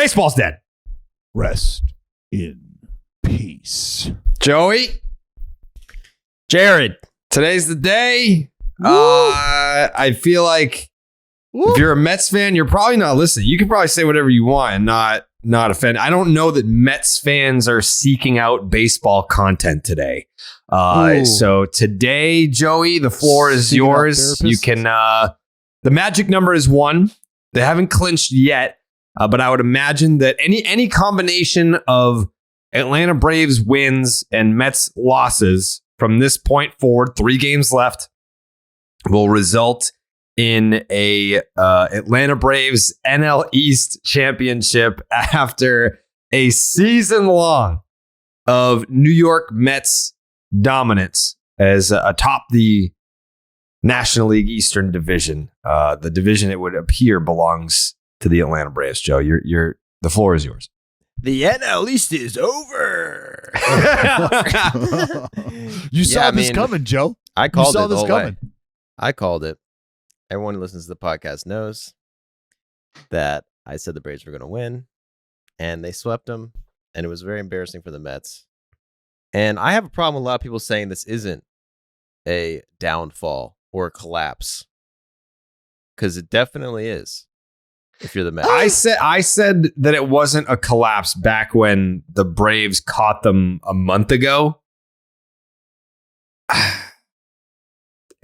Baseball's dead. Rest in peace. Joey? Jared. Today's the day. I feel like if you're a Mets fan, you're probably not listening. You can probably say whatever you want and not offend. I don't know that Mets fans are seeking out baseball content today. So today, Joey, the floor is Seeking yours. You can. The magic number is 1. They haven't clinched yet, but I would imagine that any combination of Atlanta Braves wins and Mets losses from this point forward, 3 games left, will result in a Atlanta Braves NL East championship after a season long of New York Mets dominance as atop the National League Eastern Division. The division, it would appear, belongs to the Atlanta Braves. Joe, the floor is yours. The NL East is over. You saw this coming, Joe. I called you saw it this coming. I called it. Everyone who listens to the podcast knows that I said the Braves were going to win, and they swept them, and it was very embarrassing for the Mets. And I have a problem with a lot of people saying this isn't a downfall or a collapse, because it definitely is. If you're the Mets, I said that it wasn't a collapse back when the Braves caught them a month ago.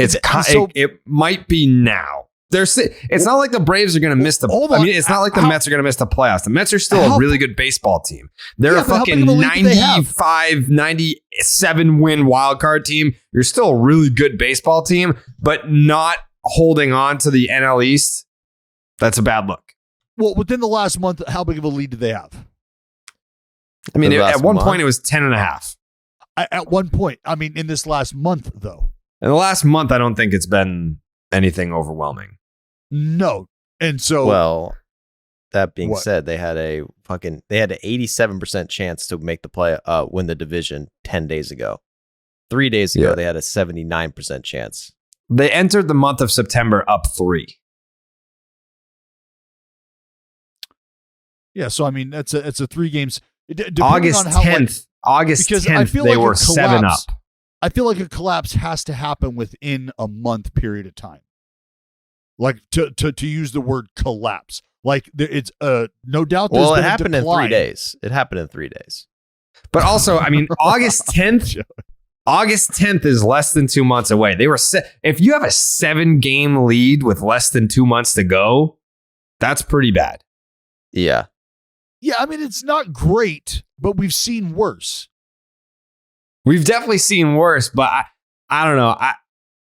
It might be now. It's not like the Braves are going to miss the. It's not like the Mets are going to miss the playoffs. The Mets are still a really good baseball team. They're a fucking 95, 97 win wild card team. You're still a really good baseball team, but not holding on to the NL East. That's a bad look. Well, within the last month, how big of a lead did they have? I mean, at one point it was 10.5. At one point, I mean, in this last month, though. In the last month, I don't think it's been anything overwhelming. No. And so, well, that being said, they had an 87% chance to make the win the division 10 days ago. 3 days ago, they had a 79% chance. They entered the month of September up 3. Yeah, so I mean, it's a 3 games. August 10th. August 10th, they were 7 up. I feel like a collapse has to happen within a month period of time. Like to use the word collapse. Like it's no doubt. Well, it happened in 3 days. It happened in 3 days. But also, I mean, August 10th. August 10th is less than 2 months away. They were if you have a 7-game lead with less than 2 months to go, that's pretty bad. Yeah. Yeah, I mean, it's not great, but we've seen worse. We've definitely seen worse, but I don't know.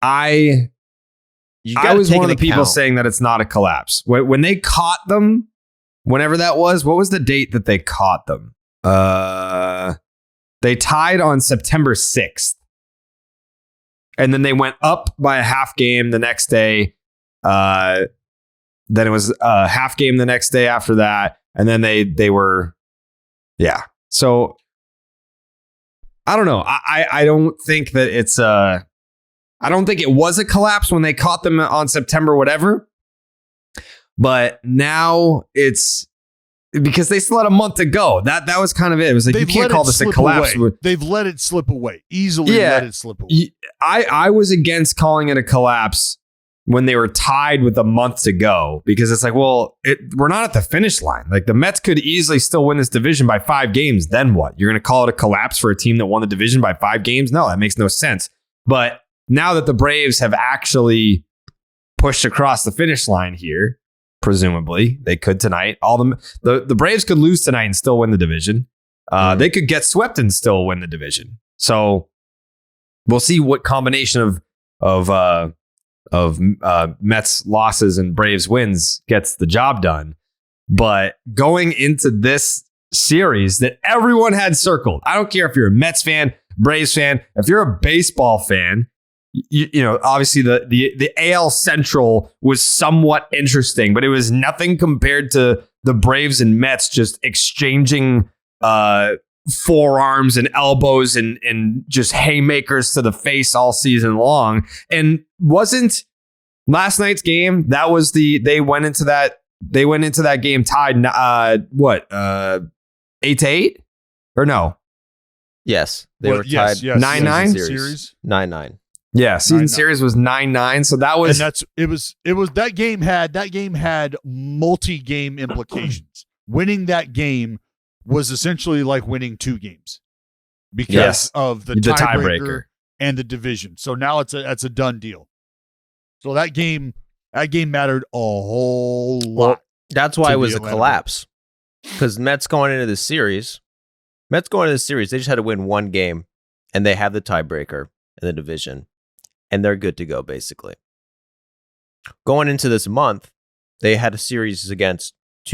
I was one of the people saying that it's not a collapse. When they caught them, whenever that was, what was the date that they caught them? They tied on September 6th. And then they went up by a half game the next day. Then it was a half game the next day after that. And then they were, yeah. So I don't know. I don't think that it's I don't think it was a collapse when they caught them on September whatever. But now it's because they still had a month to go. That was kind of it. It was like, you can't call this a collapse. They've let it slip away. Easily let it slip away. I was against calling it a collapse when they were tied with a month to go, because it's like, well, we're not at the finish line. Like, the Mets could easily still win this division by 5 games. Then what? You're going to call it a collapse for a team that won the division by 5 games? No, that makes no sense. But now that the Braves have actually pushed across the finish line here, presumably they could tonight. The Braves could lose tonight and still win the division. They could get swept and still win the division. So we'll see what combination of Mets losses and Braves wins gets the job done. But going into this series that everyone had circled, I don't care if you're a Mets fan, Braves fan, if you're a baseball fan, you know, obviously the AL Central was somewhat interesting, but it was nothing compared to the Braves and Mets just exchanging forearms and elbows and just haymakers to the face all season long. And wasn't last night's game, they went into that They went into that game tied. 8-8 or no? Yes, they were tied. 9-9 series. 9-9. Yeah, season 9-9. series was 9-9. So that was and it was that game had multi-game implications. Winning that game was essentially like winning 2 games because of the tiebreaker and the division. So now it's a done deal. So that game mattered a whole lot. Well, that's why it was a collapse. Because Mets going into the series, they just had to win 1 game, and they have the tiebreaker in the division, and they're good to go, basically. Going into this month, they had a series 2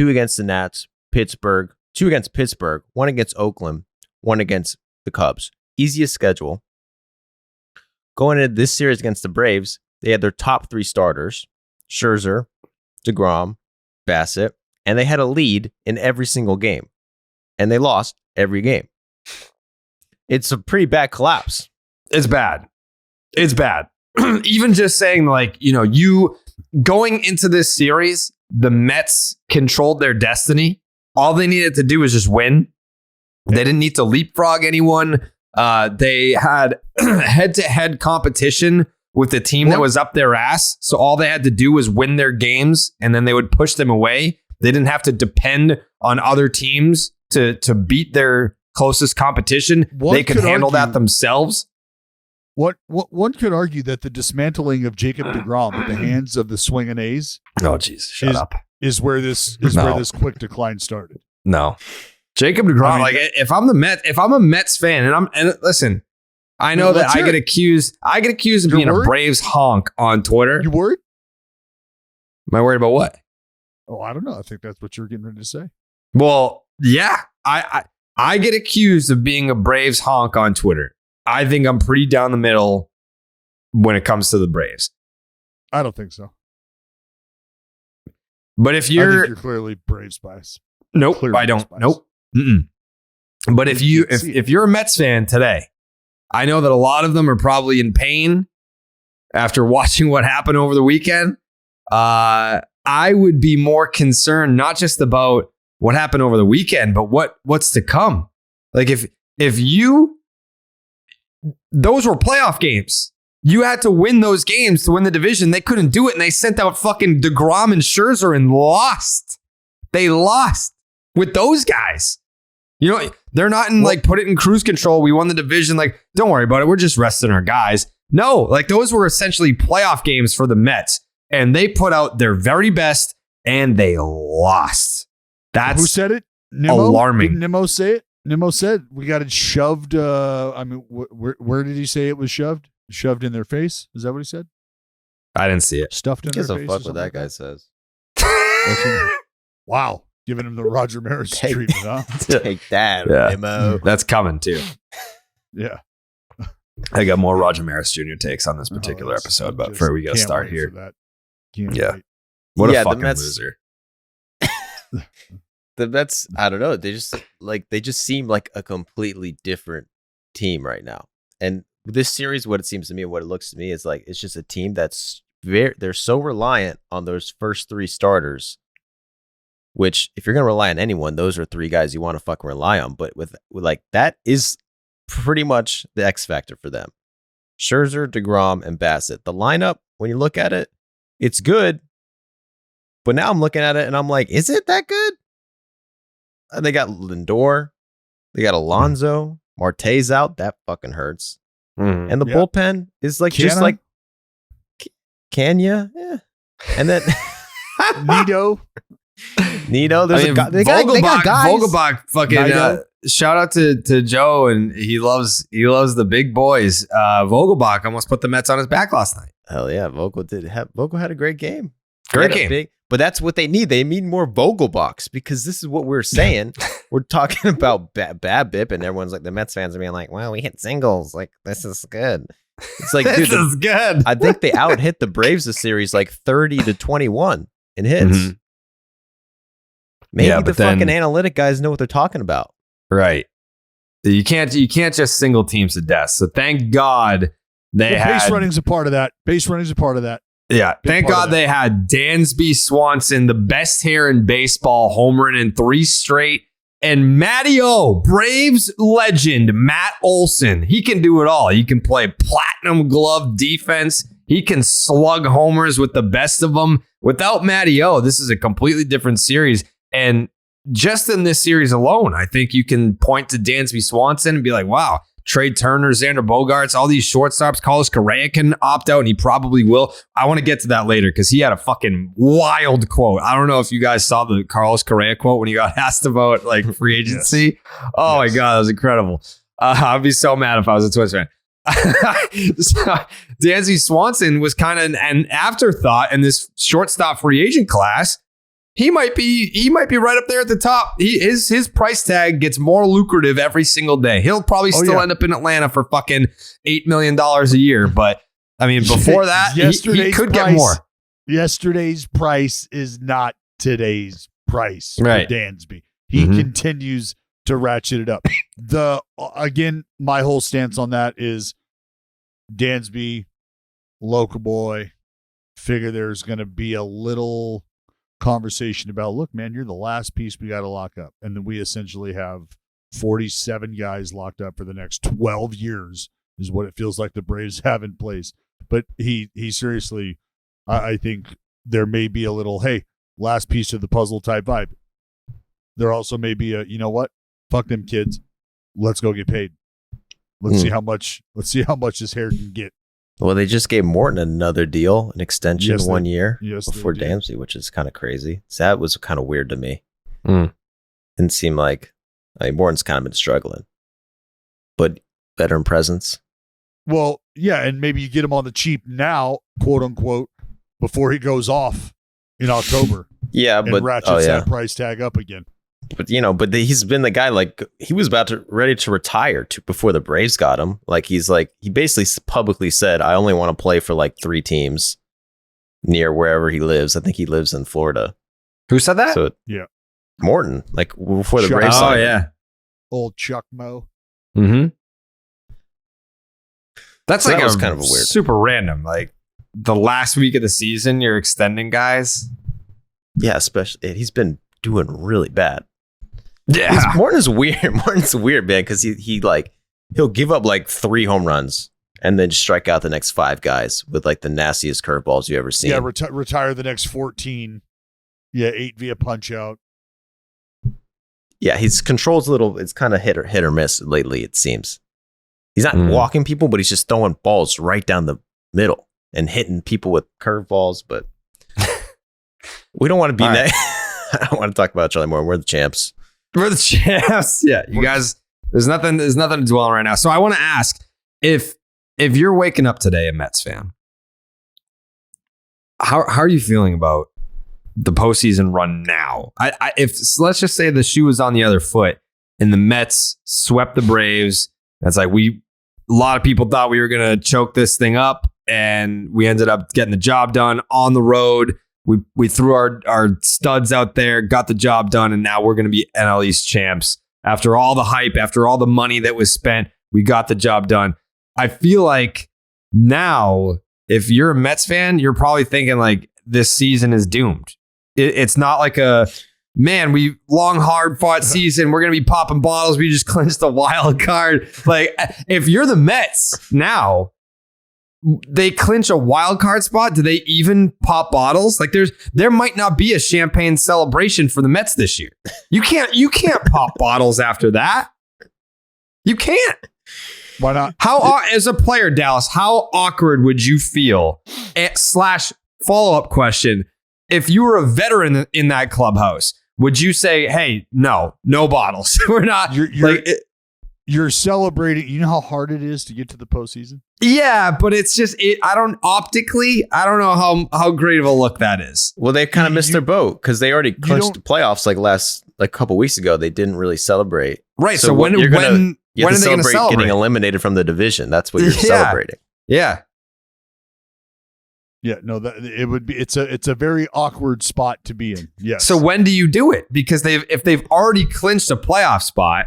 against the Nats, Pittsburgh, 2 against Pittsburgh, 1 against Oakland, 1 against the Cubs. Easiest schedule. Going into this series against the Braves, they had their top 3 starters, Scherzer, DeGrom, Bassett, and they had a lead in every single game. And they lost every game. It's a pretty bad collapse. It's bad. Even just saying, like, you going into this series, the Mets controlled their destiny. All they needed to do was just win. They didn't need to leapfrog anyone. They had head-to-head competition with the team that was up their ass. So all they had to do was win their games, and then they would push them away. They didn't have to depend on other teams to beat their closest competition. They could handle that themselves. One could argue that the dismantling of Jacob DeGrom at the hands of the swinging A's. Oh, jeez, shut up. Is where this quick decline started. No, Jacob DeGrom. If I'm a Mets fan, and listen, I know that I get accused of being a Braves honk on Twitter. You worried? Am I worried about what? Oh, I don't know. I think that's what you're getting ready to say. Well, yeah, I get accused of being a Braves honk on Twitter. I think I'm pretty down the middle when it comes to the Braves. I don't think so. But if you're clearly Braves bias. Nope, Clearly I don't. Bias. Nope. Mm-mm. But if you're a Mets fan today, I know that a lot of them are probably in pain after watching what happened over the weekend. I would be more concerned not just about what happened over the weekend, but what's to come. Like if those were playoff games. You had to win those games to win the division. They couldn't do it, and they sent out fucking DeGrom and Scherzer and lost. They lost with those guys. They're not in put it in cruise control. We won the division. Like, don't worry about it. We're just resting our guys. No, those were essentially playoff games for the Mets. And they put out their very best, and they lost. That's who said it? Nimmo? Alarming. Did Nimmo say it? Nimmo said we got it shoved. Where did he say it was shoved? Shoved in their face? Is that what he said? I didn't see it. Stuffed in their face. Fuck what that guy says. Wow, giving him the Roger Maris treatment, huh? Take that, Nimmo. That's coming too. Yeah. I got more Roger Maris Jr. takes on this particular episode, but before we get to start here. Yeah. What a fucking loser. The Mets, I don't know. They just seem like a completely different team right now. And this series, what it seems to me and what it looks to me is like it's just a team that's they're so reliant on those first 3 starters, which if you're gonna rely on anyone, those are 3 guys you want to fucking rely on. But with that is pretty much the X factor for them. Scherzer, DeGrom, and Bassett. The lineup, when you look at it, it's good. But now I'm looking at it and I'm like, is it that good? They got Lindor. They got Alonso. Marte's out. That fucking hurts. Mm-hmm. And the bullpen is just like Kenya. Yeah. And then Nito. There's a guy. They got guys. Vogelbach fucking shout out to Joe, and he loves the big boys. Vogelbach almost put the Mets on his back last night. Hell yeah, Vogel had a great game. Great game. But that's what they need. They need more Vogelbachs because this is what we're saying. We're talking about BABIP, and everyone's like, the Mets fans are being like, "Wow, we hit singles. Like, this is good." It's like, this is good. I think they out hit the Braves this series like 30-21 in hits. Mm-hmm. Maybe the fucking analytic guys know what they're talking about. Right. You can't just single teams to death. So thank God they had base running's a part of that. Base running's a part of that. Yeah. Thank God they had Dansby Swanson, the best hair in baseball, homering in 3 straight. And Matty O, Braves legend, Matt Olson. He can do it all. He can play platinum glove defense. He can slug homers with the best of them. Without Matty O, this is a completely different series. And just in this series alone, I think you can point to Dansby Swanson and be like, wow, Trey Turner, Xander Bogaerts, all these shortstops. Carlos Correa can opt out, and he probably will. I want to get to that later because he had a fucking wild quote. I don't know if you guys saw the Carlos Correa quote when he got asked about like free agency. Yes. Oh my God, that was incredible. I'd be so mad if I was a Twins fan. Dansby Swanson was kind of an afterthought in this shortstop free agent class. He might be right up there at the top. His price tag gets more lucrative every single day. He'll probably still end up in Atlanta for fucking $8 million a year. But I mean, before that, he could get more. Yesterday's price is not today's price for Dansby. He continues to ratchet it up. Again, my whole stance on that is Dansby, local boy, figure there's going to be a little conversation about, look, man, you're the last piece we got to lock up. And then we essentially have 47 guys locked up for the next 12 years is what it feels like the Braves have in place. But he seriously, I think there may be a little, hey, last piece of the puzzle type vibe. There also may be a, you know what? Fuck them kids. Let's go get paid. Let's see how much his hair can get. Well, they just gave Morton another deal, an extension 1 year before Dansby, which is kind of crazy. So that was kind of weird to me. Didn't seem like, Morton's kind of been struggling, but veteran presence. Well, yeah, and maybe you get him on the cheap now, quote unquote, before he goes off in October. Yeah, but ratchets that price tag up again. But he's been the guy, like, he was ready to retire before the Braves got him. Like, he basically publicly said, I only want to play for like 3 teams near wherever he lives. I think he lives in Florida. Who said that? So, yeah. Morton, like before the Braves. Oh, yeah. Old Chuck Moe. Mm-hmm. That's that was kind of a weird, super random. Like the last week of the season, you're extending guys. Yeah, especially he's been doing really bad. Yeah, Morton's weird. Morton's weird, man, because he'll give up like 3 home runs and then strike out the next 5 guys with like the nastiest curveballs you ever seen. Yeah, retire the next 14. Yeah, 8 via punch out. Yeah, his control's a little. It's kind of hit or miss lately. It seems he's not walking people, but he's just throwing balls right down the middle and hitting people with curveballs. But we don't want to be. I don't want to talk about Charlie Moore. We're the champs. We're the champs. Yeah, you guys. There's nothing to dwell on right now. So I want to ask if you're waking up today a Mets fan, how are you feeling about the postseason run now? Let's just say the shoe was on the other foot and the Mets swept the Braves. That's like a lot of people thought we were going to choke this thing up, and we ended up getting the job done on the road. We threw our studs out there, got the job done, and now we're going to be NL East champs. After all the hype, after all the money that was spent, we got the job done. I feel like now, if you're a Mets fan, you're probably thinking like this season is doomed. It's not like we long, hard fought season. We're going to be popping bottles. We just clinched the wild card. Like if you're the Mets now, they clinch a wild card spot. Do they even pop bottles? Like there might not be a champagne celebration for the Mets this year. You can't pop bottles after that. You can't. Why not? As a player, Dallas, how awkward would you feel? / follow-up question. If you were a veteran in that clubhouse, would you say, hey, no bottles? We're not. You're celebrating. You know how hard it is to get to the postseason? Yeah, but it's just, I don't know how great of a look that is. Well, they kind of missed their boat because they already clinched the playoffs like a couple weeks ago. They didn't really celebrate. Right. So when are they going to celebrate? Getting eliminated from the division. That's what you're celebrating. Yeah. Yeah, no, it would be. It's a very awkward spot to be in. Yes. So when do you do it? Because if they've already clinched a playoff spot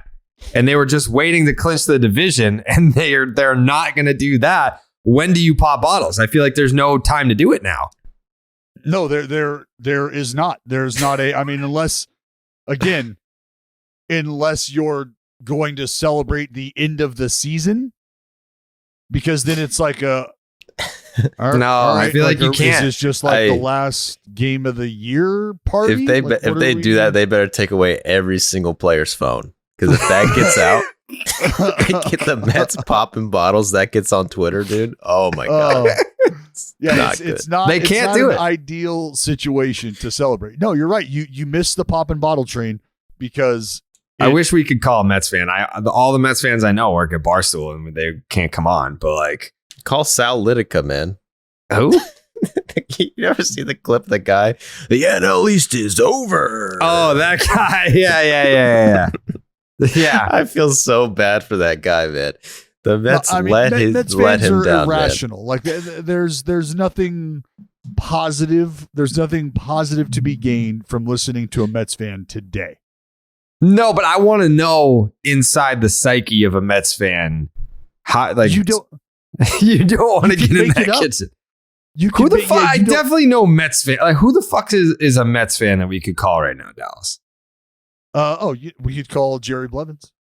and they were just waiting to clinch the division, and they're not going to do that, when do you pop bottles? I feel like there's no time to do it now. No, there is not. There's not a. I mean, unless you're going to celebrate the end of the season, because then it's like a. I feel like you can't. Is this just like the last game of the year party? If they do that, they better take away every single player's phone, because if that gets out, get the Mets popping bottles. That gets on Twitter, dude. Oh my god. It's not. They can't do do an it. Ideal situation to celebrate. No, you're right. You missed the pop and bottle train because. I wish we could call a Mets fan. All the Mets fans I know work at Barstool and they can't come on. But like, call Sal Litica, man. Who? You never see the clip of the guy? The NL East is over. Oh, that guy. Yeah. Yeah. I feel so bad for that guy, man. The Mets Mets let fans him are down. Irrational. Man. Like there's nothing positive. There's nothing positive to be gained from listening to a Mets fan today. No, but I want to know inside the psyche of a Mets fan. How, like you don't want to get in that kitchen. Who the fuck? I definitely know Mets fan. Like, who the fuck is a Mets fan that we could call right now, Dallas? We could call Jerry Blevins.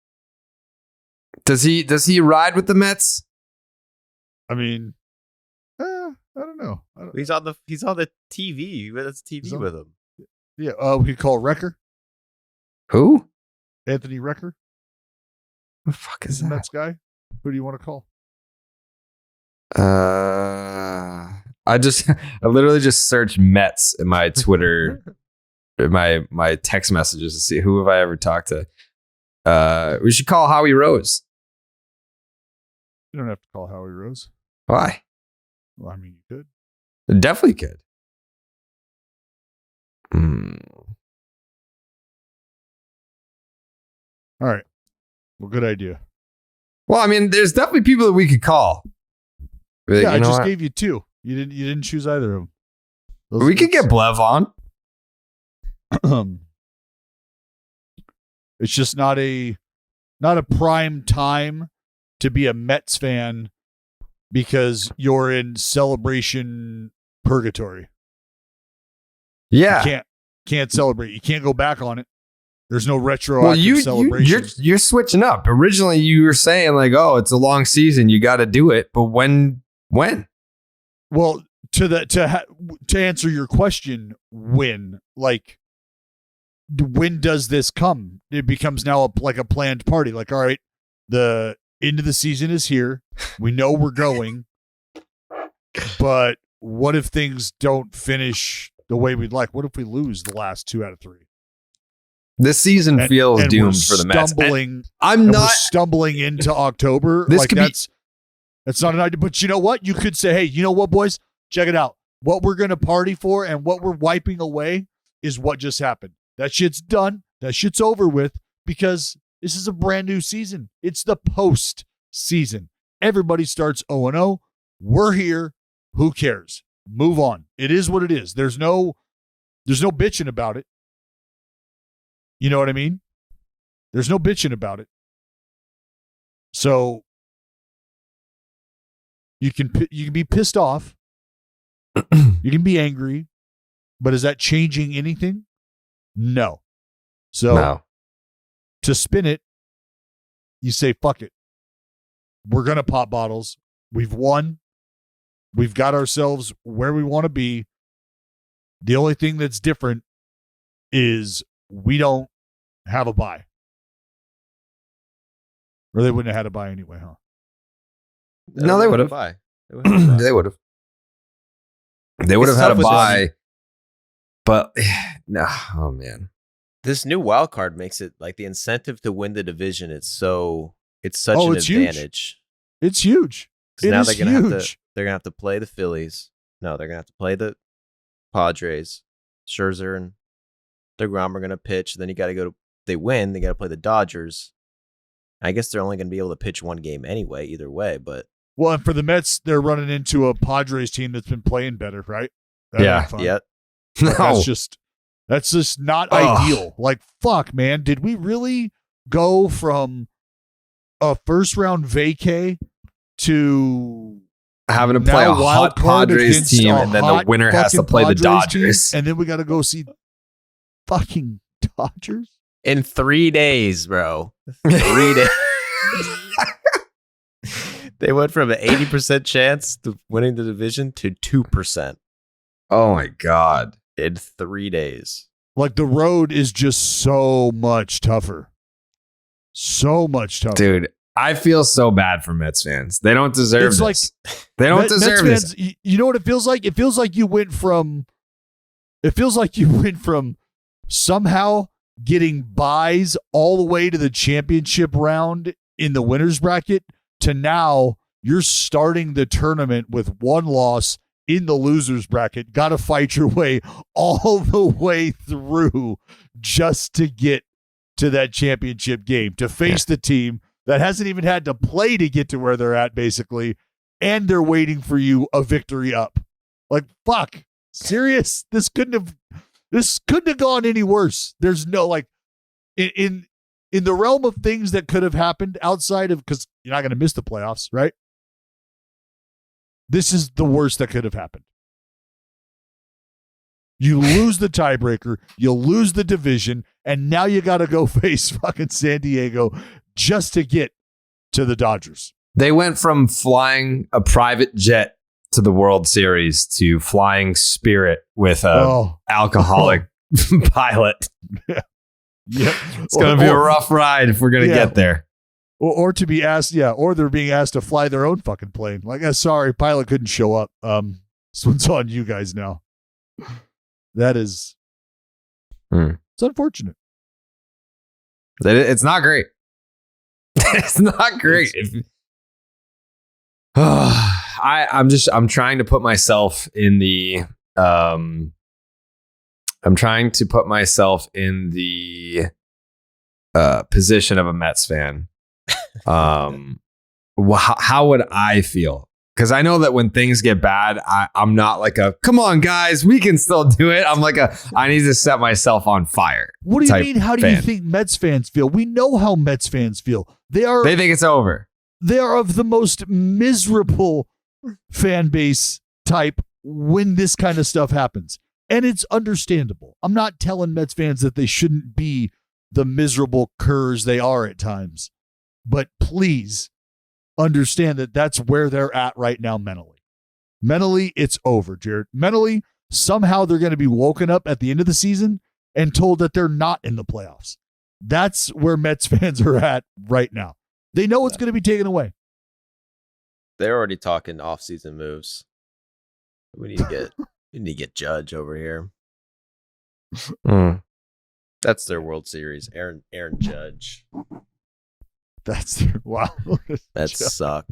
Does he ride with the Mets? I mean, I don't know. He's on the TV. That's TV with him. Yeah. We could call Wrecker. Who? Anthony Wrecker. Who the fuck is the that? Mets guy? Who do you want to call? I literally just searched Mets in my Twitter, my text messages to see who have I ever talked to. We should call Howie Rose. You don't have to call Howie Rose. Why? Well, I mean, you could. Definitely could. All right. Well, good idea. Well, I mean, there's definitely people that we could call. Yeah, I just gave you two. You didn't choose either of them. We could get Blev on. It's just not a prime time to be a Mets fan because you're in celebration purgatory. Yeah. You can't celebrate. You can't go back on it. There's no retroactive celebration. You're switching up. Originally, you were saying like, "Oh, it's a long season. You got to do it." But when? Well, to answer your question, when does this come? It becomes now like a planned party. Like, all right, the end of the season is here. We know we're going, but what if things don't finish the way we'd like? What if we lose the last 2 out of 3? This season feels doomed for the Mets. We're stumbling into October. This could that's not an idea. But you know what? You could say, hey, you know what, boys? Check it out. What we're going to party for and what we're wiping away is what just happened. That shit's done. That shit's over with because this is a brand new season. It's the post season. Everybody starts 0-0. We're here. Who cares? Move on. It is what it is. There's no bitching about it. You know what I mean? There's no bitching about it. So you can be pissed off. You can be angry. But is that changing anything? No. So to spin it, you say, fuck it. We're going to pop bottles. We've won. We've got ourselves where we want to be. The only thing that's different is we don't have a bye. Or they wouldn't have had a bye anyway, huh? No, they would have. They would have. They would have had a bye. But no, oh man. This new wild card makes it like the incentive to win the division. It's such an advantage. It's huge. Now they're gonna have to play the Phillies. No, they're gonna have to play the Padres. Scherzer and DeGrom are gonna pitch. Then you got to go to. They win. They got to play the Dodgers. I guess they're only gonna be able to pitch one game anyway. Either way, but well, and for the Mets, they're running into a Padres team that's been playing better, right? Yeah. No. That's just not ideal. Like, fuck, man. Did we really go from a first round vacay to having to play a hot Padres team, and then the winner has to play the Dodgers. Team, and then we got to go see fucking Dodgers in 3 days, bro. 3 days. They went from an 80% chance to winning the division to 2%. Oh my God. In 3 days. Like the road is just so much tougher. So much tougher. Dude, I feel so bad for Mets fans. They don't deserve this. Like, they don't deserve Mets this. Fans, you know what it feels like? It feels like you went from somehow getting buys all the way to the championship round in the winners bracket to now you're starting the tournament with one loss in the losers bracket. Got to fight your way all the way through just to get to that championship game, to face the team that hasn't even had to play to get to where they're at, basically, and they're waiting for you a victory up. Like, fuck, serious? This couldn't have gone any worse. There's no, like, in the realm of things that could have happened outside of, because you're not going to miss the playoffs, right? This is the worst that could have happened. You lose the tiebreaker, you lose the division, and now you got to go face fucking San Diego just to get to the Dodgers. They went from flying a private jet to the World Series to flying Spirit with a alcoholic pilot. Yep. It's going to be a rough ride if we're going to get there. Or to be asked, or they're being asked to fly their own fucking plane. Like, sorry, pilot couldn't show up. This one's on you guys now. That is, it's unfortunate. It's not great. It's not great. I'm trying to put myself in the, position of a Mets fan. How would I feel? Because I know that when things get bad, I'm not like come on, guys, we can still do it. I'm like I need to set myself on fire. What do you mean? How do you think Mets fans feel? We know how Mets fans feel. They think it's over. They are of the most miserable fan base type when this kind of stuff happens. And it's understandable. I'm not telling Mets fans that they shouldn't be the miserable curs they are at times. But please understand that that's where they're at right now mentally. Mentally, it's over, Jared. Mentally, somehow they're going to be woken up at the end of the season and told that they're not in the playoffs. That's where Mets fans are at right now. They know it's going to be taken away. They're already talking off-season moves. We need to get Judge over here. That's their World Series. Aaron Judge. That's wow. That suck.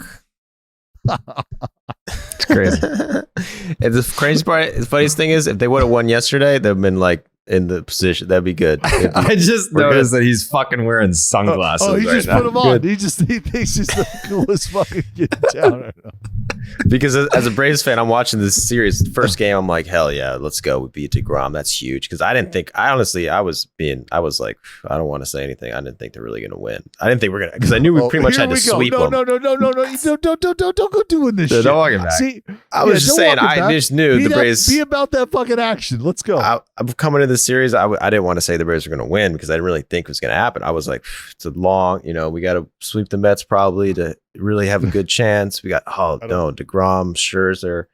It's crazy. And the crazy part, the funniest thing is, if they would have won yesterday, they've been like in the position. That'd be good. I just noticed that he's fucking wearing sunglasses. He right just now. put them on. He thinks he's the coolest fucking kid in town right now. Because as a Braves fan, I'm watching this series. First game, I'm like, hell yeah, let's go. We beat DeGrom. That's huge. Because I was like, I don't want to say anything. I didn't think they're really going to win. I didn't think we're going to, because I knew we pretty much had to sweep them. No. Don't go doing this shit. Don't walk it back. See, I was just saying, I just knew the Braves. Be about that fucking action. Let's go. I'm coming into the series. I didn't want to say the Braves were going to win because I didn't really think it was going to happen. I was like, it's a long, we got to sweep the Mets probably to really have a good chance. We got, DeGrom, Scherzer,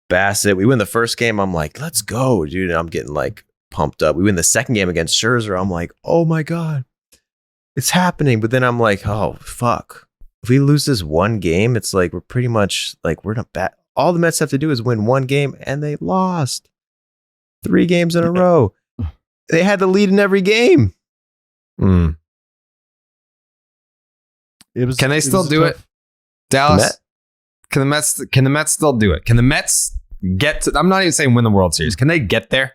Bassett. We win the first game. I'm like, let's go, dude. And I'm getting like pumped up. We win the second game against Scherzer. I'm like, oh my God, it's happening. But then I'm like, oh, fuck. If we lose this one game, it's like, we're pretty much like, we're not bad. All the Mets have to do is win one game, and they lost 3 games in a row. They had the lead in every game. Can they still do it? Dallas? Can the Mets still do it? Can the Mets get to, I'm not even saying win the World Series. Can they get there?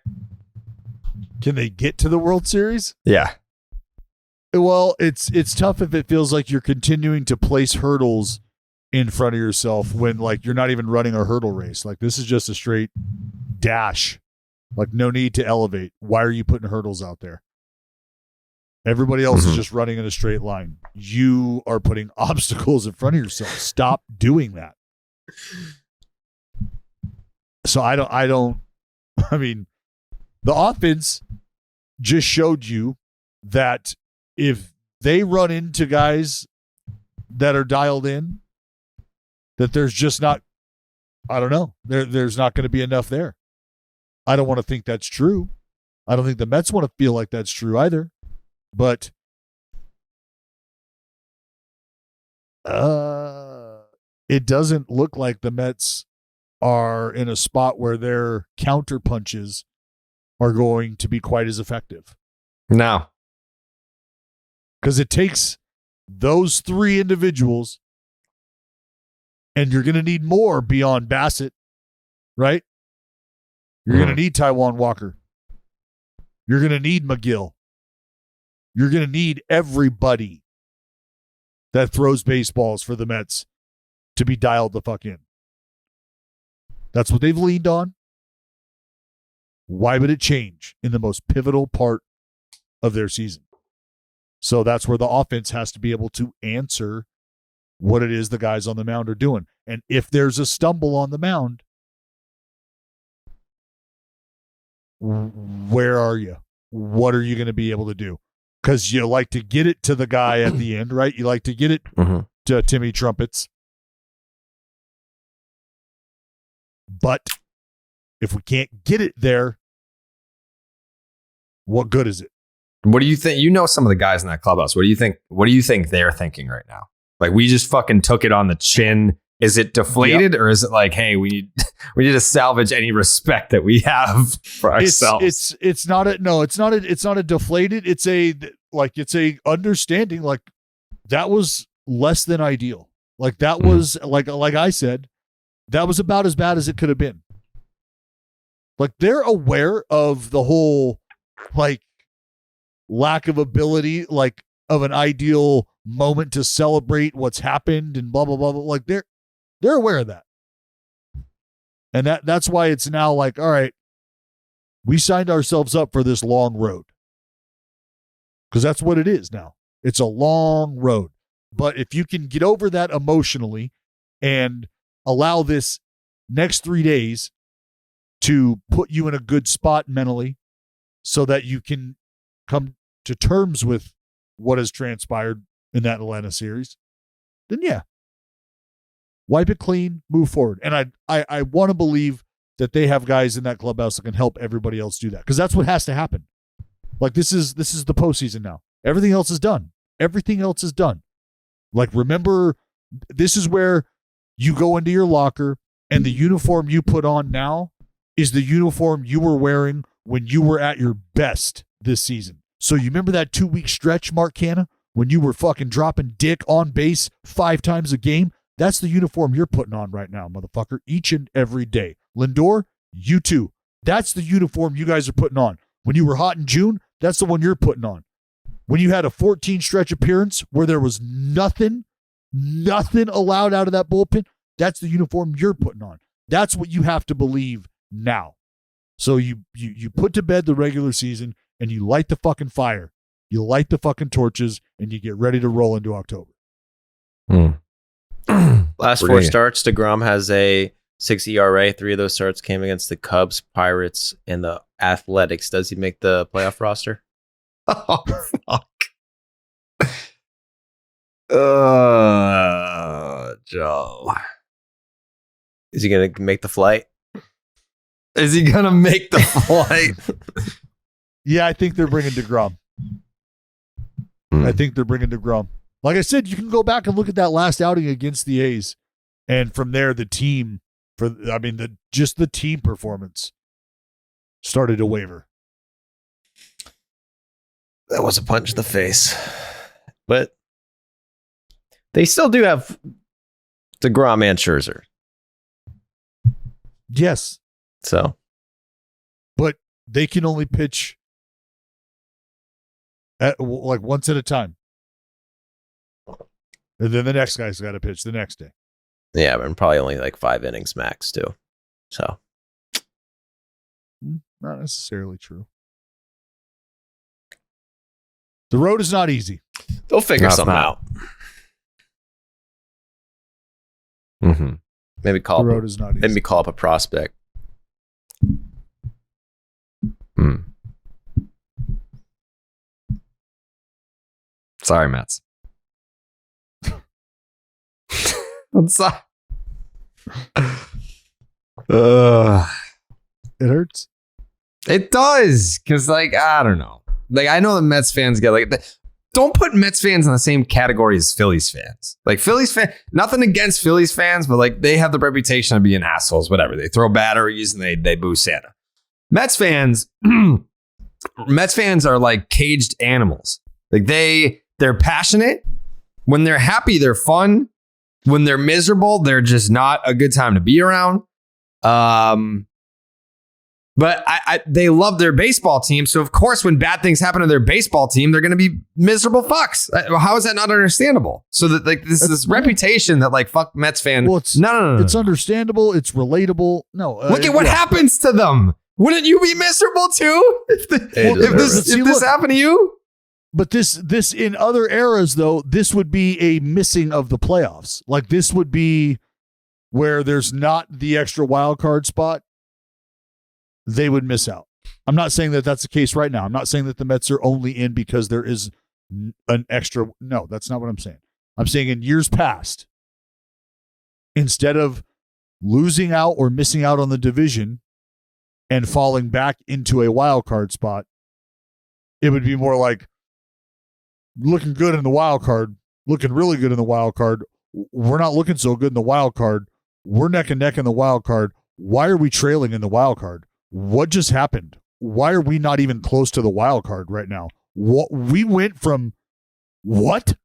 Can they get to the World Series? Yeah. Well, it's tough if it feels like you're continuing to place hurdles in front of yourself when like you're not even running a hurdle race. Like this is just a straight dash. Like no need to elevate. Why are you putting hurdles out there? Everybody else is just running in a straight line. You are putting obstacles in front of yourself. Stop doing that. So I mean, the offense just showed you that if they run into guys that are dialed in, that there's just not, I don't know, there's not going to be enough there. I don't want to think that's true. I don't think the Mets want to feel like that's true either. But it doesn't look like the Mets are in a spot where their counter punches are going to be quite as effective. No. Because it takes those three individuals, and you're going to need more beyond Bassett, right? You're going to need Taijuan Walker. You're going to need McGill. You're going to need everybody that throws baseballs for the Mets to be dialed the fuck in. That's what they've leaned on. Why would it change in the most pivotal part of their season? So that's where the offense has to be able to answer what it is the guys on the mound are doing. And if there's a stumble on the mound, where are you? What are you going to be able to do? Because you like to get it to the guy at the end, right? You like to get it to Timmy Trumpets. But if we can't get it there, what good is it? What do you think? You know some of the guys in that clubhouse. What do you think? What do you think they're thinking right now? Like, we just fucking took it on the chin. Is it deflated, or is it like, hey, we need to salvage any respect that we have for ourselves? It's not a deflated. It's a understanding. Like, that was less than ideal. Like, that was like I said, that was about as bad as it could have been. Like, they're aware of the whole like lack of ability, like of an ideal moment to celebrate what's happened and blah blah blah. Like, they're aware of that. And that's why it's now like, all right, we signed ourselves up for this long road. Because that's what it is now. It's a long road. But if you can get over that emotionally and allow this next 3 days to put you in a good spot mentally so that you can come to terms with what has transpired in that Atlanta series, then yeah, wipe it clean, move forward. And I want to believe that they have guys in that clubhouse that can help everybody else do that, because that's what has to happen. Like, this is the postseason now. Everything else is done. Everything else is done. Like, remember, this is where you go into your locker and the uniform you put on now is the uniform you were wearing when you were at your best this season. So you remember that 2-week stretch, Mark Canna, when you were fucking dropping dick on base 5 times a game? That's the uniform you're putting on right now, motherfucker, each and every day. Lindor, you too. That's the uniform you guys are putting on. When you were hot in June, that's the one you're putting on. When you had a 14 stretch appearance where there was nothing allowed out of that bullpen, that's the uniform you're putting on. That's what you have to believe now. So you put to bed the regular season and you light the fucking fire. You light the fucking torches and you get ready to roll into October. Last 4 starts, DeGrom has a 6 ERA. 3 of those starts came against the Cubs, Pirates, and the Athletics. Does he make the playoff roster? Oh, fuck. Joe. Is he going to make the flight? Is he going to make the flight? Yeah, I think they're bringing DeGrom. I think they're bringing DeGrom. Like I said, you can go back and look at that last outing against the A's, and from there, the team, just the team performance started to waver. That was a punch in the face. But they still do have DeGrom and Scherzer. Yes. So. But they can only pitch like once at a time. And then the next guy's got to pitch the next day. Yeah, but probably only like 5 innings max, too. So. Not necessarily true. The road is not easy. They'll figure something out. Mm-hmm. Maybe call The road is not easy. maybe call up a prospect. Sorry, Mets. I'm sorry. It hurts. It does, because I don't know. I know the Mets fans get don't put Mets fans in the same category as Phillies fans. Phillies fan, nothing against Phillies fans, but they have the reputation of being assholes. Whatever, they throw batteries and they boo Santa. Mets fans are like caged animals. They're passionate. When they're happy, they're fun. When they're miserable, they're just not a good time to be around. But they love their baseball team. So, of course, when bad things happen to their baseball team, they're going to be miserable fucks. How is that not understandable? So that this reputation that fuck Mets fan. Well, no. It's understandable. It's relatable. No. Look at what happens to them. Wouldn't you be miserable too if this happened to you? But this in other eras, though, this would be a missing of the playoffs. This would be where there's not the extra wild card spot. They would miss out. I'm not saying that that's the case right now. I'm not saying that the Mets are only in because there is an extra. No, that's not what I'm saying. I'm saying in years past, instead of losing out or missing out on the division and falling back into a wild card spot, it would be more like looking good in the wild card, looking really good in the wild card. We're not looking so good in the wild card. We're neck and neck in the wild card. Why are we trailing in the wild card? What just happened? Why are we not even close to the wild card right now? What we went from what?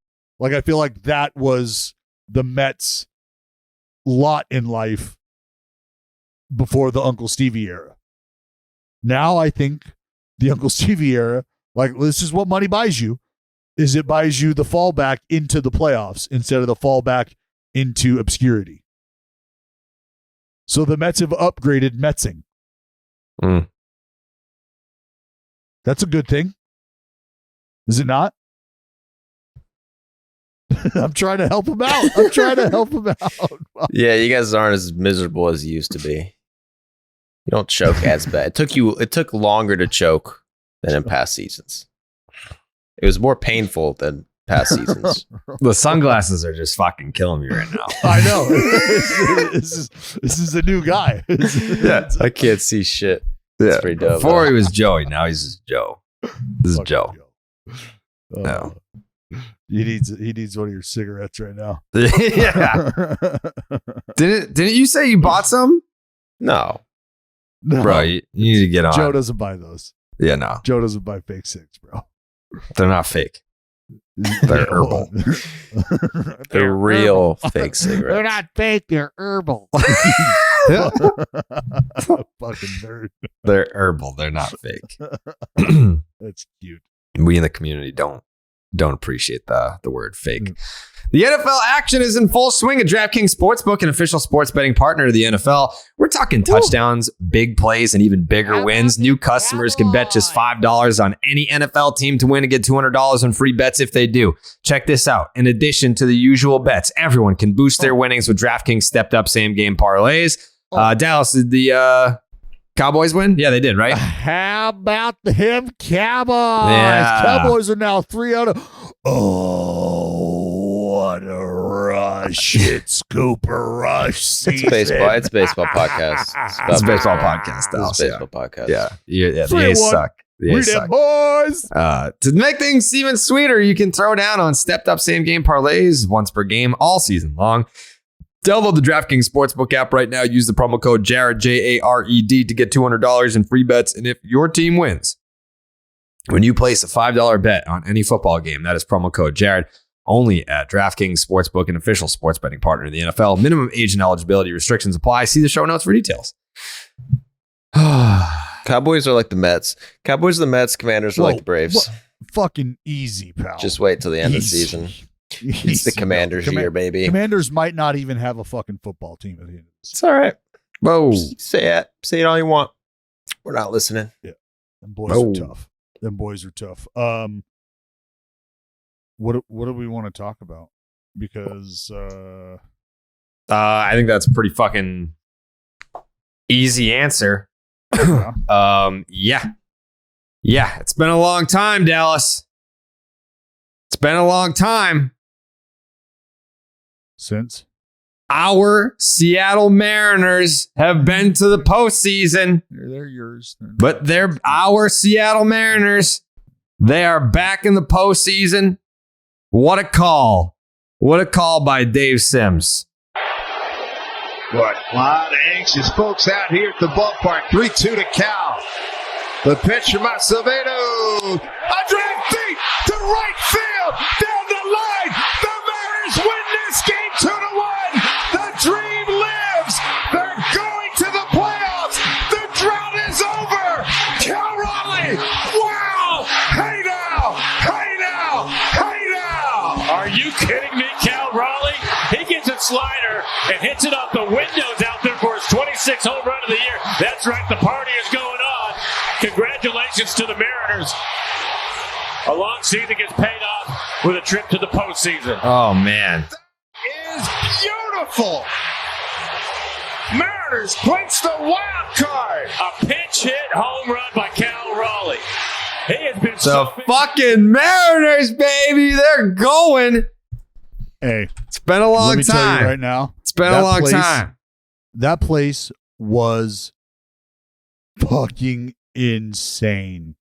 I feel like that was the Mets' lot in life before the Uncle Stevie era. Now I think the Uncle Stevie era, this is what money buys you, is it buys you the fallback into the playoffs instead of the fallback into obscurity. So the Mets have upgraded Metsing. That's a good thing. Is it not? I'm trying to help him out. Yeah, you guys aren't as miserable as you used to be. You don't choke as bad. It took longer to choke than in past seasons. It was more painful than past seasons. The sunglasses are just fucking killing me right now. I know. This is a new guy. I can't see shit. That's pretty dope. Before he was Joey, now he's just Joe. This is Joe. No. He needs one of your cigarettes right now. Yeah. Didn't you say you bought some? No. Bro, you need to get on. Joe doesn't buy those. Yeah, no. Joe doesn't buy fake cigs, bro. They're not fake. They're herbal. They're real fake cigarettes. They're not fake. They're herbal. Fucking nerd. They're herbal. They're not fake. That's cute. We in the community don't appreciate the word fake. The NFL action is in full swing at DraftKings Sportsbook, an official sports betting partner of the NFL. We're talking touchdowns, big plays, and even bigger wins. New customers can bet just $5 on any NFL team to win and get $200 on free bets if they do. Check this out. In addition to the usual bets, everyone can boost their winnings with DraftKings stepped up same game parlays. Dallas, did the Cowboys win? Yeah, they did, right? How about them Cowboys? Yeah. Cowboys are now 3 out of... Oh, what a rush. It's Cooper Rush season. It's baseball podcast. It's a baseball podcast, Dallas. It's a baseball podcast. Yeah, the A's suck. The A's suck. Boys. To make things even sweeter, you can throw down on stepped up same game parlays once per game all season long. Download the DraftKings Sportsbook app right now. Use the promo code Jared, Jared, to get $200 in free bets. And if your team wins, when you place a $5 bet on any football game, that is promo code Jared, only at DraftKings Sportsbook, an official sports betting partner of the NFL. Minimum age and eligibility restrictions apply. See the show notes for details. Cowboys are like the Mets. Cowboys are the Mets. Commanders are like the Braves. Fucking easy, pal. Just wait till the end of the season. It's the Commanders year, baby. Commanders might not even have a fucking football team at the end of this. It's all right. Whoa. Say it all you want. We're not listening. Yeah. Them boys are tough. What do we want to talk about? Because I think that's a pretty fucking easy answer. Yeah. It's been a long time, Dallas. It's been a long time since our Seattle Mariners have been to the postseason. They're yours. But they're our Seattle Mariners. They are back in the postseason. What a call. What a call by Dave Sims. What? A lot of anxious folks out here at the ballpark. 3-2 to Cal. The pitch from Acevedo. A drag deep to right field. Down the line. The Mariners win this game 2-1. The dream lives. They're going to the playoffs. The drought is over. Cal Raleigh. Wow. Hey now. Hey now. Hey now. Are you kidding me, Cal Raleigh? He gets a slider and hits it off the windows out there for his 26th home run of the year. That's right. The party is going on. Congratulations to the Mariners. A long season gets paid off with a trip to the postseason. Oh, man. That is beautiful. Mariners clinch the wild card. A pinch hit home run by Cal Raleigh. He has been the fucking Mariners, baby. They're going. Hey, it's been a long time. Tell you right now, it's been a long time. That place was fucking insane.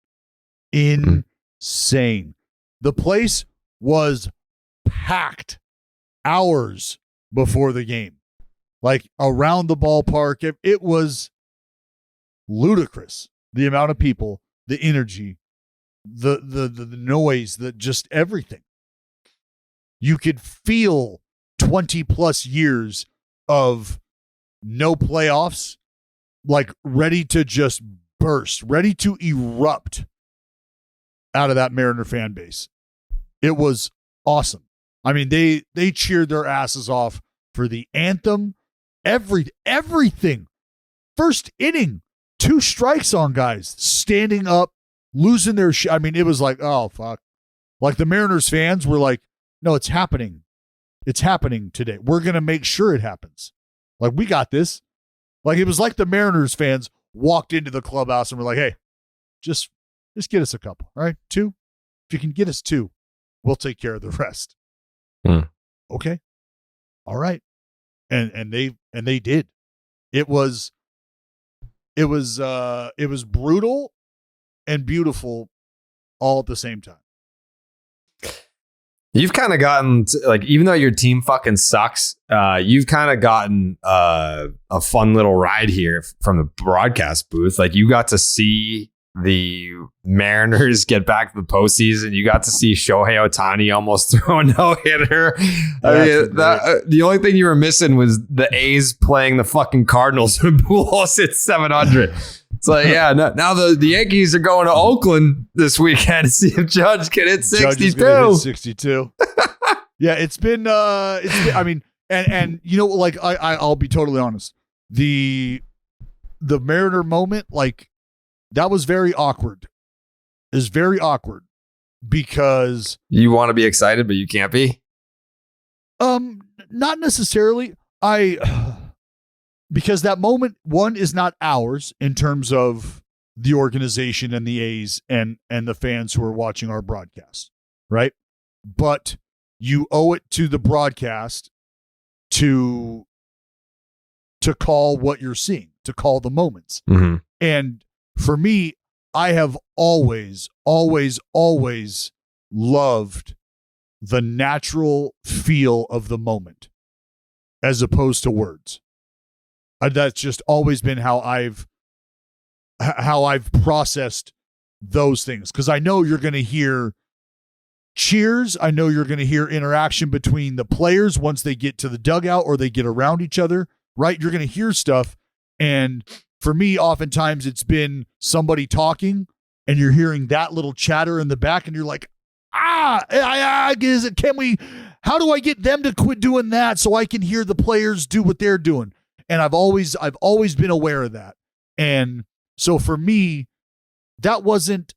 Insane. The place was packed hours before the game. Like around the ballpark. It was ludicrous. The amount of people, the energy, the noise, just everything. You could feel 20 plus years of no playoffs, like ready to just burst, ready to erupt out of that Mariner fan base. It was awesome. I mean, they cheered their asses off for the anthem, everything. First inning, 2 strikes on guys, standing up, losing their shit. I mean, it was like, oh, fuck. Like the Mariners fans were like, no, it's happening. It's happening today. We're going to make sure it happens. Like, we got this. Like, it was like the Mariners fans walked into the clubhouse and were like, hey, just get us a couple, all right? 2. If you can get us 2, we'll take care of the rest. Okay. All right. And they did. It was brutal and beautiful all at the same time. You've kind of gotten like, even though your team fucking sucks, you've kind of gotten a fun little ride here from the broadcast booth. Like, you got to see the Mariners get back to the postseason. You got to see Shohei Ohtani almost throw a no-hitter. The only thing you were missing was the A's playing the fucking Cardinals when Pujols hit 700. It's like, yeah, now the Yankees are going to Oakland this weekend to see if Judge can hit 62. Hit 62. Yeah, it's been I mean, and you know, like I'll be totally honest. The Mariner moment, like, that was very awkward. It's very awkward because you want to be excited, but you can't be. Not necessarily. Because that moment, one, is not ours in terms of the organization and the A's and the fans who are watching our broadcast, right? But you owe it to the broadcast to call what you're seeing, to call the moments. Mm-hmm. And for me, I have always loved the natural feel of the moment as opposed to words. That's just always been how I've processed those things. Because I know you're going to hear cheers. I know you're going to hear interaction between the players once they get to the dugout or they get around each other, right? You're going to hear stuff. And for me, oftentimes it's been somebody talking and you're hearing that little chatter in the back and you're like, how do I get them to quit doing that so I can hear the players do what they're doing? And I've always been aware of that. And so for me, that wasn't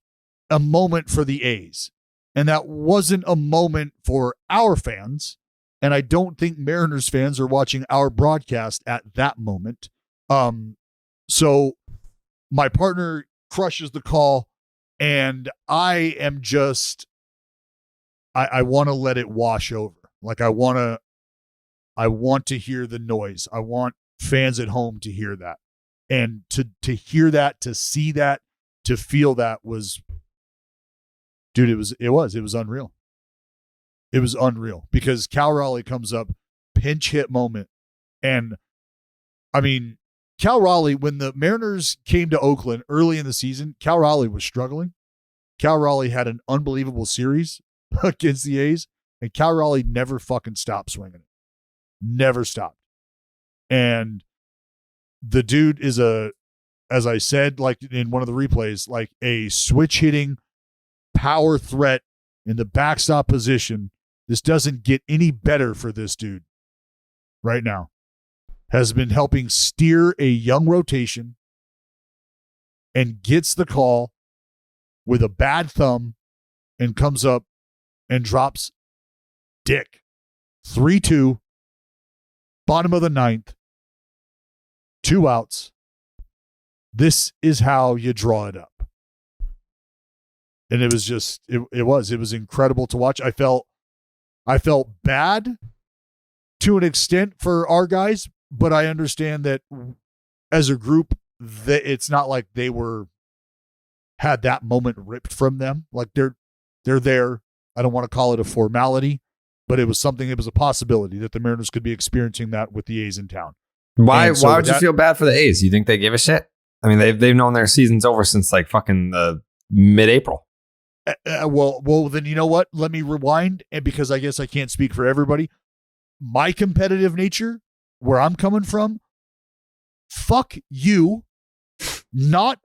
a moment for the A's. And that wasn't a moment for our fans. And I don't think Mariners fans are watching our broadcast at that moment. So my partner crushes the call, and I am just, I want to let it wash over. Like I want to hear the noise. I want fans at home to hear that. And to hear that, to see that, to feel that was, dude, it was unreal. It was unreal because Cal Raleigh comes up, pinch hit moment. And I mean, Cal Raleigh, when the Mariners came to Oakland early in the season, Cal Raleigh was struggling. Cal Raleigh had an unbelievable series against the A's, and Cal Raleigh never fucking stopped swinging it. Never stopped. And the dude is as I said, like in one of the replays, like a switch hitting power threat in the backstop position. This doesn't get any better for this dude right now. Has been helping steer a young rotation and gets the call with a bad thumb and comes up and drops dick. 3-2, bottom of the ninth, 2 outs. This is how you draw it up. And it was just, it was incredible to watch. I felt bad to an extent for our guys, but I understand that as a group, that it's not like they had that moment ripped from them. Like they're there. I don't want to call it a formality, but it was something. It was a possibility that the Mariners could be experiencing that with the A's in town. Why would you feel bad for the A's? You think they give a shit? I mean, they've known their season's over since like fucking mid-April. Well, then you know what? Let me rewind, and because I guess I can't speak for everybody. My competitive nature, where I'm coming from, fuck you, not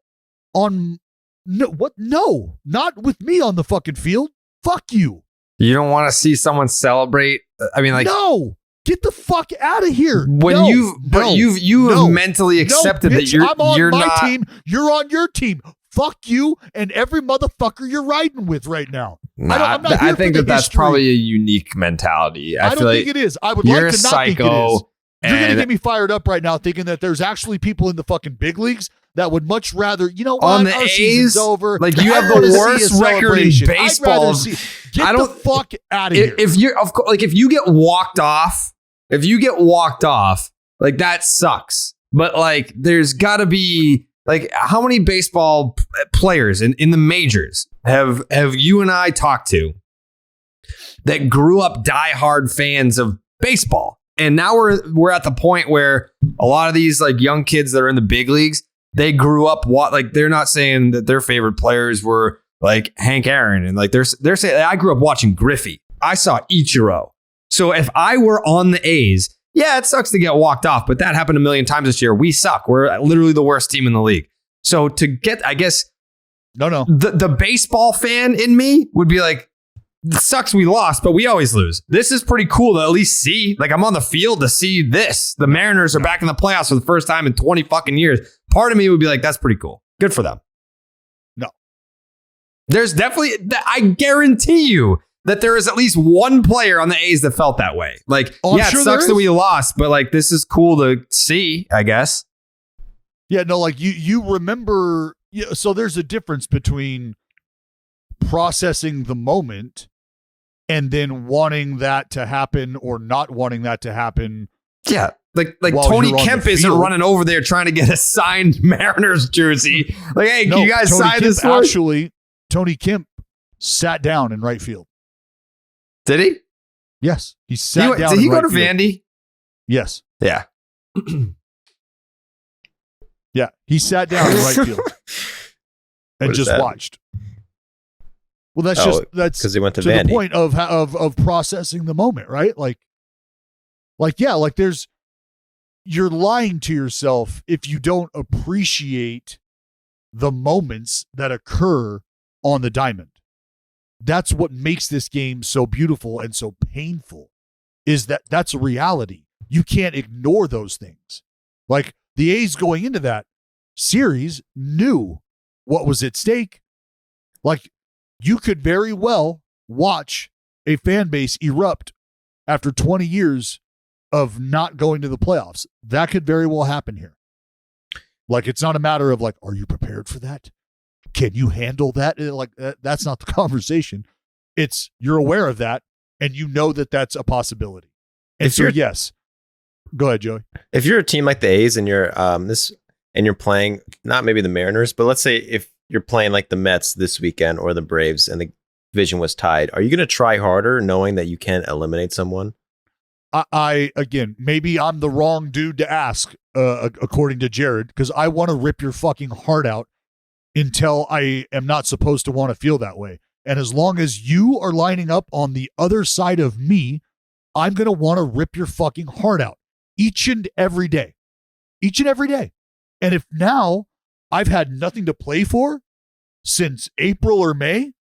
on not with me on the fucking field. Fuck you. You don't want to see someone celebrate. I mean, like, no, get the fuck out of here. When you've mentally accepted that I'm on you're my not team. You're on your team. Fuck you and every motherfucker you're riding with right now. I think that's probably a unique mentality. I don't think it is. I would like to not think it is. You're going to get me fired up right now thinking that there's actually people in the fucking big leagues that would much rather, you know what, on the our A's, season's over. Like you have the worst record in baseball. Get the fuck out of here. If you get walked off, like that sucks. But like there's got to be like how many baseball players in the majors have you and I talked to that grew up diehard fans of baseball? And now we're at the point where a lot of these like young kids that are in the big leagues, they grew up like they're not saying that their favorite players were like Hank Aaron and like they're saying I grew up watching Griffey. I saw Ichiro. So if I were on the A's, yeah, it sucks to get walked off, but that happened a million times this year. We suck. We're literally the worst team in the league. So to get, I guess, the baseball fan in me would be like, it sucks we lost, but we always lose. This is pretty cool to at least see. Like I'm on the field to see this. The Mariners are back in the playoffs for the first time in 20 fucking years. Part of me would be like, that's pretty cool. Good for them. No. There's definitely, I guarantee you that there is at least one player on the A's that felt that way. Like, it sucks that we lost, but like this is cool to see, I guess. Yeah, no, like you remember, so there's a difference between processing the moment and then wanting that to happen or not wanting that to happen. Yeah. Like Tony Kemp isn't running over there trying to get a signed Mariners jersey. Like, hey, can you guys sign this for? Actually, Tony Kemp sat down in right field. Did he? Yes. He sat down. Did he go to field. Vandy? Yes. Yeah. Yeah. He sat down in right field and just watched. Well, that's because he went to Vandy. The point of processing the moment, right? Like you're lying to yourself if you don't appreciate the moments that occur on the diamond. That's what makes this game so beautiful and so painful, is that's a reality. You can't ignore those things. Like the A's going into that series knew what was at stake. Like you could very well watch a fan base erupt after 20 years of not going to the playoffs. That could very well happen here. Like, it's not a matter of like, are you prepared for that? Can you handle that? Like, that's not the conversation. It's you're aware of that and you know that that's a possibility. And so, yes. Go ahead, Joey. If you're a team like the A's and you're and you're playing not maybe the Mariners, but let's say if you're playing like the Mets this weekend or the Braves and the division was tied, are you going to try harder knowing that you can't eliminate someone? I again, maybe I'm the wrong dude to ask, according to Jared, because I want to rip your fucking heart out until I am not supposed to want to feel that way. And as long as you are lining up on the other side of me, I'm going to want to rip your fucking heart out each and every day. Each and every day. And if now I've had nothing to play for since April or May,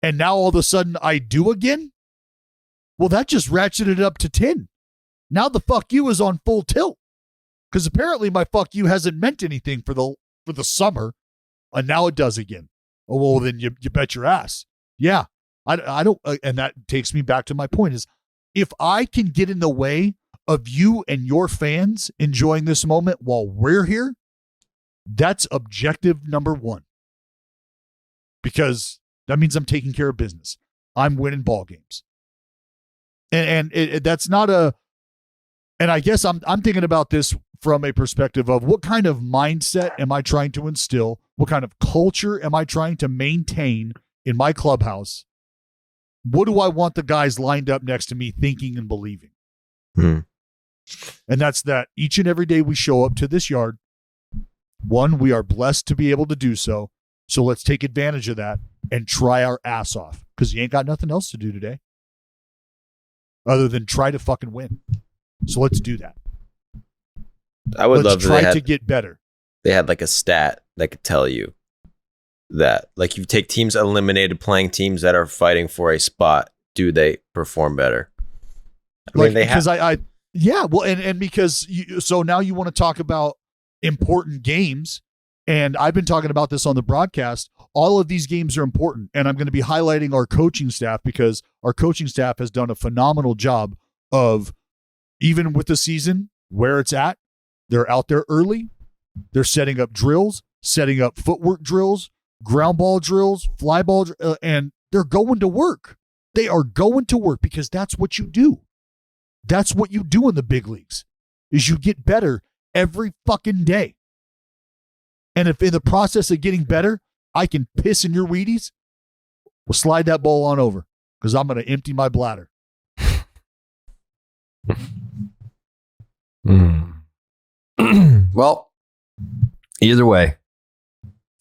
and now all of a sudden I do again, well, that just ratcheted it up to 10. Now the fuck you is on full tilt. Because apparently my fuck you hasn't meant anything for the summer, and now it does again. Oh, well, then you bet your ass. Yeah, I don't, and that takes me back to my point is, if I can get in the way of you and your fans enjoying this moment while we're here, that's objective number one. Because that means I'm taking care of business. I'm winning ball games. And that's not a, and I guess I'm thinking about this from a perspective of what kind of mindset am I trying to instill? What kind of culture am I trying to maintain in my clubhouse? What do I want the guys lined up next to me thinking and believing? And that's that each and every day we show up to this yard, one, we are blessed to be able to do so. So let's take advantage of that and try our ass off, because you ain't got nothing else to do today other than try to fucking win. So let's do that. I would love to get better. They had like a stat that could tell you that, like, you take teams eliminated playing teams that are fighting for a spot, do they perform better? I mean, they have. Yeah, well, and because so now you want to talk about important games, and I've been talking about this on the broadcast. All of these games are important, and I'm going to be highlighting our coaching staff, because our coaching staff has done a phenomenal job of, even with the season where it's at, they're out there early. They're setting up drills, setting up footwork drills, ground ball drills, fly ball, and they're going to work. They are going to work because that's what you do. That's what you do in the big leagues, is you get better every fucking day. And if in the process of getting better, I can piss in your Wheaties, we'll slide that bowl on over, because I'm going to empty my bladder. Well, either way,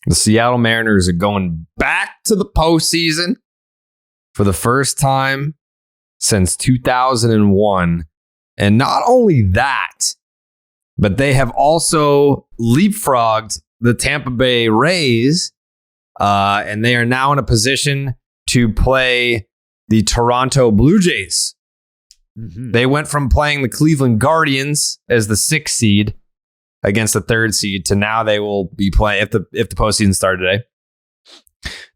the Seattle Mariners are going back to the postseason for the first time since 2001. And not only that, but they have also leapfrogged the Tampa Bay Rays, and they are now in a position to play the Toronto Blue Jays. Mm-hmm. They went from playing the Cleveland Guardians as the 6th seed against the 3rd seed to now they will be playing, if the postseason started today,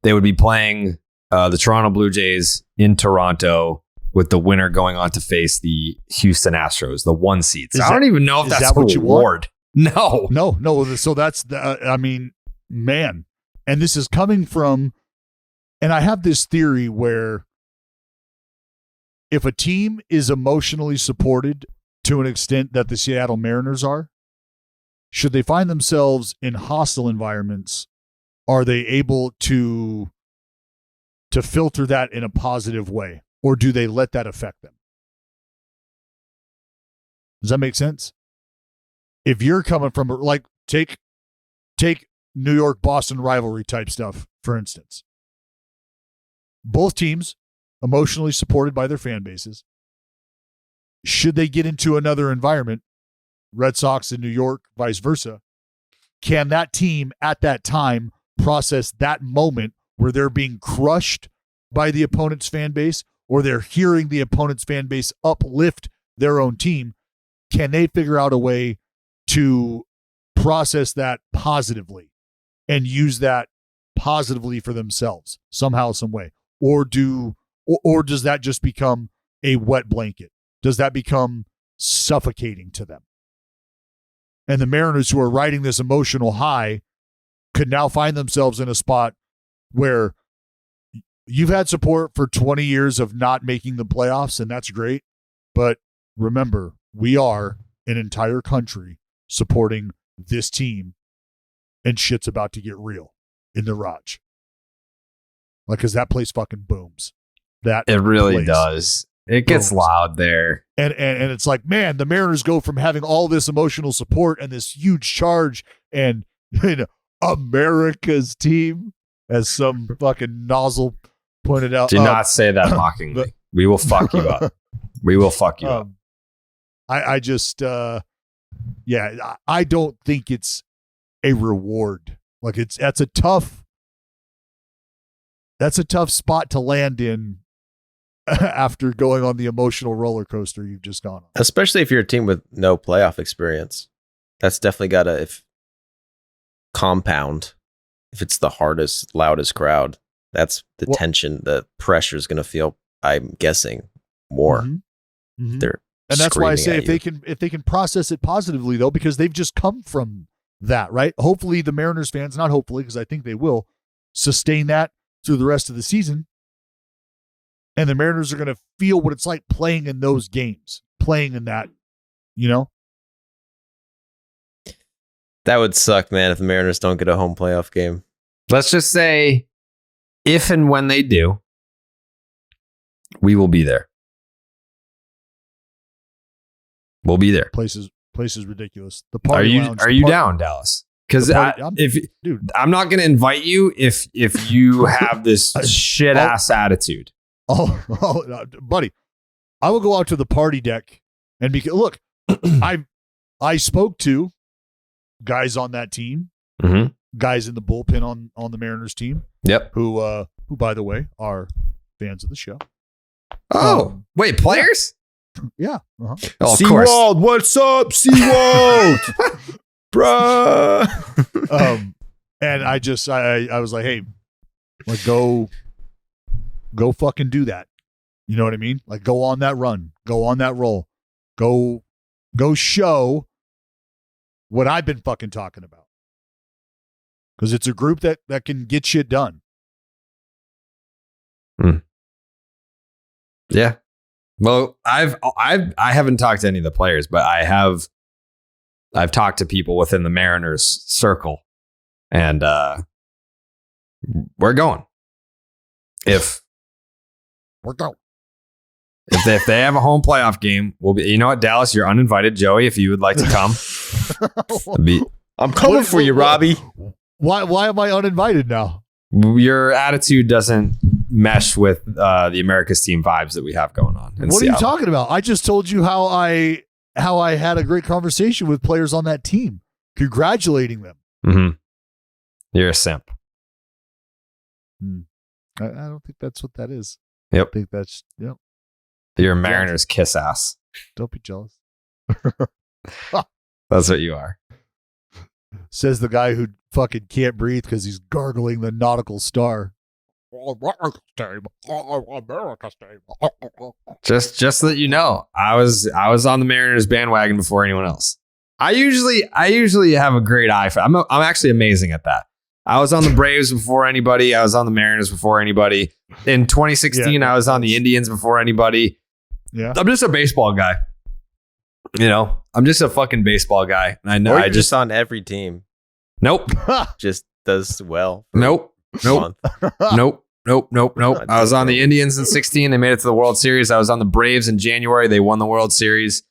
they would be playing the Toronto Blue Jays in Toronto, with the winner going on to face the Houston Astros, the 1 seed. So I don't even know if that's what you want. No. So that's I mean, man. And this is coming from, and I have this theory where if a team is emotionally supported to an extent that the Seattle Mariners are, should they find themselves in hostile environments, are they able to filter that in a positive way? Or do they let that affect them? Does that make sense? If you're coming from, like, take New York-Boston rivalry type stuff, for instance. Both teams emotionally supported by their fan bases. Should they get into another environment, Red Sox in New York, vice versa, can that team at that time process that moment where they're being crushed by the opponent's fan base, or they're hearing the opponent's fan base uplift their own team? Can they figure out a way to process that positively and use that positively for themselves somehow, some way? Or does that just become a wet blanket? Does that become suffocating to them? And the Mariners, who are riding this emotional high, could now find themselves in a spot where you've had support for 20 years of not making the playoffs, and that's great. But remember, we are an entire country supporting this team, and shit's about to get real in the Raj. Like, because that place fucking booms. It really does. It gets loud there. And it's like, man, the Mariners go from having all this emotional support and this huge charge and America's team, as some fucking nozzle pointed out. Do not say that mockingly. We will fuck you up. We will fuck you up. I just, I don't think it's a reward. Like that's a tough spot to land in after going on the emotional roller coaster you've just gone on. Especially if you're a team with no playoff experience. That's definitely got to compound. If it's the hardest, loudest crowd, that's the tension, the pressure is going to feel, I'm guessing, more. Mm-hmm. Mm-hmm. And that's why I say if they can process it positively, though, because they've just come from that, right? Hopefully the Mariners fans, not hopefully, because I think they will, sustain that through the rest of the season. And the Mariners are going to feel what it's like playing in those games, playing in that, That would suck, man, if the Mariners don't get a home playoff game. Let's just say, if and when they do, we will be there. We'll be there. Place is ridiculous. The party lounge. Are you down, Dallas? Because I'm not going to invite you if you have this shit ass attitude. Oh, buddy, I will go out to the party deck and look. I spoke to guys on that team, guys in the bullpen on the Mariners team. Yep. Who by the way are fans of the show. Oh, wait, players? Yeah. Uh-huh. Oh, of course. Seawald, what's up, Seawald? Bruh. And I was like, hey, like go fucking do that. You know what I mean? Like go on that run, go on that roll, go show what I've been fucking talking about. Because it's a group that can get shit done. Yeah. Well, I haven't talked to any of the players, but I've talked to people within the Mariners circle, and we're going. If they have a home playoff game, we'll be. You know what, Dallas, you're uninvited. Joey, if you would like to come, I'm coming for you, Robbie. Why am I uninvited now? Your attitude doesn't mesh with the America's team vibes that we have going on. What are you talking about? I just told you how I had a great conversation with players on that team, congratulating them. Mm-hmm. You're a simp. I don't think that's what that is. Yep. I think that's yep. You're a Mariners kiss ass. Don't be jealous. That's what you are. Says the guy who fucking can't breathe because he's gargling the nautical star. Just so that you know, I was on the Mariners bandwagon before anyone else. I usually have a great eye for. I'm actually amazing at that. I was on the Braves before anybody. I was on the Mariners before anybody. In 2016, I was on the Indians before anybody. Yeah, I'm just a baseball guy. I'm just a fucking baseball guy. I know. I just on every team. Nope. Just does well. Nope. Nope. I was on the Indians in 16. They made it to the World Series. I was on the Braves in January. They won the World Series.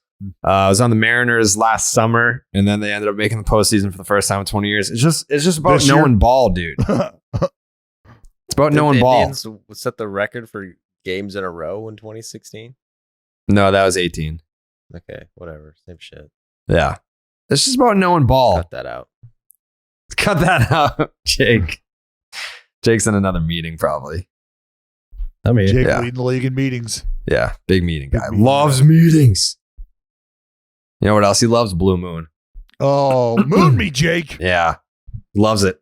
I was on the Mariners last summer, and then they ended up making the postseason for the first time in 20 years. It's just about knowing ball, dude. It's about knowing ball. Indians set the record for games in a row in 2016. No, that was 18. Okay, whatever. Same shit. Yeah. It's just about knowing ball. Cut that out. Cut that out, Jake. Jake's in another meeting, probably. Jake leading the league in meetings. Yeah, big meeting guy. Loves meetings. You know what else he loves? Blue Moon. Oh, moon me, Jake. Yeah, loves it.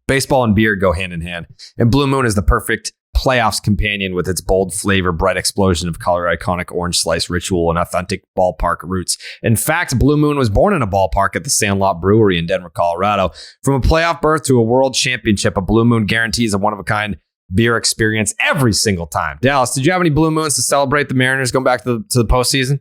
Baseball and beer go hand in hand. And Blue Moon is the perfect playoffs companion with its bold flavor, bright explosion of color, iconic orange slice ritual, and authentic ballpark roots. In fact, Blue Moon was born in a ballpark at the Sandlot Brewery in Denver, Colorado. From a playoff berth to a world championship, a Blue Moon guarantees a one-of-a-kind beer experience every single time. Dallas, did you have any Blue Moons to celebrate the Mariners going back to the postseason?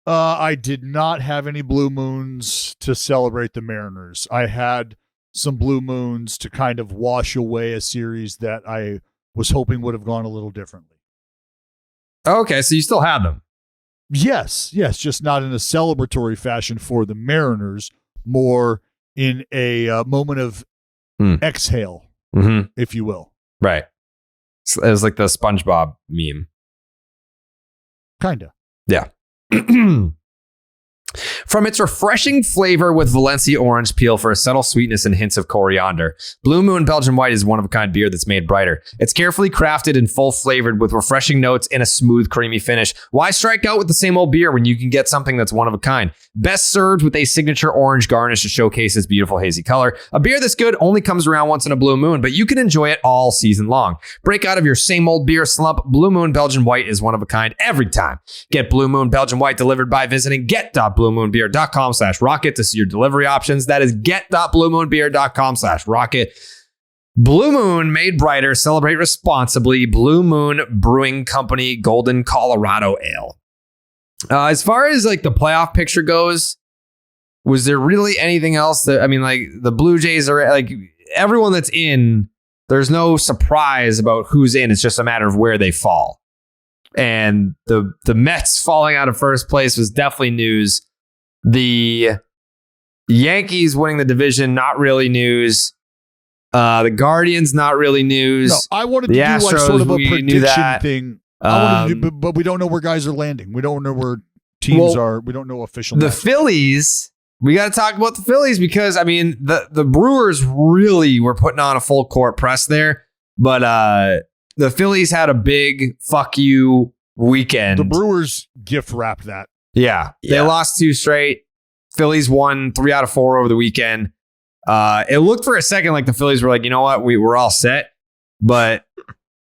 I did not have any Blue Moons to celebrate the Mariners. I had some Blue Moons to kind of wash away a series that I was hoping would have gone a little differently. Okay, so you still had them. Yes, just not in a celebratory fashion for the Mariners, more in a moment of exhale, if you will. Right. It was like the SpongeBob meme. Kinda. Yeah. From its refreshing flavor with Valencia orange peel for a subtle sweetness and hints of coriander, Blue Moon Belgian White is one-of-a-kind beer that's made brighter. It's carefully crafted and full-flavored with refreshing notes and a smooth, creamy finish. Why strike out with the same old beer when you can get something that's one-of-a-kind? Best served with a signature orange garnish to showcase its beautiful hazy color. A beer this good only comes around once in a blue moon, but you can enjoy it all season long. Break out of your same old beer slump. Blue Moon Belgian White is one-of-a-kind every time. Get Blue Moon Belgian White delivered by visiting get.bluemoonbeer.com/rocket to see your delivery options. That is get.bluemoonbeer.com/rocket. Blue Moon, made brighter. Celebrate responsibly. Blue Moon Brewing Company, Golden, Colorado Ale. As far as like the playoff picture goes, was there really anything else that, I mean, like the Blue Jays are like everyone that's in, there's no surprise about who's in. It's just a matter of where they fall. And the Mets falling out of first place was definitely news. The Yankees winning the division, not really news. The Guardians, not really news. No, I wanted to the do Astros, like sort of a prediction thing. I wanted to do, but we don't know where guys are landing. We don't know where teams are. We don't know official. The matches. Phillies, we got to talk about the Phillies because, I mean, the Brewers really were putting on a full court press there. But the Phillies had a big fuck you weekend. The Brewers gift wrapped that. Yeah. They lost 2 straight. Phillies won 3 out of 4 over the weekend. It looked for a second like the Phillies were like, you know what, we're all set. But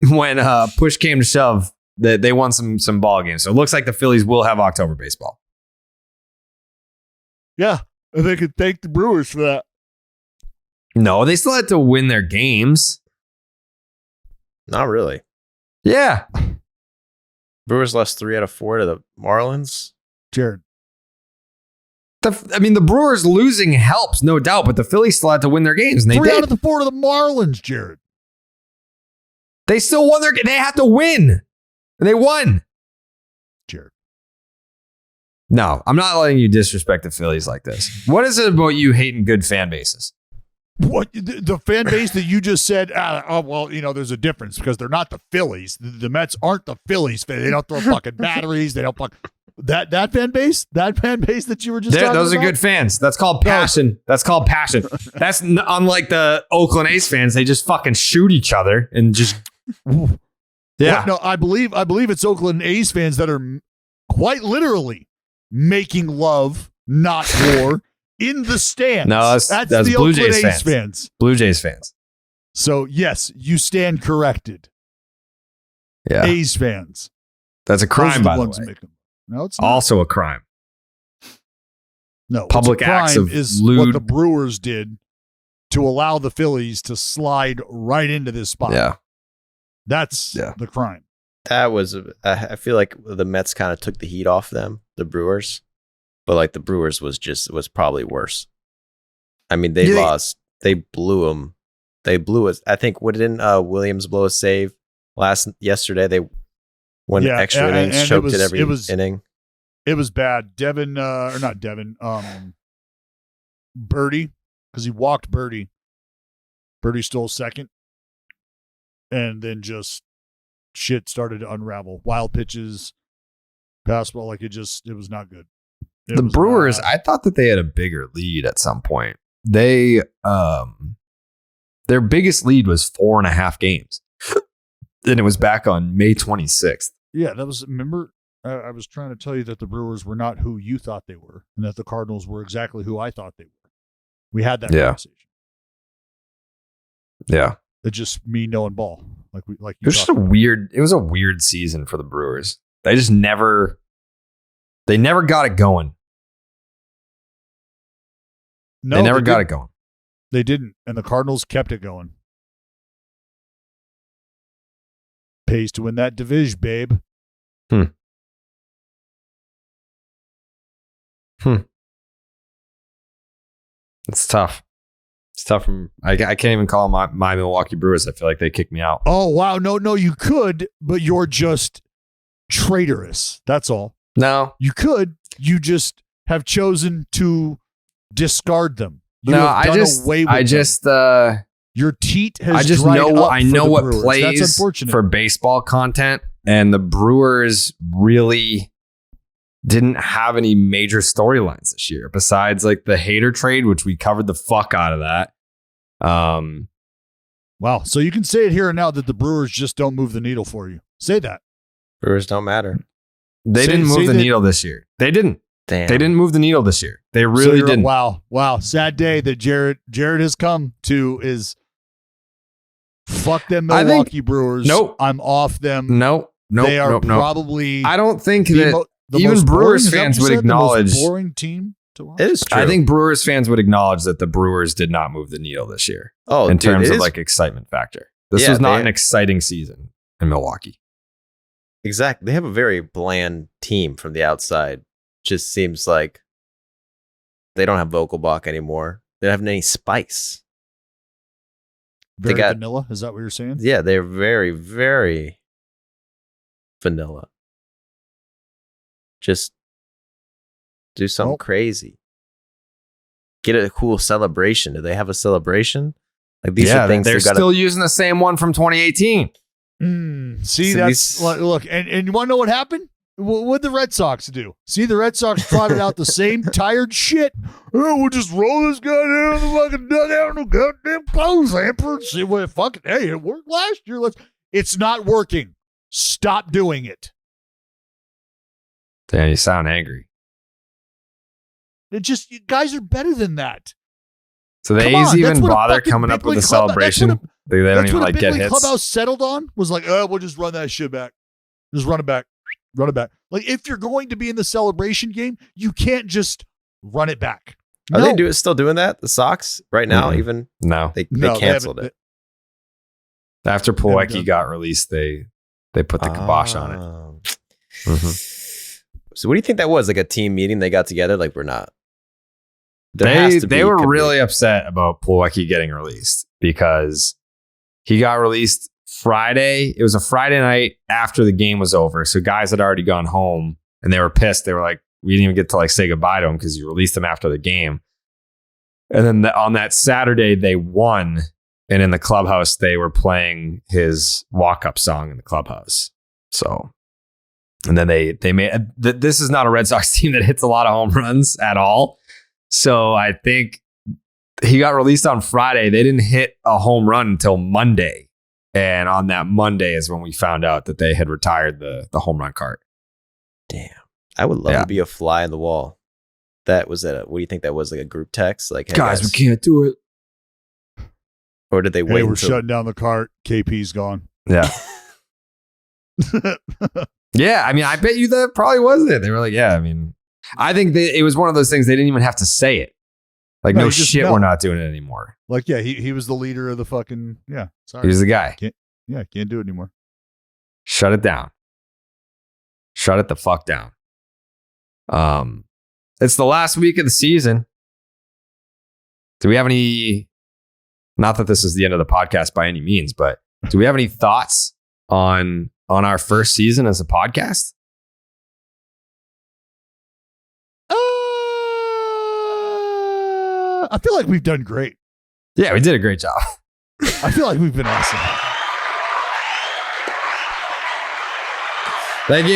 when push came to shove, they won some ball games. So it looks like the Phillies will have October baseball. Yeah, and they could thank the Brewers for that. No, they still had to win their games. Not really. Yeah. Brewers lost 3 out of 4 to the Marlins. Jared. The Brewers losing helps, no doubt, but the Phillies still had to win their games, and they 3 did. out of the 4 to the Marlins, Jared. They still won their game. They had to win, and they won. Jared. No, I'm not letting you disrespect the Phillies like this. What is it about you hating good fan bases? What the fan base that you just said? Well, you know, there's a difference because they're not the Phillies. The Mets aren't the Phillies. They don't throw fucking batteries. They don't fuck that fan base. That fan base that you were just talking those about? are good fans. That's called passion. That's called passion. That's unlike the Oakland A's fans. They just fucking shoot each other and just yeah. What? No, I believe it's Oakland A's fans that are quite literally making love, not war. In the stands. No, that's the Blue Oakland Jays A's fans. Blue Jays fans. So, yes, you stand corrected. Yeah. A's fans. That's a crime, by the way. No, it's not. Also a crime. No, public acts of is lewd. what the Brewers did to allow the Phillies to slide right into this spot. Yeah. That's the crime. That was, I feel like the Mets kind of took the heat off them, the Brewers. But like the Brewers was probably worse. I mean, they lost. They blew them. They blew us. I think didn't Williams blow a save yesterday? They went extra innings, and choked it every inning. It was bad. Birdie, because he walked Birdie. Birdie stole second, and then just shit started to unravel. Wild pitches, pass ball, like it was not good. The Brewers, I thought that they had a bigger lead at some point. They, their biggest lead was 4.5 games. Then it was back on May 26th. Yeah, remember, I was trying to tell you that the Brewers were not who you thought they were, and that the Cardinals were exactly who I thought they were. We had that conversation. Yeah. It's just me knowing ball. Like you it was just it was a weird season for the Brewers. They just never got it going. No, they never got it going. They didn't. And the Cardinals kept it going. Pays to win that division, babe. It's tough. It's tough. I can't even call them my Milwaukee Brewers. I feel like they kicked me out. Oh, wow. No, you could, but you're just traitorous. That's all. No. You could. You just have chosen to discard them. Your teat has I just dried know up I know for what the Brewers. plays That's unfortunate. for baseball content, and the Brewers really didn't have any major storylines this year besides like the Hader trade, which we covered the fuck out of that. Wow. So you can say it here and now that the Brewers just don't move the needle for you. Say that. Brewers don't matter. They didn't move the needle this year. They didn't. Damn. They didn't move the needle this year. They really didn't. Wow. Sad day that Jared has come to is fuck them Milwaukee Brewers. Nope. I'm off them. Nope. They are probably. I don't think that even Brewers fans would acknowledge. The most boring team to watch. It is true. I think Brewers fans would acknowledge that the Brewers did not move the needle this year. Oh, in terms of like excitement factor. This was not an exciting season in Milwaukee. Exactly. They have a very bland team from the outside. Just seems like they don't have Vogelbach anymore. They don't have any spice. Very vanilla? Is that what you're saying? Yeah, they're very, very vanilla. Just do something crazy. Get a cool celebration. Do they have a celebration? Like these are things they're still using the same one from 2018. See, that's look, and you want to know what happened? What'd the Red Sox do? See, the Red Sox trotted out the same tired shit. Oh, we'll just roll this guy down the fucking dugout in the goddamn clothes hamper and see what fucking it worked last year. It's not working. Stop doing it. Damn, you sound angry. You guys are better than that. So they even bother coming up with a celebration. They don't even like get hits. Clubhouse settled on was like, oh, we'll just run that shit back. Just run it back. Run it back. Like if you're going to be in the celebration game, you can't just run it back. Are they still doing that? The Sox right now, even they canceled it. After Plawecki got released, they put the kibosh on it. So what do you think that was? Like a team meeting they got together? Like we're not. They were really upset about Plawecki getting released because he got released Friday. It was a Friday night after the game was over. So guys had already gone home and they were pissed. They were like, we didn't even get to like say goodbye to him because you released him after the game. And then on that Saturday, they won. And in the clubhouse, they were playing his walk-up song in the clubhouse. So, and then they made, this is not a Red Sox team that hits a lot of home runs at all. So I think he got released on Friday. They didn't hit a home run until Monday. And on that Monday is when we found out that they had retired the home run cart. Damn. I would love to be a fly on the wall. That was what do you think that was? Like a group text? Like, hey, guys, we can't do it. Or did they wait? We're shutting down the cart. KP's gone. Yeah. Yeah. I mean, I bet you that probably was it. They were like, yeah, I mean, I think it was one of those things they didn't even have to say it. Like, no shit, we're not doing it anymore. Like, yeah, he was the leader of the fucking, sorry. He was the guy. Can't do it anymore. Shut it down. Shut it the fuck down. It's the last week of the season. Do we have any, not that this is the end of the podcast by any means, but do we have any thoughts on our first season as a podcast? I feel like we've done great. Yeah, we did a great job. I feel like we've been awesome. Thank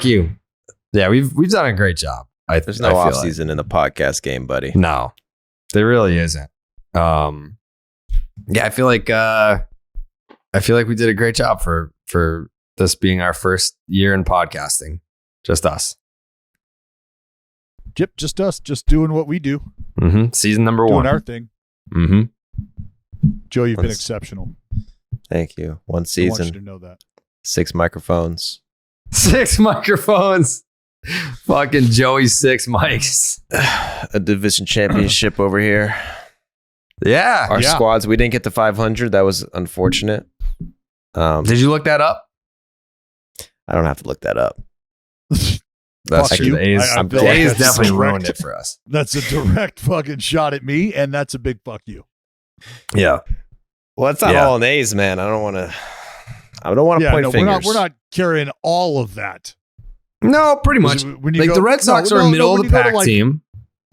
you. Yeah, we've done a great job. There's no off season in the podcast game, buddy. No, there really isn't. Yeah, I feel like we did a great job for this being our first year in podcasting. Just us. Yep, just us, just doing what we do. Season number doing 1. Doing our thing. Joe, you've been exceptional. Thank you. One I want season, you to know that. 6 microphones. 6 microphones. Fucking Joey 6 mics. A division championship over here. Yeah. Our squads, we didn't get to 500. That was unfortunate. Did you look that up? I don't have to look that up. That's Fuck true. you. The A's, I feel the like A's that's definitely direct. ruined it for us. That's a direct fucking shot at me, and that's a big fuck you. Yeah. Well, it's not all an A's, man. I don't want to point fingers. We're not carrying all of that. No, pretty much. When you Like go, the Red Sox are a middle of the pack team.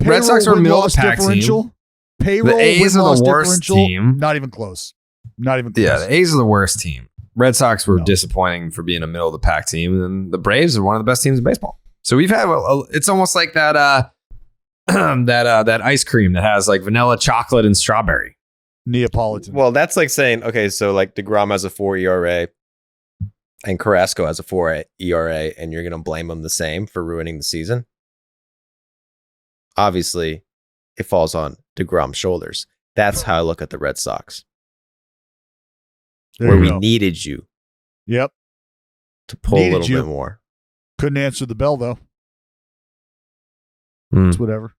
Red Sox are a middle of the pack team. Payroll, The A's are the worst differential, team. Not even close. Not even close. Yeah, the A's are the worst team. Red Sox were disappointing for being a middle of the pack team, and the Braves are one of the best teams in baseball. So we've had it's almost like that that ice cream that has like vanilla, chocolate, and strawberry. Neapolitan. Well, that's like saying, okay, so like DeGrom has a 4 ERA and Carrasco has a 4 ERA, and you're going to blame them the same for ruining the season. Obviously, it falls on DeGrom's shoulders. That's how I look at the Red Sox. There where you we go. needed you Yep. to pull Needed a little you. bit more. Couldn't answer the bell though. Hmm. It's whatever.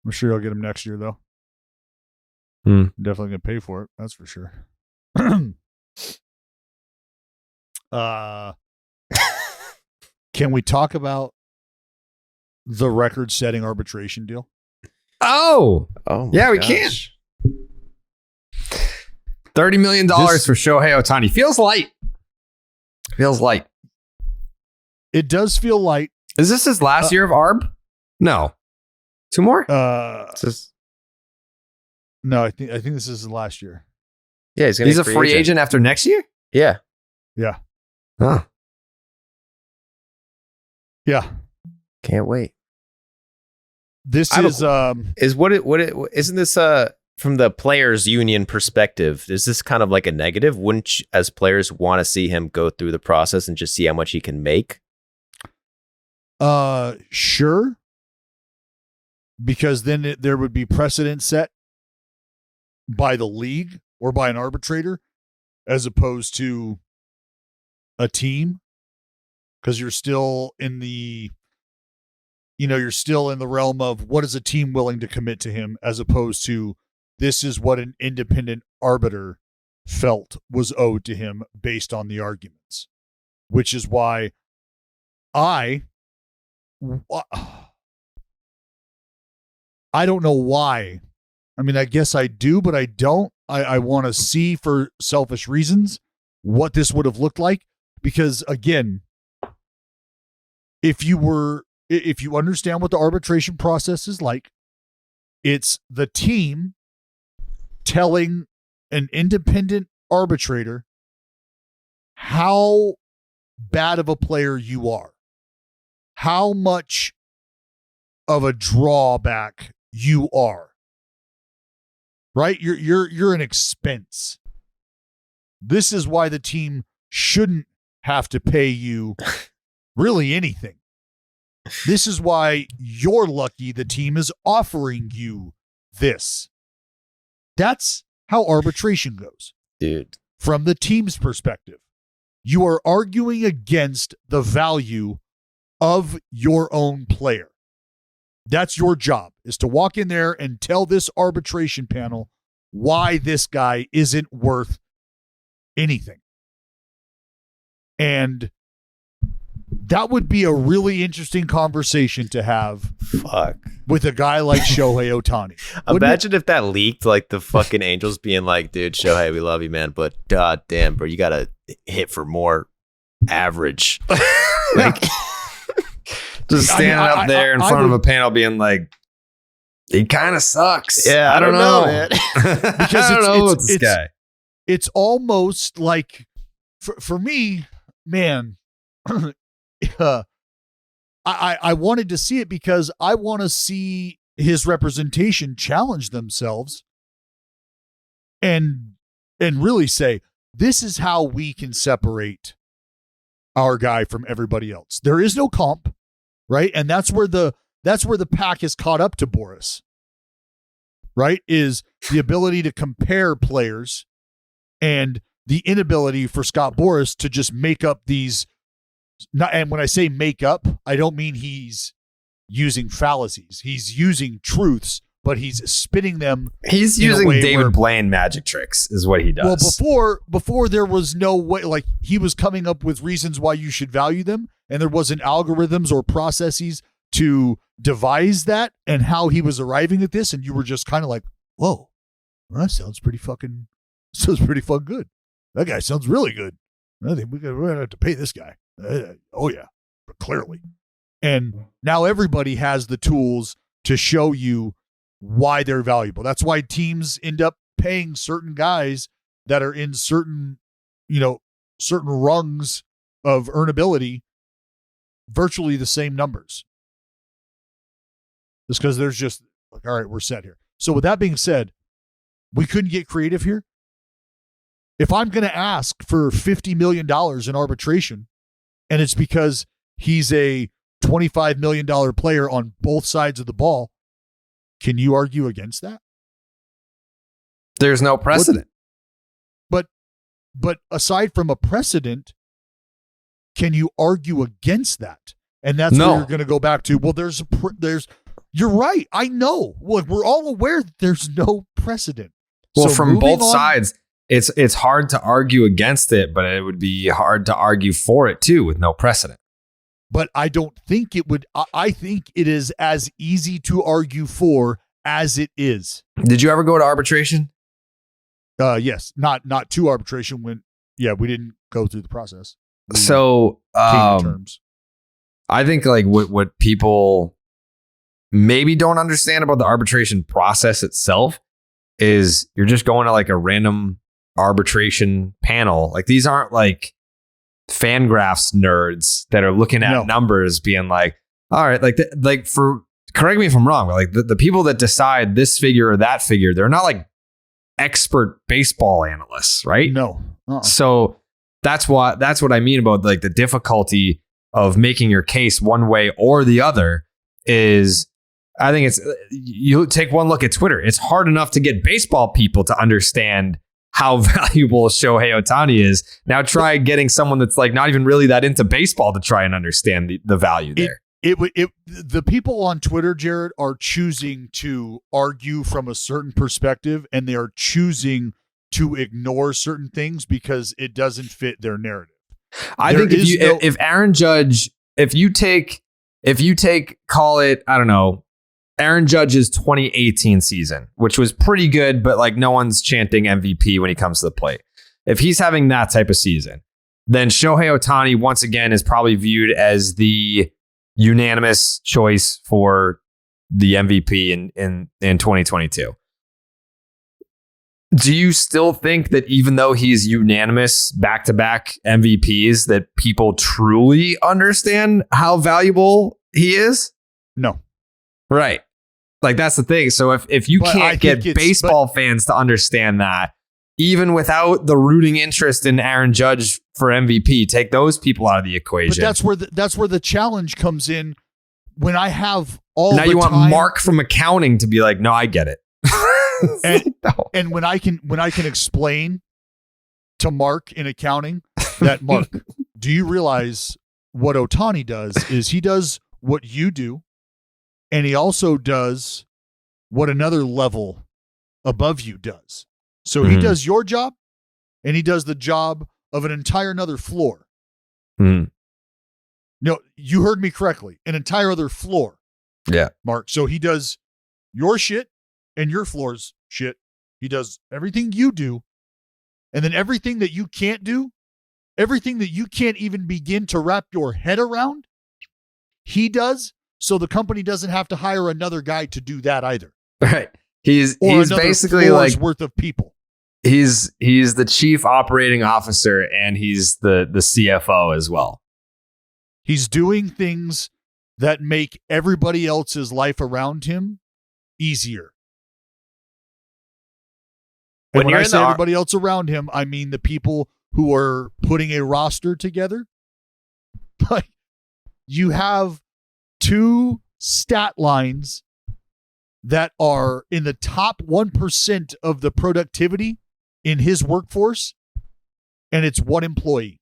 I'm sure I'll get him next year though. Definitely gonna pay for it. That's for sure. Can we talk about the record-setting arbitration deal? Oh, Oh, my yeah, we gosh. can. $30 million for Shohei Ohtani. Feels light. Feels light. It does feel light. Is this his last year of ARB? No. 2 more? It's just- No, I think this is the last year. yeah, He's a free agent after next year? Yeah. Yeah. Huh. Yeah. Can't wait. This I don't- is Isn't this from the players union perspective, is this kind of like a negative? Wouldn't you, as players, want to see him go through the process and just see how much he can make? sure. Because then there would be precedent set by the league or by an arbitrator as opposed to a team, because you're still in the realm of what is a team willing to commit to him, as opposed to this is what an independent arbiter felt was owed to him based on the arguments, which is why I don't know why. I mean, I guess I do, but I don't. I want to see, for selfish reasons, what this would have looked like. Because again, if you understand what the arbitration process is like, it's the team telling an independent arbitrator how bad of a player you are, how much of a drawback you are. Right? You're an expense. This is why the team shouldn't have to pay you really anything. This is why you're lucky the team is offering you this. That's how arbitration goes. Dude. From the team's perspective, you are arguing against the value of your own player. That's your job, is to walk in there and tell this arbitration panel why this guy isn't worth anything. And that would be a really interesting conversation to have with a guy like Shohei Ohtani. Imagine if that leaked, like the fucking Angels being like, dude, Shohei, we love you, man, but god damn, bro, you got to hit for more average. Like, just standing up there in front of a panel being like, he kind of sucks. Yeah, I don't know, man. Because I don't know about this guy. It's almost like, for me, man, I wanted to see it because I want to see his representation challenge themselves and really say, this is how we can separate our guy from everybody else. There is no comp, right? And that's where the pack is caught up to Boris. right, is the ability to compare players and the inability for Scott Boras to just make up these. And when I say make up, I don't mean he's using fallacies. He's using truths, but he's spinning them. He's using David Blaine magic tricks is what he does. Well, before there was no way, like he was coming up with reasons why you should value them, and there wasn't algorithms or processes to devise that and how he was arriving at this, and you were just kind of like, whoa, well, that sounds pretty fucking good. That guy sounds really good. I think we're going to have to pay this guy. Oh, yeah, but clearly. And now everybody has the tools to show you why they're valuable. That's why teams end up paying certain guys that are in certain rungs of earnability virtually the same numbers. Just because there's just like, all right, we're set here. So with that being said, we couldn't get creative here. If I'm going to ask for $50 million in arbitration, and it's because he's a $25 million player on both sides of the ball, can you argue against that? There's no precedent. But aside from a precedent, can you argue against that? And that's where you're going to go back to, well, you're right. I know. Look, we're all aware that there's no precedent. Well, so from both sides, it's hard to argue against it, but it would be hard to argue for it too with no precedent. But I don't think it would. I think it is as easy to argue for as it is. Did you ever go to arbitration? Yes, not to arbitration. We didn't go through the process. So terms. I think like what people maybe don't understand about the arbitration process itself is you're just going to like a random arbitration panel. Like these aren't like Fangraphs nerds that are looking at numbers being like, all right, correct me if I'm wrong, but like the people that decide this figure or that figure, they're not like expert baseball analysts, right? No. So that's what I mean about like the difficulty of making your case one way or the other is I think you take one look at Twitter. It's hard enough to get baseball people to understand how valuable Shohei Ohtani is. Now try getting someone that's like not even really that into baseball to try and understand the value there. The people on Twitter, Jared, are choosing to argue from a certain perspective, and they are choosing to ignore certain things because it doesn't fit their narrative. I think if Aaron Judge, if you take, call it, I don't know, Aaron Judge's 2018 season, which was pretty good, but like no one's chanting MVP when he comes to the plate. If he's having that type of season, then Shohei Ohtani once again is probably viewed as the unanimous choice for the MVP in 2022. Do you still think that even though he's unanimous back-to-back MVPs, that people truly understand how valuable he is? No. Right. Like that's the thing. So if you can't get baseball fans to understand that, even without the rooting interest in Aaron Judge for MVP, take those people out of the equation. But that's where the challenge comes in. When I have all now, you want Mark from accounting to be like, no, I get it. And when I can explain to Mark in accounting that, Mark, do you realize what Ohtani does is he does what you do, and he also does what another level above you does. So he does your job, and he does the job of an entire another floor. No, you heard me correctly. An entire other floor. Yeah. Mark. So he does your shit and your floor's shit. He does everything you do. And then everything that you can't do, everything that you can't even begin to wrap your head around, he does. So the company doesn't have to hire another guy to do that either. Right. He's basically like worth of people. He's the chief operating officer and he's the CFO as well. He's doing things that make everybody else's life around him easier. And when I say everybody else around him, I mean the people who are putting a roster together. But you have two stat lines that are in the top 1% of the productivity in his workforce, and it's one employee.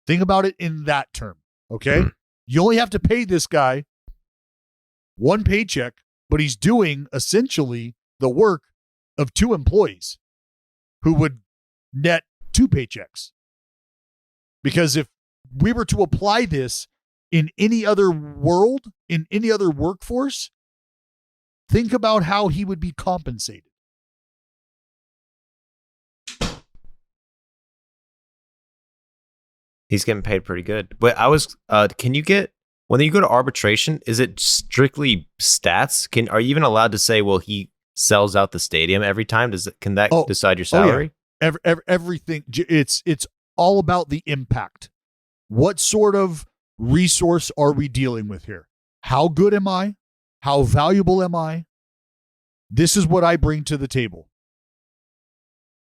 Think about it in that term, okay? You only have to pay this guy one paycheck, but he's doing essentially the work of two employees who would net two paychecks. Because if we were to apply this in any other world, in any other workforce, think about how he would be compensated. He's getting paid pretty good. But can you get, when you go to arbitration, is it strictly stats? Are you even allowed to say, well, he sells out the stadium every time? Can that decide your salary? Yeah. Everything. It's all about the impact. What sort of resource are we dealing with here? How good am I? How valuable am I? This is what I bring to the table.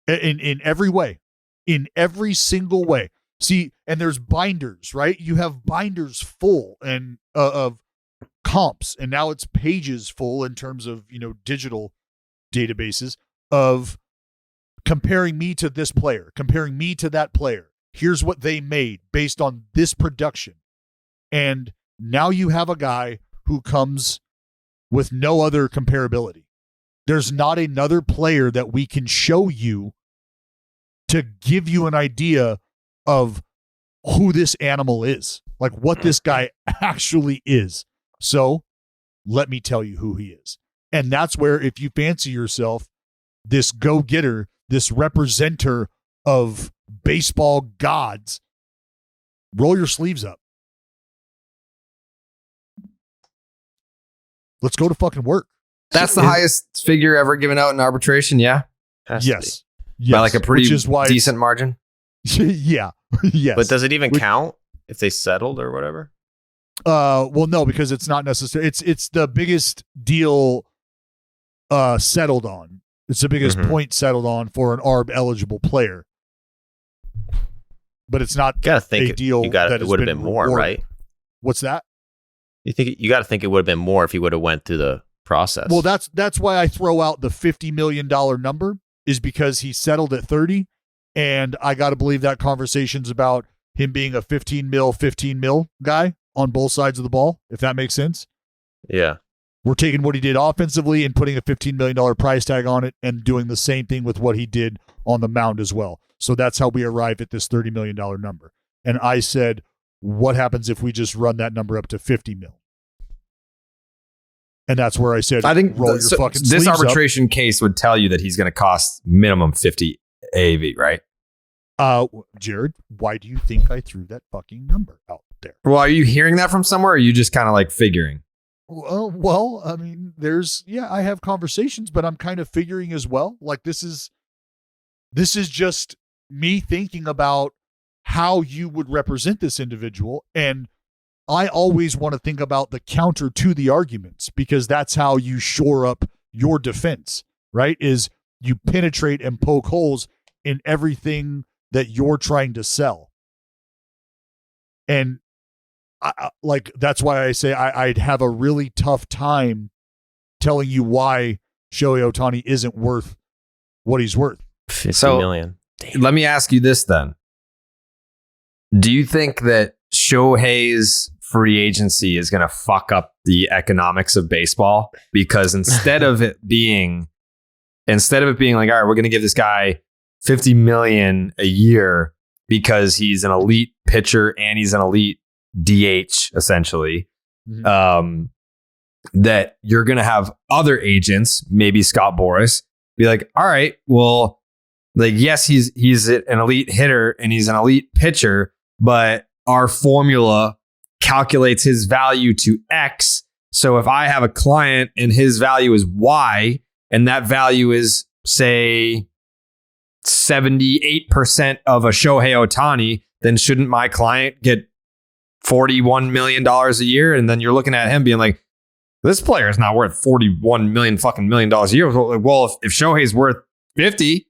In every way. In every single way. See, and there's binders, right? You have binders full and of comps, and now it's pages full in terms of, digital databases of comparing me to this player, comparing me to that player. Here's what they made based on this production. And now you have a guy who comes with no other comparability. There's not another player that we can show you to give you an idea of who this animal is, like what this guy actually is. So let me tell you who he is. And that's where, if you fancy yourself this go-getter, this representer of baseball gods, roll your sleeves up. Let's go to fucking work. That's the highest figure ever given out in arbitration, yeah? Yes. By like a pretty decent margin? Yeah. Yes. But does it even count if they settled or whatever? Well, no, because it's not necessary. It's the biggest deal settled on. It's the biggest point settled on for an ARB eligible player. But it's not a deal that it would have been more, right? What's that? You got to think it would have been more if he would have went through the process. Well, that's why I throw out the $50 million number, is because he settled at 30, and I got to believe that conversation's about him being a 15 mil guy on both sides of the ball, if that makes sense. Yeah. We're taking what he did offensively and putting a $15 million price tag on it and doing the same thing with what he did on the mound as well. So that's how we arrive at this $30 million number. And I said, what happens if we just run that number up to 50 mil? And that's where I said, I think roll your fucking sleeves this arbitration case would tell you that he's going to cost minimum 50 AAV, right? Jared, why do you think I threw that fucking number out there? Well, are you hearing that from somewhere, or are you just kind of like figuring? Well, I mean, I have conversations, but I'm kind of figuring as well. Like this is just me thinking about how you would represent this individual. And I always want to think about the counter to the arguments, because that's how you shore up your defense, right? Is you penetrate and poke holes in everything that you're trying to sell. And that's why I say I'd have a really tough time telling you why Shohei Ohtani isn't worth what he's worth. 50 million. Damn. Let me ask you this then. Do you think that Shohei's free agency is going to fuck up the economics of baseball? Because instead of it being like, all right, we're going to give this guy $50 million a year because he's an elite pitcher and he's an elite DH, essentially, that you're going to have other agents, maybe Scott Boras, be like, all right, well, like, yes, he's an elite hitter and he's an elite pitcher, but our formula calculates his value to X. So if I have a client and his value is Y, and that value is, say, 78% of a Shohei Ohtani, then shouldn't my client get $41 million a year? And then you're looking at him being like, this player is not worth $41 million a year. Well, if Shohei's worth 50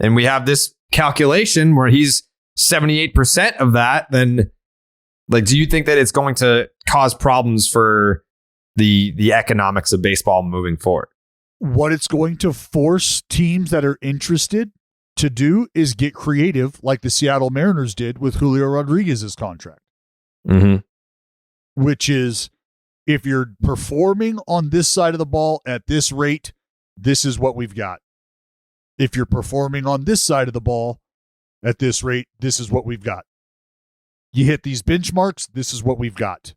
and we have this calculation where he's 78% of that, then like, do you think that it's going to cause problems for the economics of baseball moving forward? what it's going to force teams that are interested to do is get creative, like the Seattle Mariners did with Julio Rodriguez's contract. Mm-hmm. Which is, if you're performing on this side of the ball at this rate, this is what we've got. If you're performing on this side of the ball at this rate, this is what we've got. You hit these benchmarks, this is what we've got.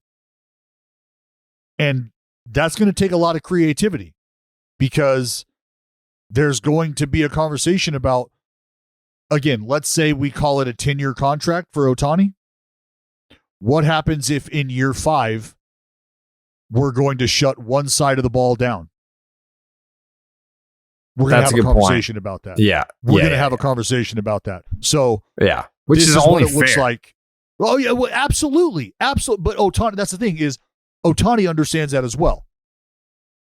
And that's going to take a lot of creativity, because there's going to be a conversation about, again, let's say we call it a 10-year contract for Ohtani. What happens if in year 5, we're going to shut one side of the ball down? We're going to have a conversation about that. Yeah. We're going to have a conversation about that. So, yeah, which this is only what it looks like. Oh, yeah, well, absolutely. Absolutely. But Ohtani, that's the thing, is Ohtani understands that as well.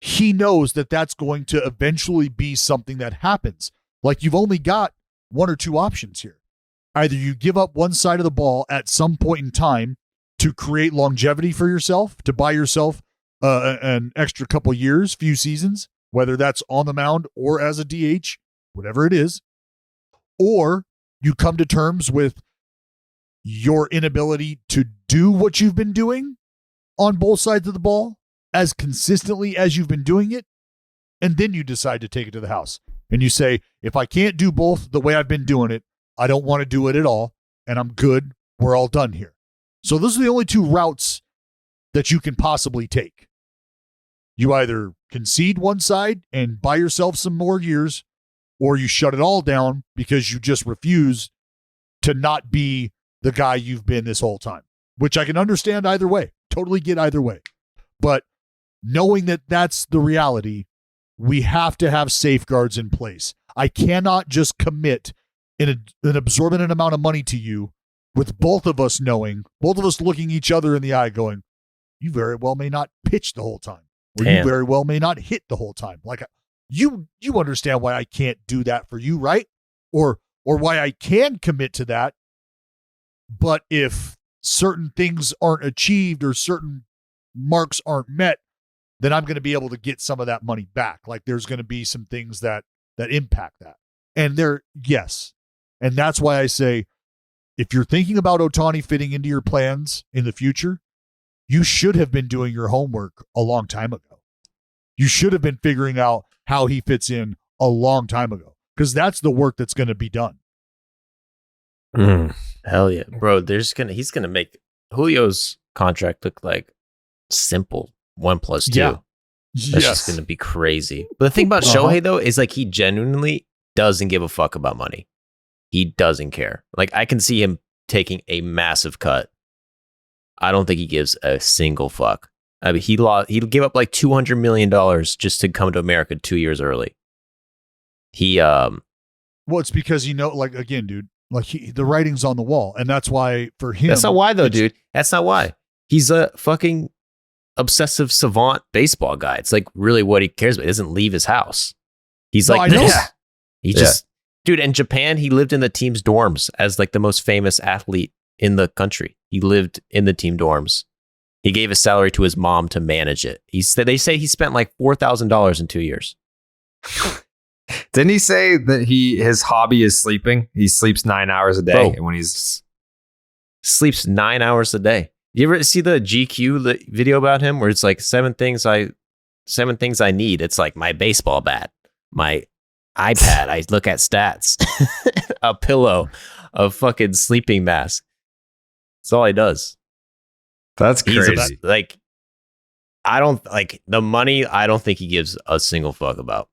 He knows that that's going to eventually be something that happens. Like, you've only got one or two options here. Either you give up one side of the ball at some point in time to create longevity for yourself, to buy yourself an extra couple years, few seasons, whether that's on the mound or as a DH, whatever it is, or you come to terms with your inability to do what you've been doing on both sides of the ball as consistently as you've been doing it, and then you decide to take it to the house. And you say, if I can't do both the way I've been doing it, I don't want to do it at all, and I'm good. We're all done here. So those are the only two routes that you can possibly take. You either concede one side and buy yourself some more years, or you shut it all down because you just refuse to not be the guy you've been this whole time, which I can understand either way. Totally get either way. But knowing that that's the reality, we have to have safeguards in place. I cannot just commit an absorbent amount of money to you with both of us knowing, both of us looking each other in the eye going, you very well may not pitch the whole time, or you very well may not hit the whole time. Like, you understand why I can't do that for you, right? Or why I can commit to that. But if certain things aren't achieved or certain marks aren't met, then I'm going to be able to get some of that money back. Like, there's going to be some things that impact that. And yes. And that's why I say, if you're thinking about Ohtani fitting into your plans in the future, you should have been doing your homework a long time ago. You should have been figuring out how he fits in a long time ago, because that's the work that's going to be done. Hell yeah, bro. He's gonna make Julio's contract look like simple 1 + 2. Yeah. That's just gonna be crazy. But the thing about Shohei though is, like, he genuinely doesn't give a fuck about money. He doesn't care. Like, I can see him taking a massive cut. I don't think he gives a single fuck. I mean, he gave up like $200 million just to come to America 2 years early. Well, it's because, like, again, dude, like, the writing's on the wall, and that's why for him. That's not why, though, dude. That's not why. He's a fucking obsessive savant baseball guy. It's like really what he cares about. He doesn't leave his house. He's like, he just, dude. In Japan, he lived in the team's dorms as like the most famous athlete in the country. He lived in the team dorms. He gave his salary to his mom to manage it. They say he spent like $4,000 in 2 years. Didn't he say that his hobby is sleeping? He sleeps 9 hours a day. Bro, and when he's sleeps 9 hours a day. You ever see the GQ video about him where it's like 7 things I need? It's like my baseball bat, my iPad. I look at stats, a pillow, a fucking sleeping mask. That's all he does. That's crazy. I don't like the money. I don't think he gives a single fuck about.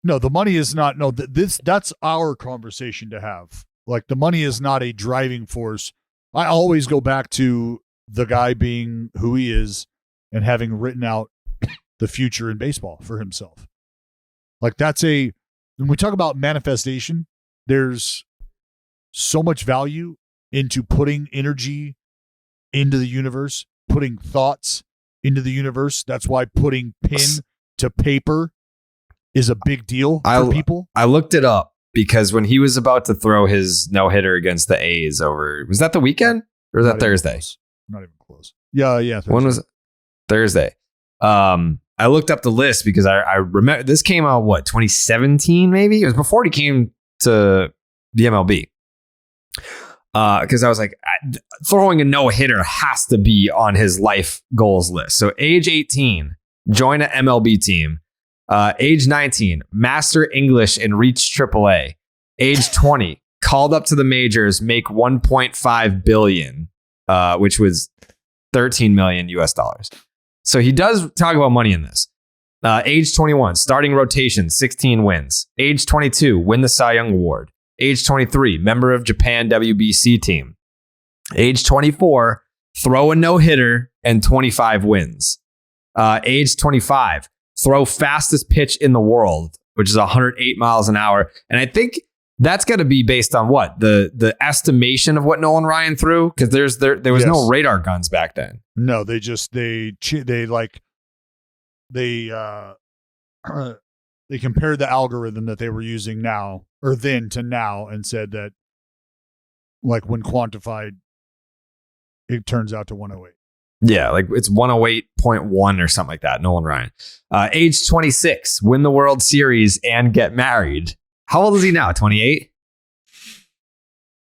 No, the money is not. No, that's our conversation to have. Like, the money is not a driving force. I always go back to the guy being who he is and having written out the future in baseball for himself. Like, when we talk about manifestation, there's so much value into putting energy into the universe, putting thoughts into the universe. That's why putting pen to paper is a big deal for people. I looked it up because when he was about to throw his no-hitter against the A's was that the weekend or was that Thursday? Not even close. Yeah. Thursday. When was it? Thursday. I looked up the list because I remember this came out, 2017 maybe? It was before he came to the MLB. Because I was like, throwing a no-hitter has to be on his life goals list. So age 18, join an MLB team. Age 19, master English and reach AAA. Age 20, called up to the majors, make $1.5 billion, which was $13 million US dollars. So he does talk about money in this. Age 21, starting rotation, 16 wins. Age 22, win the Cy Young Award. Age 23, member of Japan WBC team. Age 24, throw a no-hitter and 25 wins. Age 25, throw fastest pitch in the world, which is 108 miles an hour. And I think that's got to be based on what? The estimation of what Nolan Ryan threw? Because there was no radar guns back then. No, they compared the algorithm that they were using now or then to now and said that like when quantified, it turns out to 108. Yeah, like it's 108.1 or something like that. Nolan Ryan. Age 26, win the World Series and get married. How old is he now? 28?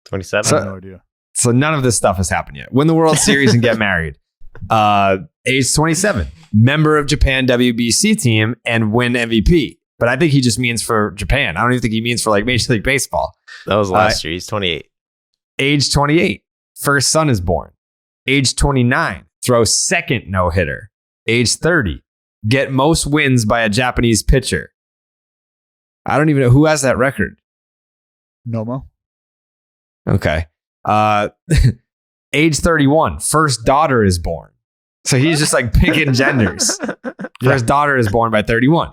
27? I have no idea. So none of this stuff has happened yet. Win the World Series and get married. Age 27, member of Japan WBC team and win MVP. But I think he just means for Japan. I don't even think he means for like Major League Baseball. That was last year. He's 28. Age 28, first son is born. Age 29, throw second no-hitter. Age 30, get most wins by a Japanese pitcher. I don't even know who has that record. Nomo. Okay. Age 31, first daughter is born. So he's just like picking genders. First daughter is born by 31.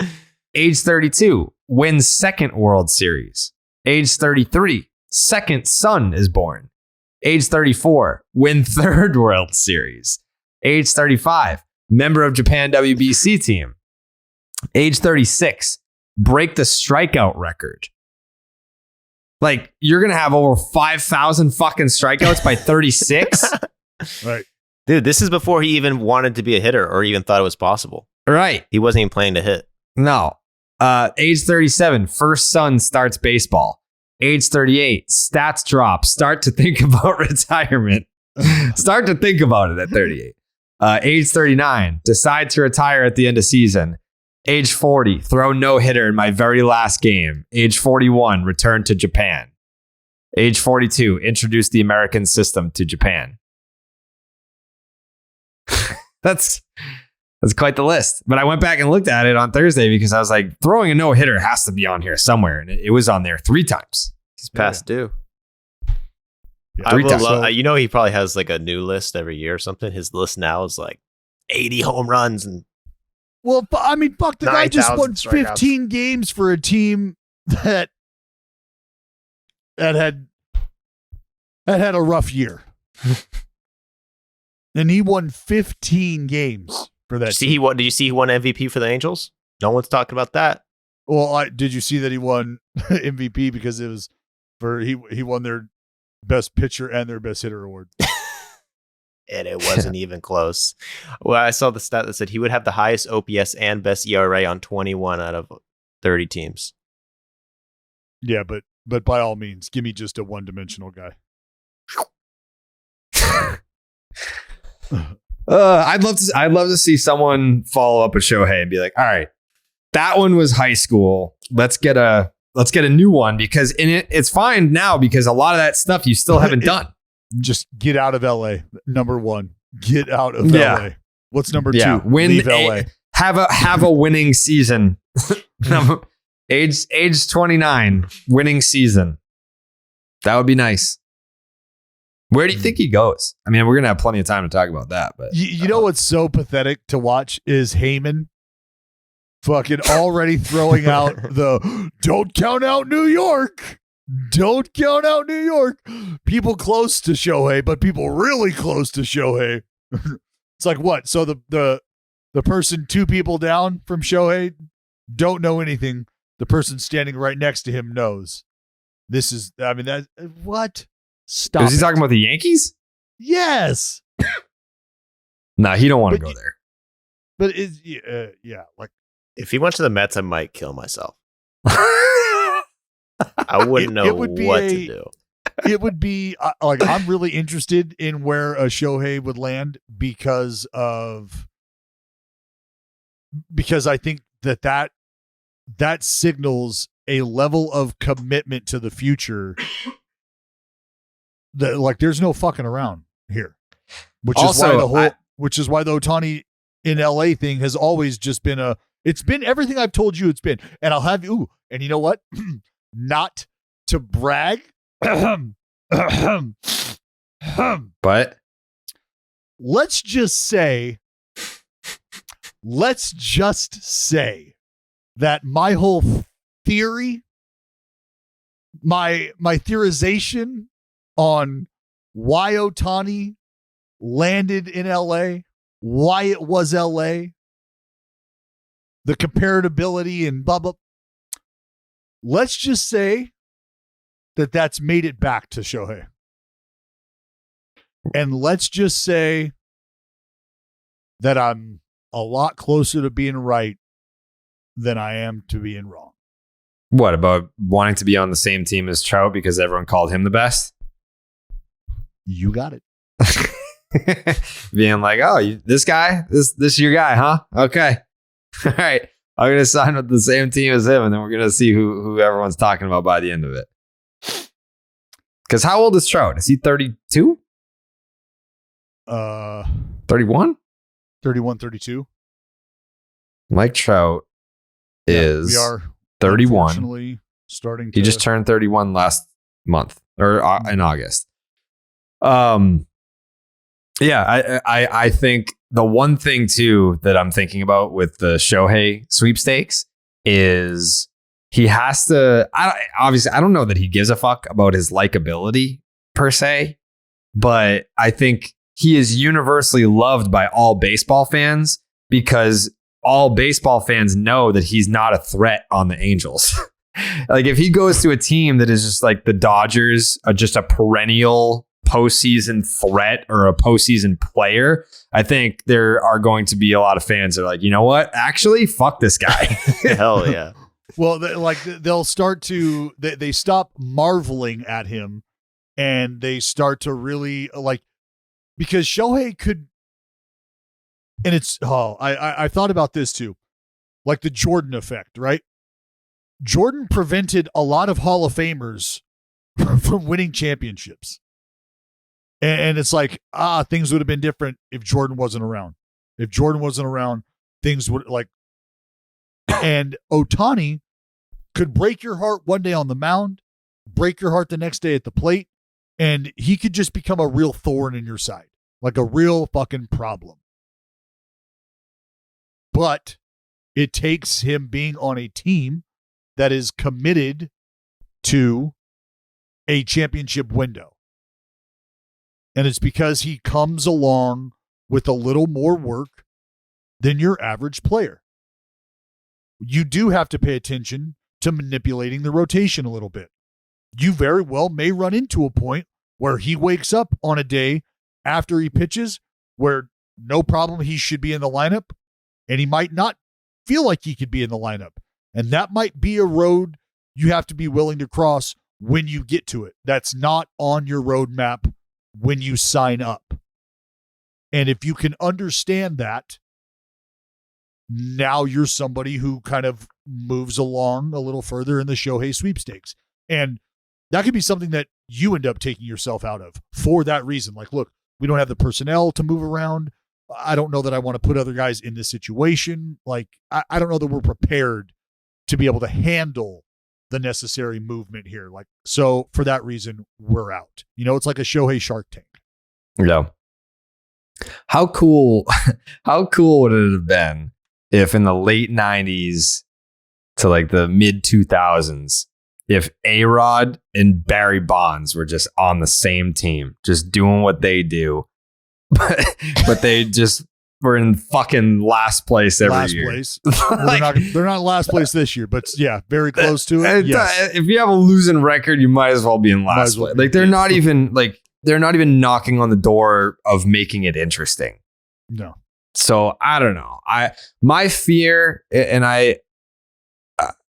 Age 32, wins second World Series. Age 33, second son is born. Age 34, win third World Series. Age 35, member of Japan WBC team. Age 36, break the strikeout record. Like, you're going to have over 5,000 fucking strikeouts by 36? Right. Dude, this is before he even wanted to be a hitter or even thought it was possible. Right. He wasn't even planning to hit. No. Age 37, first son starts baseball. Age 38, stats drop. Start to think about retirement. Start to think about it at 38. Age 39, decide to retire at the end of season. Age 40, throw no-hitter in my very last game. Age 41, return to Japan. Age 42, introduce the American system to Japan. That's quite the list. But I went back and looked at it on Thursday because I was like, throwing a no-hitter has to be on here somewhere. And it was on there 3 times. He's past due. Yeah. I will love, he probably has like a new list every year or something. His list now is like 80 home runs and well, I mean, fuck, the guy just won 15 strikeouts. games for a team that had a rough year. And he won 15 games for that. Did you see he won MVP for the Angels? No one's talking about that. Well, did you see that he won MVP because it was for he won their best pitcher and their best hitter award. And it wasn't even close. Well, I saw the stat that said he would have the highest OPS and best ERA on 21 out of 30 teams. Yeah, but by all means, give me just a one-dimensional guy. I'd love to see someone follow up with Shohei and be like, all right, that one was high school. Let's get a new one because in it's fine now because a lot of that stuff you still haven't done. Just get out of LA. Number 1, get out of LA. What's number 2? Leave LA. Have a winning season. age 29, winning season. That would be nice. Where do you think he goes? I mean, we're gonna have plenty of time to talk about that, but you know what's so pathetic to watch is Heyman fucking already throwing out the don't count out New York. Don't count out New York. People close to Shohei, but people really close to Shohei. It's like what? So the person 2 people down from Shohei don't know anything. The person standing right next to him knows. This is, I mean, that what? Stop. Is he talking about the Yankees? Yes. No, he don't want to go there. But like if he went to the Mets, I might kill myself. I wouldn't know what to do. It would be like I'm really interested in where a Shohei would land because I think that signals a level of commitment to the future that like there's no fucking around here, which is why the Ohtani in LA thing has always just been it's been everything I've told you it's been. And I'll have you, and you know what? Not to brag. But let's just say that my whole theory, my theorization on why Ohtani landed in LA, why it was LA, the comparability and blah, blah. Let's just say that's made it back to Shohei. And let's just say that I'm a lot closer to being right than I am to being wrong. What about wanting to be on the same team as Trout because everyone called him the best? You got it. Being like, oh, this guy, this your guy, huh? Okay. All right. I'm going to sign with the same team as him, and then we're going to see who everyone's talking about by the end of it. Because how old is Trout? Is he 32? 31? 31, 32. Mike Trout is we are 31. Starting he just turned 31 last month or in August. Yeah, I think the one thing too that I'm thinking about with the Shohei sweepstakes is he has to. Obviously, I don't know that he gives a fuck about his likability per se, but I think he is universally loved by all baseball fans because all baseball fans know that he's not a threat on the Angels. Like if he goes to a team that is just like the Dodgers, just a perennial postseason threat or a postseason player, I think there are going to be a lot of fans that are like, you know what? Actually, fuck this guy. Hell yeah. Well, they'll start to they stop marveling at him and they start to really like, because Shohei could, and it's I thought about this too, like the Jordan effect, right? Jordan prevented a lot of Hall of Famers from winning championships. And it's like, things would have been different if Jordan wasn't around. If Jordan wasn't around, things would like, and Ohtani could break your heart one day on the mound, break your heart the next day at the plate, and he could just become a real thorn in your side, like a real fucking problem. But it takes him being on a team that is committed to a championship window. And it's because he comes along with a little more work than your average player. You do have to pay attention to manipulating the rotation a little bit. You very well may run into a point where he wakes up on a day after he pitches where no problem he should be in the lineup, and he might not feel like he could be in the lineup. And that might be a road you have to be willing to cross when you get to it. That's not on your roadmap when you sign up. And if you can understand that, now you're somebody who kind of moves along a little further in the Shohei sweepstakes. And that could be something that you end up taking yourself out of for that reason. Like, look, we don't have the personnel to move around. I don't know that I want to put other guys in this situation. Like, I don't know that we're prepared to be able to handle the necessary movement here. Like, so for that reason, we're out. You know, it's like a Shohei Shark Tank. Yeah. How cool would it have been if in the late 90s to like the mid 2000s, if A-Rod and Barry Bonds were just on the same team, just doing what they do, but they just were in fucking last place every year. Last place. Well, they're not last place this year, but yeah, very close to it. Yes. If you have a losing record, you might as well be in last place. Like they're not even knocking on the door of making it interesting. No. So I don't know. My fear, and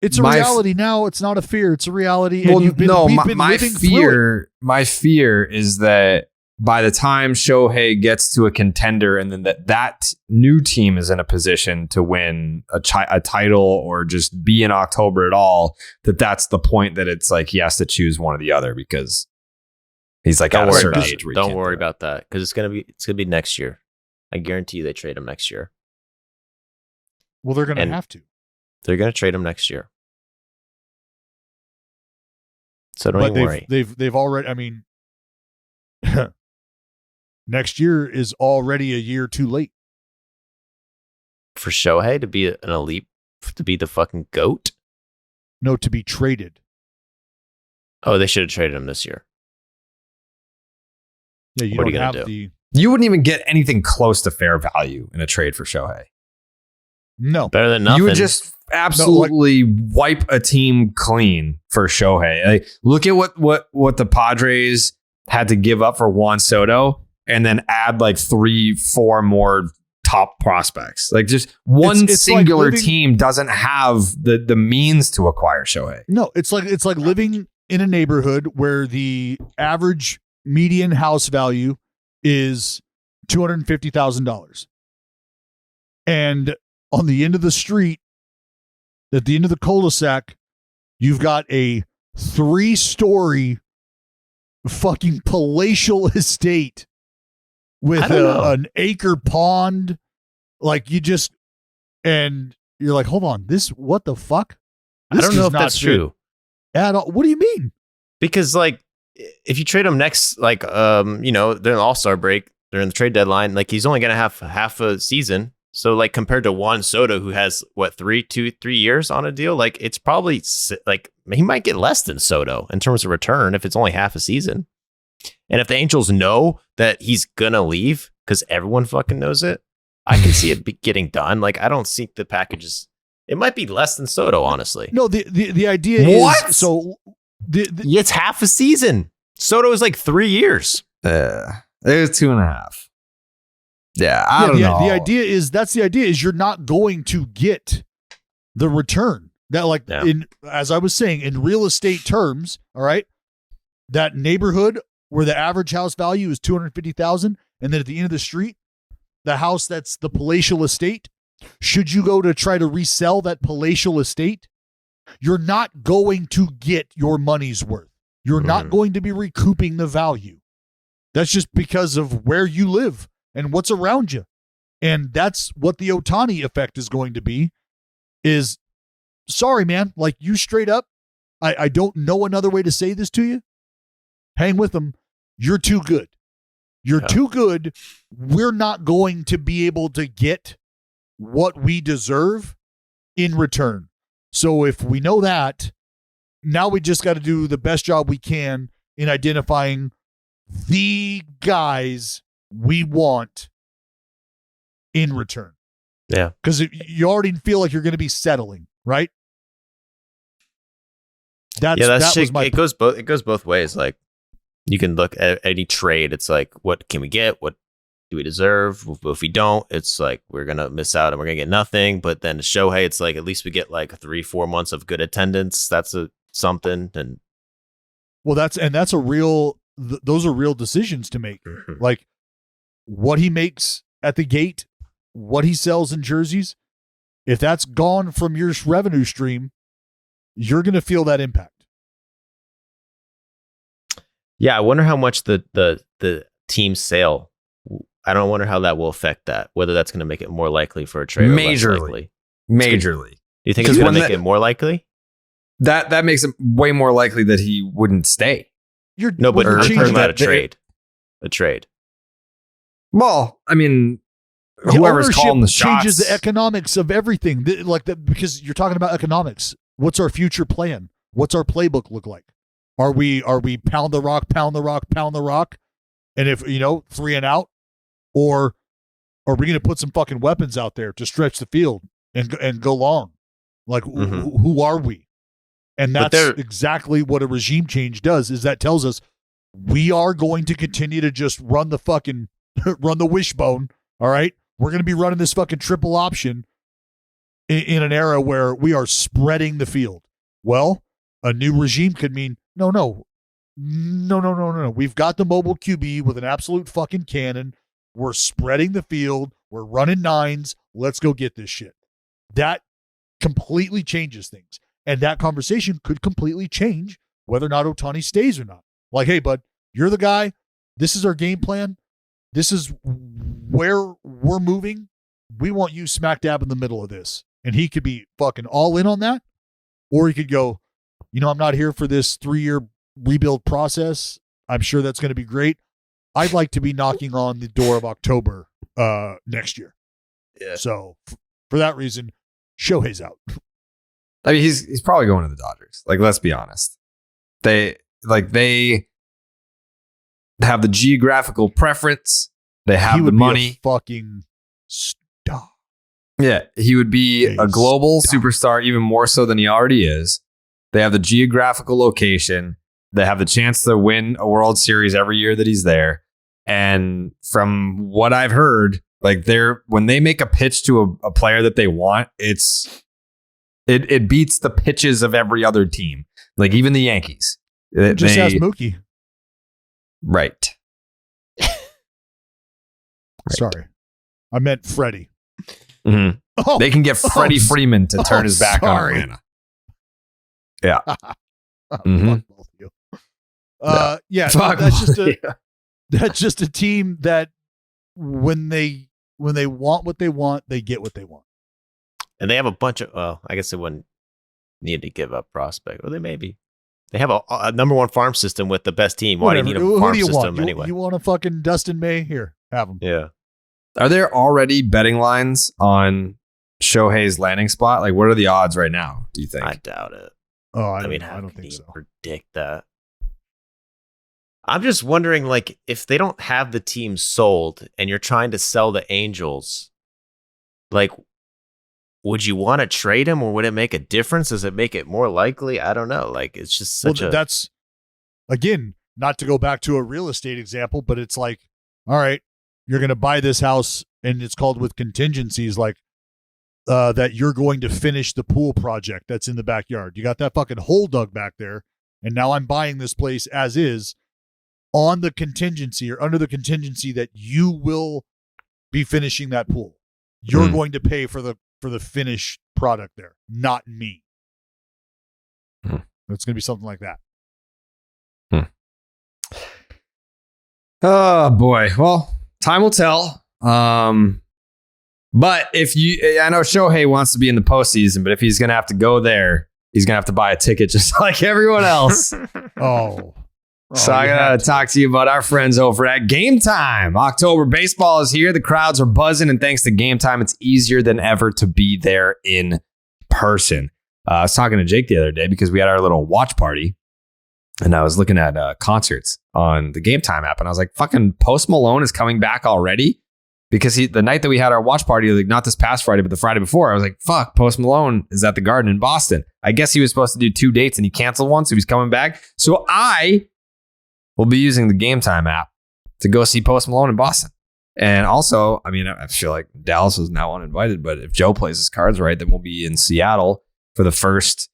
it's a reality now. It's not a fear. It's a reality. Well, and my fear is that by the time Shohei gets to a contender, and then that new team is in a position to win a title or just be in October at all, that's the point that it's like he has to choose one or the other because he's like at a certain age. Don't worry about that because it's gonna be next year. I guarantee you they trade him next year. Well, they're gonna have to. They're gonna trade him next year. So don't even worry. They've already. I mean, next year is already a year too late for Shohei to be an elite, to be the fucking GOAT. No, to be traded. Oh, they should have traded him this year. Yeah, you what don't are you have gonna do? the. You wouldn't even get anything close to fair value in a trade for Shohei. No, better than nothing. You would just absolutely wipe a team clean for Shohei. Like, look at what the Padres had to give up for Juan Soto, and then add like 3-4 more top prospects. Like just one singular team doesn't have the means to acquire Shohei. No, it's like living in a neighborhood where the average median house value is $250,000. And on the end of the street, at the end of the cul-de-sac, you've got a 3-story fucking palatial estate with an acre pond. Like and you're like, hold on, what the fuck? I don't know if that's true at all. What do you mean? Because like, if you trade him next, like, they're in the All-Star break, they're in the trade deadline, like he's only going to have half a season. So like compared to Juan Soto, who has 3 years on a deal, like it's probably like he might get less than Soto in terms of return if it's only half a season. And if the Angels know that he's going to leave because everyone fucking knows it, I can see it getting done. Like I don't see the packages. It might be less than Soto, honestly. No, the idea is so. It's half a season. Soto is like 3 years. It was 2.5. Yeah, I don't know. The idea is you're not going to get the return that as I was saying, in real estate terms. All right, that neighborhood where the average house value is $250,000, and then at the end of the street, the house that's the palatial estate. Should you go to try to resell that palatial estate, you're not going to get your money's worth. You're not going to be recouping the value. That's just because of where you live and what's around you. And that's what the Ohtani effect is going to be is, sorry, man, like you straight up, I don't know another way to say this to you. Hang with them. You're too good. You're too good. We're not going to be able to get what we deserve in return. So if we know that, now we just got to do the best job we can in identifying the guys we want in return. Yeah. Because you already feel like you're going to be settling, right? It goes both ways. Like you can look at any trade. It's like, what can we get? What do we deserve? If we don't, it's like we're gonna miss out and we're gonna get nothing. But then Shohei, it's like at least we get like 3-4 months of good attendance. That's something. And well, that's a real. Those are real decisions to make. Like what he makes at the gate, what he sells in jerseys. If that's gone from your revenue stream, you're gonna feel that impact. Yeah, I wonder how much the team sale. I don't wonder how that will affect that. Whether that's going to make it more likely for a trade. Majorly. Do you think it's going to make it more likely? That makes it way more likely that he wouldn't stay. But we're talking about a trade. A trade. Well, I mean, whoever's calling the shots changes the economics of everything. Because you're talking about economics. What's our future plan? What's our playbook look like? Are we pound the rock, and if 3 and out, or are we going to put some fucking weapons out there to stretch the field and go long? Like who are we? And that's exactly what a regime change does. Is that tells us we are going to continue to just run the wishbone. All right, we're going to be running this fucking triple option in an era where we are spreading the field. Well, a new regime could mean, no. We've got the mobile QB with an absolute fucking cannon. We're spreading the field. We're running nines. Let's go get this shit. That completely changes things. And that conversation could completely change whether or not Ohtani stays or not. Like, hey, bud, you're the guy. This is our game plan. This is where we're moving. We want you smack dab in the middle of this. And he could be fucking all in on that. Or he could go, I'm not here for this 3-year rebuild process. I'm sure that's going to be great. I'd like to be knocking on the door of October next year. Yeah. So for that reason, Shohei's out. I mean, he's probably going to the Dodgers. Like, let's be honest. They have the geographical preference. They have the money. Fucking star. Yeah, he would be a global superstar, even more so than he already is. They have the geographical location. They have the chance to win a World Series every year that he's there. And from what I've heard, like when they make a pitch to a player that they want, it beats the pitches of every other team. Like even the Yankees. Just ask Mookie. Right. Sorry. I meant Freddie. Mm-hmm. Oh, they can get Freddie Freeman to turn his back on Atlanta. Yeah. Mm-hmm. Fuck both of you. Yeah. That's just a team that when they want what they want, they get what they want. And they have a bunch of, well, I guess they wouldn't need to give up prospect. Or they maybe. They have a number one farm system with the best team. Why do you need a farm system anyway? You want a fucking Dustin May? Here, have him. Yeah. Are there already betting lines on Shohei's landing spot? Like, what are the odds right now, do you think? I doubt it. Oh, I don't think so. Predict that. I'm just wondering, like, if they don't have the team sold and you're trying to sell the Angels, like, would you want to trade him or would it make a difference? Does it make it more likely? I don't know. Like, it's just such that's, again, not to go back to a real estate example, but it's like, all right, you're going to buy this house and it's called with contingencies like that you're going to finish the pool project that's in the backyard. You got that fucking hole dug back there. And now I'm buying this place as is on the contingency or under the contingency that you will be finishing that pool. You're going to pay for the finished product there, not me. It's going to be something like that. Oh boy. Well, time will tell. But I know Shohei wants to be in the postseason, but if he's going to have to go there, he's going to have to buy a ticket just like everyone else. So I got to talk to you about our friends over at Game Time. October baseball is here. The crowds are buzzing, and thanks to Game Time, it's easier than ever to be there in person. I was talking to Jake the other day because we had our little watch party, and I was looking at concerts on the Game Time app, and I was like, fucking Post Malone is coming back already? Because the night that we had our watch party, like not this past Friday, but the Friday before, I was like, fuck, Post Malone is at the Garden in Boston. I guess he was supposed to do 2 dates, and he canceled one, so he's coming back. So I will be using the Game Time app to go see Post Malone in Boston. And also, I mean, I feel like Dallas is now uninvited, but if Joe plays his cards right, then we'll be in Seattle for the first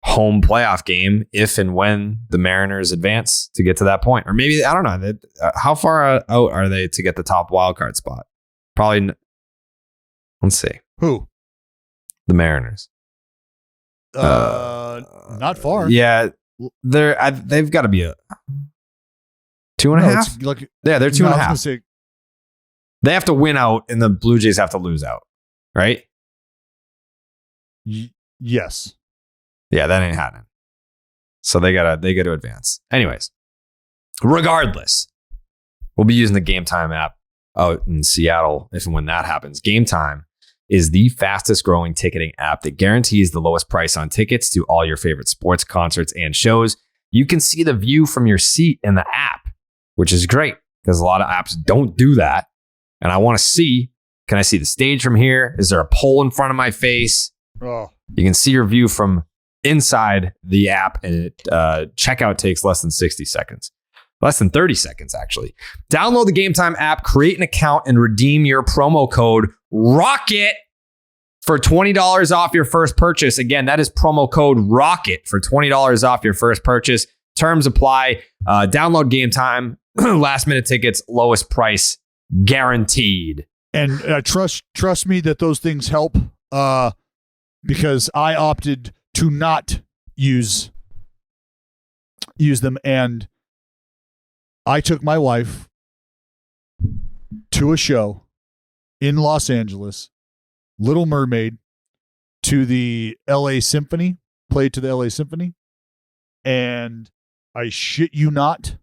home playoff game if and when the Mariners advance to get to that point. Or maybe, I don't know, how far out are they to get the top wildcard spot? Probably, let's see. Who? The Mariners. Not far. Yeah, they've got to be a 2.5. Like, yeah, they're 2.5. They have to win out, and the Blue Jays have to lose out, right? Yes. Yeah, that ain't happening. So they gotta advance. Anyways, regardless, we'll be using the Game Time app out in Seattle if and when that happens. Game Time is the fastest growing ticketing app that guarantees the lowest price on tickets to all your favorite sports, concerts, and shows. You can see the view from your seat in the app, which is great because a lot of apps don't do that. And I want to see, can I see the stage from here? Is there a pole in front of my face? Oh. You can see your view from inside the app, and checkout takes less than 60 seconds. Less than 30 seconds, actually. Download the Game Time app, create an account, and redeem your promo code ROCKET for $20 off your first purchase. Again, that is promo code ROCKET for $20 off your first purchase. Terms apply. Download Game Time. Last minute tickets, lowest price guaranteed. And trust me that those things help because I opted to not use them, and I took my wife to a show in Los Angeles, Little Mermaid, to the LA Symphony, played to the LA Symphony, and I shit you not,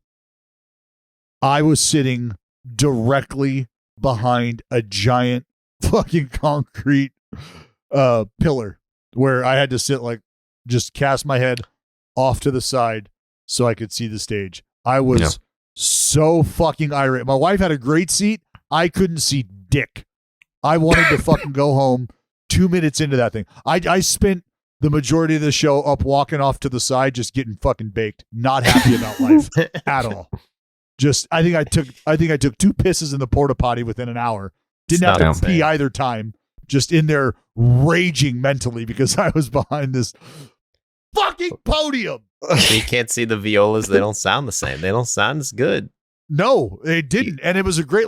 I was sitting directly behind a giant fucking concrete pillar where I had to sit just cast my head off to the side so I could see the stage. I was so fucking irate. My wife had a great seat. I couldn't see dick. I wanted to fucking go home 2 minutes into that thing. I spent the majority of the show up walking off to the side, just getting fucking baked, not happy about life at all. Just, I think I took 2 pisses in the porta potty within an hour. Didn't have to pee either time. Just in there raging mentally because I was behind this fucking podium. You can't see the violas. They don't sound the same. They don't sound as good. No, they didn't. And it was a great,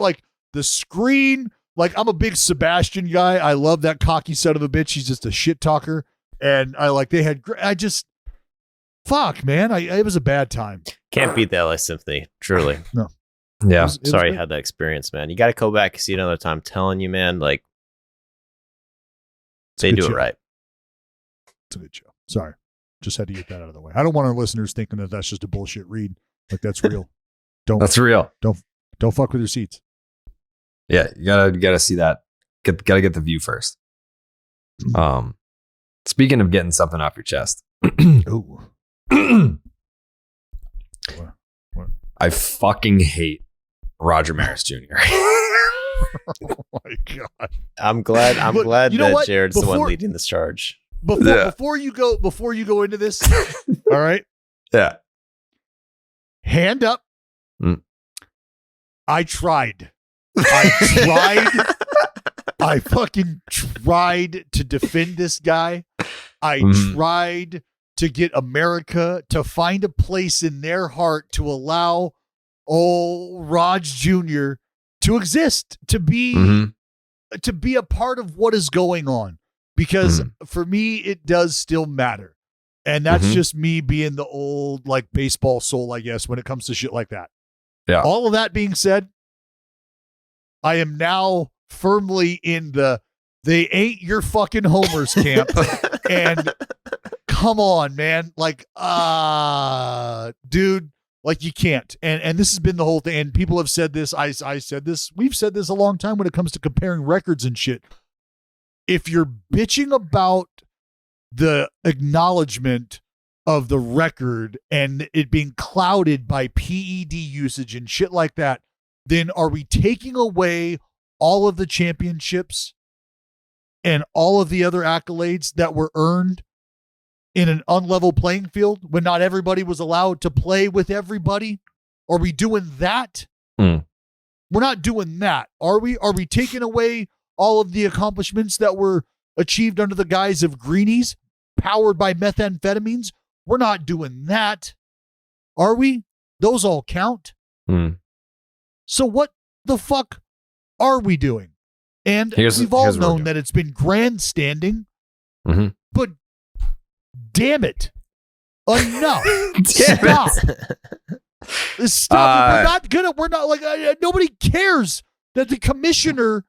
the screen, I'm a big Sebastian guy. I love that cocky son of a bitch. He's just a shit talker. And fuck, man. It was a bad time. Can't beat the LA Symphony, truly. No. Yeah. Sorry you had that experience, man. You got to go back and see it another time. I'm telling you, man, they do it right. It's a good show. Sorry. Just had to get that out of the way. I don't want our listeners thinking that that's just a bullshit read. That's real. That's real. Don't fuck with your seats. Yeah, you gotta see that. Gotta get the view first. Speaking of getting something off your chest. Ooh. What? I fucking hate Roger Maris Jr. Oh my God. I'm glad that what? Jared's the one leading this charge. Before you go into this, all right? Yeah. Hand up. I tried. I fucking tried to defend this guy. I tried to get America to find a place in their heart to allow old Raj Jr. to exist, to be a part of what is going on. Because for me, it does still matter. And that's just me being the old baseball soul, I guess, when it comes to shit like that. Yeah. All of that being said, I am now firmly in the they ain't your fucking homers camp. And come on, man. Dude, you can't. And this has been the whole thing. And people have said this. I said this. We've said this a long time when it comes to comparing records and shit. If you're bitching about the acknowledgement of the record and it being clouded by PED usage and shit like that, then are we taking away all of the championships and all of the other accolades that were earned in an unlevel playing field when not everybody was allowed to play with everybody? Are we doing that? We're not doing that. Are we? Are we taking away all of the accomplishments that were achieved under the guise of greenies powered by methamphetamines? We're not doing that. Are we? Those all count. So what the fuck are we doing? And we've all known that it's been grandstanding, but damn it. Enough. Stop. Stop. We're not nobody cares that the commissioner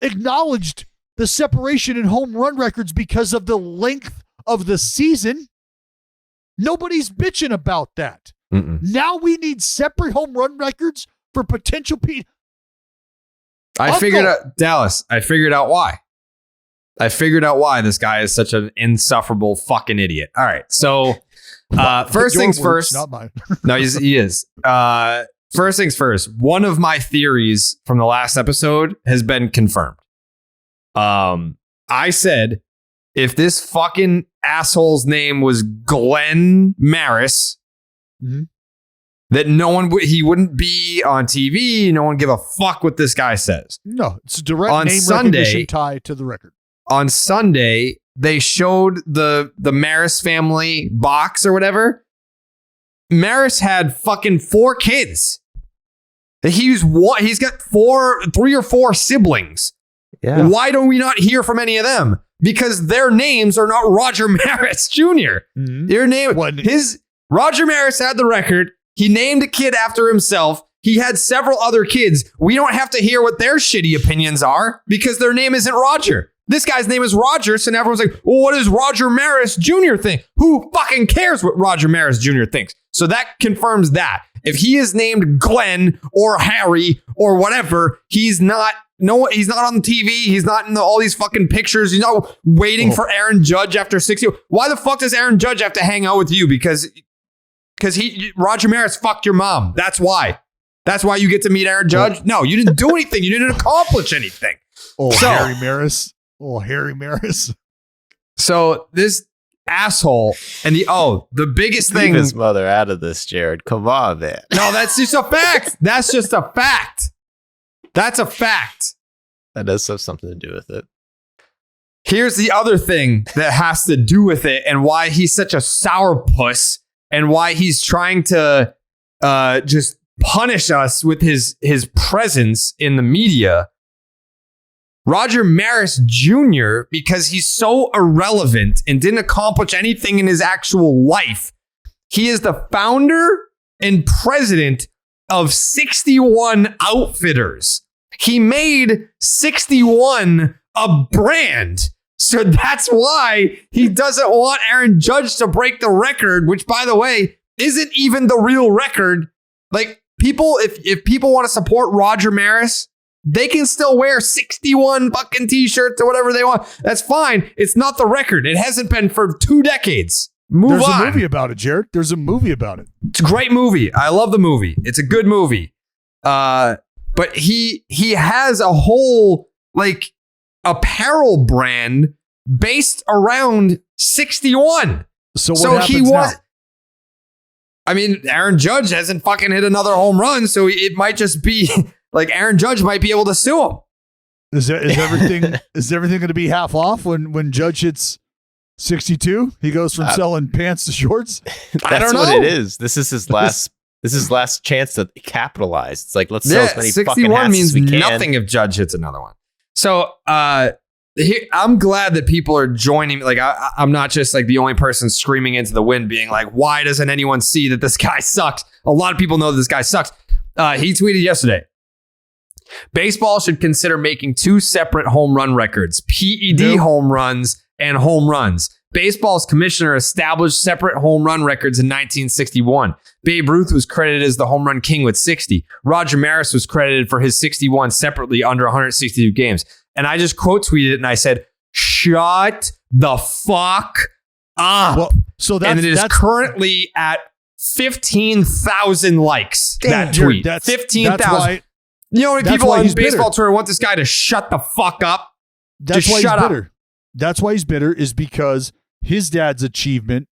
acknowledged the separation in home run records because of the length of the season. Nobody's bitching about that. Now we need separate home run records for potential I figured out, Dallas, I figured out why. This guy is such an insufferable fucking idiot. All right. So first things first. Not mine. No, he is. First things first. One of my theories from the last episode has been confirmed. I said, if this fucking asshole's name was Glenn Maris, that he wouldn't be on TV. No one give a fuck what this guy says. No, it's a direct On name Sunday, recognition tie to the record. On Sunday, they showed the Maris family box or whatever. Maris had fucking 4 kids. He's got 3 or 4 siblings. Yeah. Why don't we not hear from any of them? Because their names are not Roger Maris Jr. Mm-hmm. Their name, Roger Maris had the record. He named a kid after himself. He had several other kids. We don't have to hear what their shitty opinions are because their name isn't Roger. This guy's name is Roger, so now everyone's like, well, what does Roger Maris Jr. think? Who fucking cares what Roger Maris Jr. thinks? So that confirms that. If he is named Glenn or Harry or whatever, he's not on TV. He's not in all these fucking pictures. He's not waiting for Aaron Judge after 60. Why the fuck does Aaron Judge have to hang out with you? Because Roger Maris fucked your mom. That's why. That's why you get to meet Aaron Judge. No, you didn't do anything. You didn't accomplish anything. Harry Maris. Oh, Harry Maris. So this asshole and the biggest thing. Leave his mother out of this, Jared. Come on, man. No, that's just a fact. That's just a fact. That's a fact. That does have something to do with it. Here's the other thing that has to do with it and why he's such a sourpuss and why he's trying to just punish us with his presence in the media. Roger Maris Jr., because he's so irrelevant and didn't accomplish anything in his actual life, he is the founder and president of 61 Outfitters. He made 61 a brand. So that's why he doesn't want Aaron Judge to break the record, which, by the way, isn't even the real record. Like, people, if people want to support Roger Maris, they can still wear 61 fucking t-shirts or whatever they want. That's fine. It's not the record. It hasn't been for 2 decades. There's a movie about it, Jared. There's a movie about it. It's a great movie. I love the movie. It's a good movie. But he has a whole apparel brand based around 61. So what happens now? I mean, Aaron Judge hasn't fucking hit another home run, so it might just be like Aaron Judge might be able to sue him. Is everything going to be half off when Judge hits 62? He goes from selling pants to shorts. I don't know. What it is. This is his last. This is his last chance to capitalize. It's like, let's sell as many 61 fucking hats means as we can. nothing if Judge hits another one. So I'm glad that people are joining me. Like, I'm not just like the only person screaming into the wind being like, why doesn't anyone see that this guy sucks? A lot of people know that this guy sucks. He tweeted yesterday, baseball should consider making 2 separate home run records, PED home runs and home runs. Baseball's commissioner established separate home run records in 1961. Babe Ruth was credited as the home run king with 60. Roger Maris was credited for his 61 separately under 162 games. And I just quote tweeted it and I said, shut the fuck up. Well, so and it is currently at 15,000 likes. That tweet. 15,000. You know how many people on baseball Twitter want this guy to shut the fuck up? That's why he's bitter. That's why he's bitter, is because his dad's achievement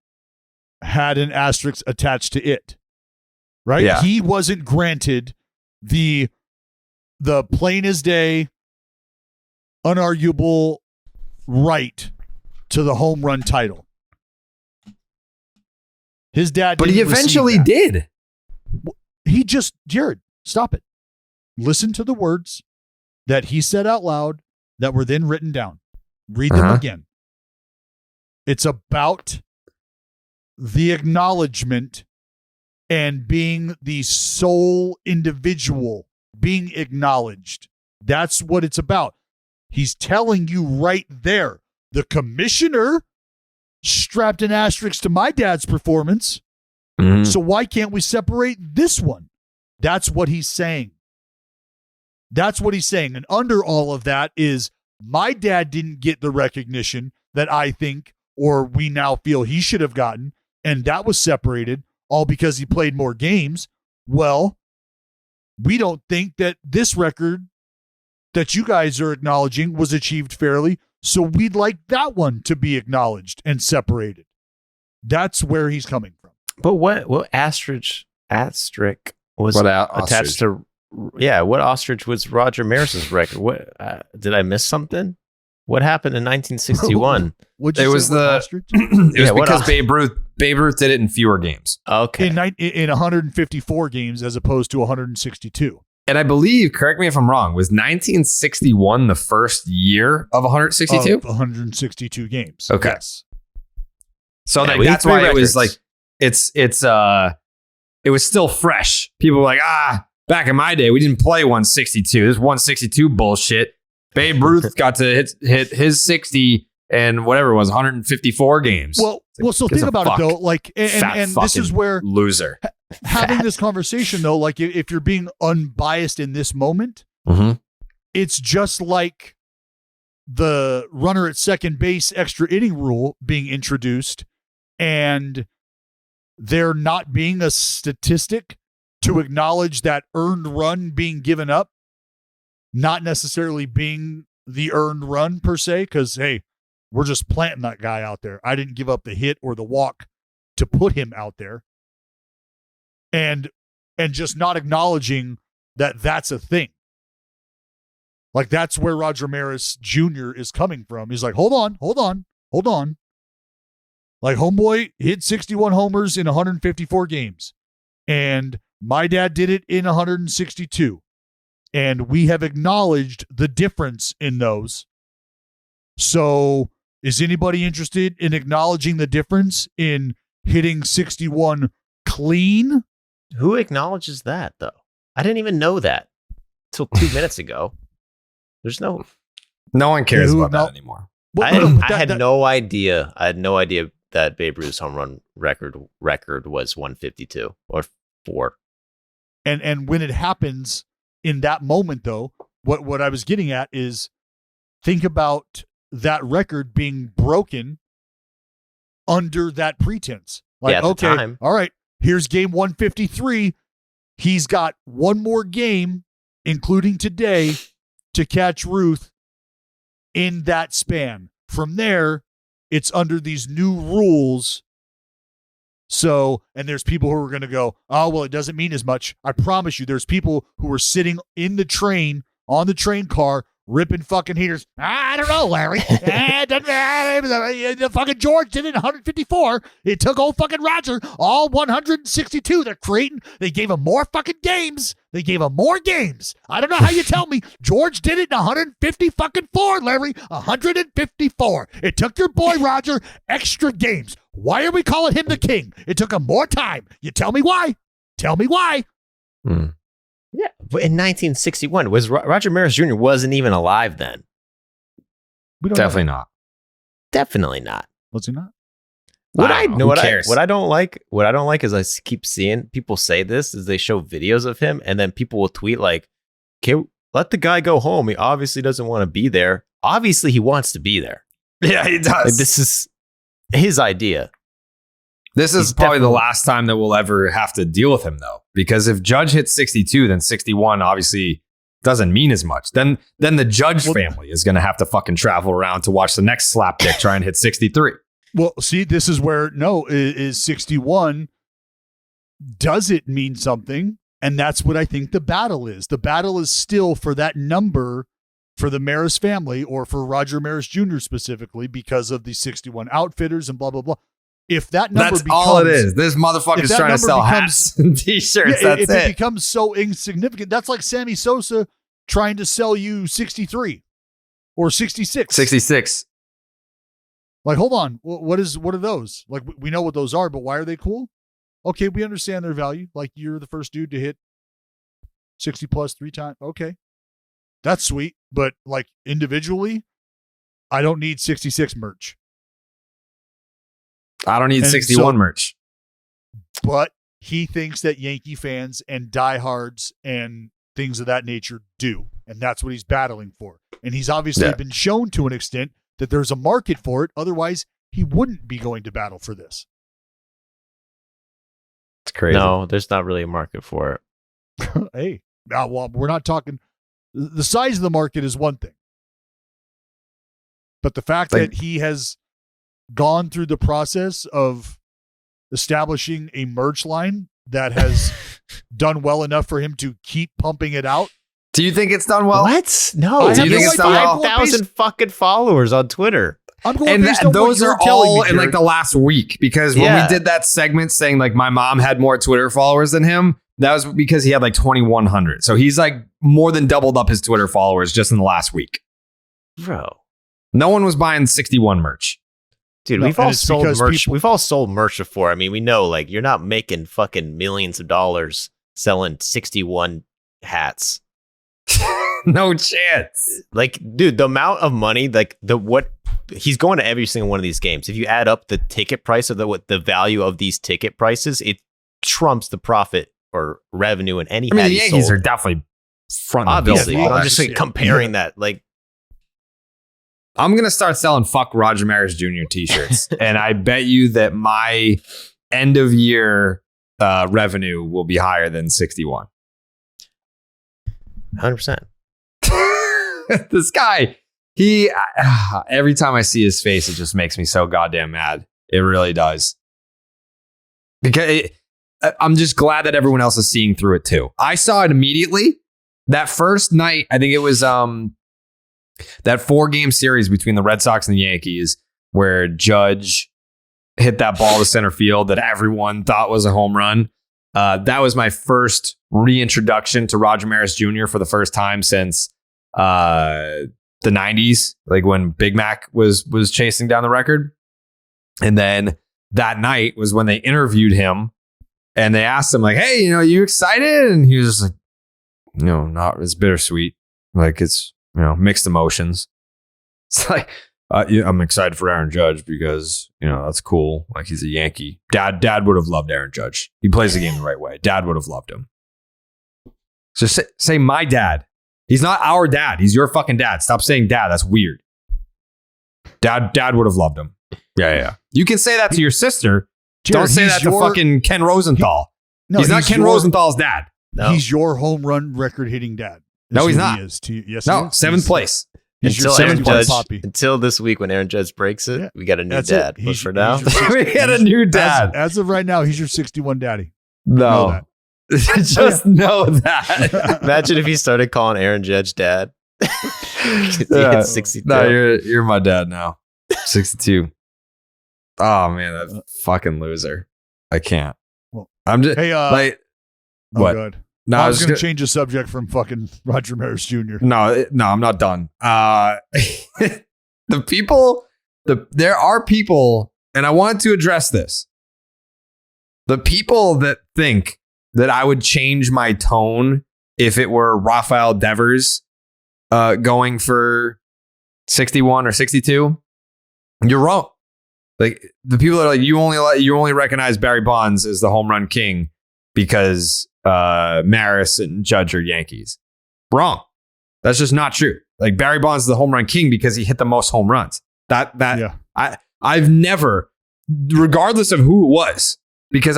had an asterisk attached to it. Right? Yeah. He wasn't granted the plain as day, unarguable right to the home run title. His dad didn't. But he eventually did. Jared, stop it. Listen to the words that he said out loud that were then written down. Read them again. It's about the acknowledgement and being the sole individual being acknowledged. That's what it's about. He's telling you right there. The commissioner strapped an asterisk to my dad's performance. Mm-hmm. So why can't we separate this one? That's what he's saying. That's what he's saying. And under all of that is, my dad didn't get the recognition that I think, or we now feel, he should have gotten. And that was separated all because he played more games. Well, we don't think that this record that you guys are acknowledging was achieved fairly. So we'd like that one to be acknowledged and separated. That's where he's coming from. But what asterisk asterisk was What attached to? Yeah, what ostrich was Roger Maris's record? What did I miss something? What happened in 1961? It was because Babe Ruth did it in fewer games. Okay, in 154 games as opposed to 162. And I believe, correct me if I'm wrong, was 1961 the first year of 162? 162 games. Okay. Yes. So that's why it was like it was still fresh. People were like, back in my day, we didn't play 162. This 162 bullshit. Babe Ruth got to hit his 60 and whatever it was, 154 games. So think about it though. Like, and this is where loser having this conversation though, like if you're being unbiased in this moment, it's just like the runner at second base extra inning rule being introduced and there not being a statistic to acknowledge that earned run being given up, not necessarily being the earned run per se, because, hey, we're just planting that guy out there. I didn't give up the hit or the walk to put him out there. And just not acknowledging that that's a thing. Like, that's where Roger Maris Jr. is coming from. He's like, hold on. Like, homeboy hit 61 homers in 154 games. And my dad did it in 162. And we have acknowledged the difference in those. So is anybody interested in acknowledging the difference in hitting 61 clean? Who acknowledges that, though? I didn't even know that till 2 minutes ago. There's no one cares about that anymore. I had no idea. I had no idea that Babe Ruth's home run record was 152 or 4. And when it happens in that moment, though, what I was getting at is think about that record being broken under that pretense. Like, okay, time. All right, here's game 153. He's got one more game, including today, to catch Ruth in that span. From there, it's under these new rules. So, and there's people who are going to go, oh, well, it doesn't mean as much. I promise you, there's people who are sitting in the train, on the train car, ripping fucking heaters. I don't know, Larry. The fucking George did it in 154. It took old fucking Roger all 162. They gave him more fucking games. I don't know how you tell me George did it in 150 fucking 4, Larry. 154. It took your boy Roger extra games. Why are we calling him the king? It took him more time. You tell me why. Yeah, but in 1961, was Roger Maris Jr. wasn't even alive then. Definitely not. Definitely not. Was he not? What I don't like is I keep seeing people say this is they show videos of him and then people will tweet like, "Okay, let the guy go home. He obviously doesn't want to be there. Obviously, he wants to be there. Yeah, he does. Like, this is his idea." This is probably the last time that we'll ever have to deal with him, though, because if Judge hits 62, then 61 obviously doesn't mean as much. Then the Judge family is going to have to fucking travel around to watch the next slapdick try and hit 63. Well, see, this is where is 61. Does it mean something? And that's what I think the battle is. The battle is still for that number for the Maris family or for Roger Maris Jr. specifically because of the 61 outfitters and blah, blah, blah. If that number that's all it is. This motherfucker's trying to sell hats and t-shirts. Yeah, that's if it becomes so insignificant, that's like Sammy Sosa trying to sell you 63 or 66. 66. Like, hold on. What are those? Like, we know what those are, but why are they cool? Okay, we understand their value. Like, you're the first dude to hit 60 plus 3 times. Okay. That's sweet. But like individually, I don't need 66 merch. I don't need 61 merch. But he thinks that Yankee fans and diehards and things of that nature do. And that's what he's battling for. And he's obviously been shown to an extent that there's a market for it. Otherwise, he wouldn't be going to battle for this. It's crazy. No, there's not really a market for it. Hey, well, we're not talking. The size of the market is one thing. But the fact that he has gone through the process of establishing a merch line that has done well enough for him to keep pumping it out. Do you think it's done well? What? No. Do you think it's done well? 5,000 fucking followers on Twitter. I'm going And based on those what are you're telling all me, in like Jared. the last week, because when we did that segment saying like my mom had more Twitter followers than him, that was because he had like 2,100. So he's like more than doubled up his Twitter followers just in the last week. Bro. No one was buying 61 merch. Dude, No, we've all and it's sold because merch. people- We've all sold merch before. I mean, we know like you're not making fucking millions of dollars selling 61 hats. No chance. Like, dude, the amount of money, like what he's going to every single one of these games. If you add up the ticket price of the value of these ticket prices, it trumps the profit or revenue in any. I mean, hat the he Yankees sold. are definitely front. Obviously, Yeah, but I'm just like, yeah. comparing that. Like, I'm going to start selling fuck Roger Maris Jr. t-shirts. And I bet you that my end of year revenue will be higher than 61. 100%. This guy, every time I see his face, it just makes me so goddamn mad. It really does. Because I'm just glad that everyone else is seeing through it too. I saw it immediately. That first night, I think it was that 4-game series between the Red Sox and the Yankees, where Judge hit that ball to center field that everyone thought was a home run. That was my first reintroduction to Roger Maris Jr. for the first time since the 90s, like when Big Mac was chasing down the record. And then that night was when they interviewed him and they asked him like, hey, you excited? And he was just like, not, it's bittersweet. Like it's, mixed emotions. It's like, I'm excited for Aaron Judge because, that's cool. Like he's a Yankee. Dad would have loved Aaron Judge. He plays the game the right way. Dad would have loved him. So say my dad. He's not our dad. He's your fucking dad. Stop saying dad. That's weird. Dad would have loved him. Yeah. You can say that to your sister. Jared, Don't say that to fucking Ken Rosenthal. He's not Ken Rosenthal's dad. No. He's your home run record hitting dad. No, he's That's who not. he is to you. Yes, No, he is. 7th place. He's your Until Aaron 7th place Judge, poppy. until this week when Aaron Judge breaks it, Yeah. we got a new That's dad. it. But for now, We had a new dad. As of right now, he's your 61 daddy. Know No. that. Just know that. imagine if he started calling Aaron Judge dad. He Yeah. hit 62. No, you're my dad now. 62. Oh man, that fucking loser. I can't. Well, I'm just Hey, like oh, what? God. No, I was going to change the subject from fucking Roger Maris Jr. No, I'm not done. There are people, and I wanted to address this. The people that think that I would change my tone if it were Rafael Devers going for 61 or 62, you're wrong. Like the people that are like, you only recognize Barry Bonds as the home run king because Maris and Judge are Yankees. Wrong. That's just not true. Like Barry Bonds is the home run king because he hit the most home runs. I've never, regardless of who it was, because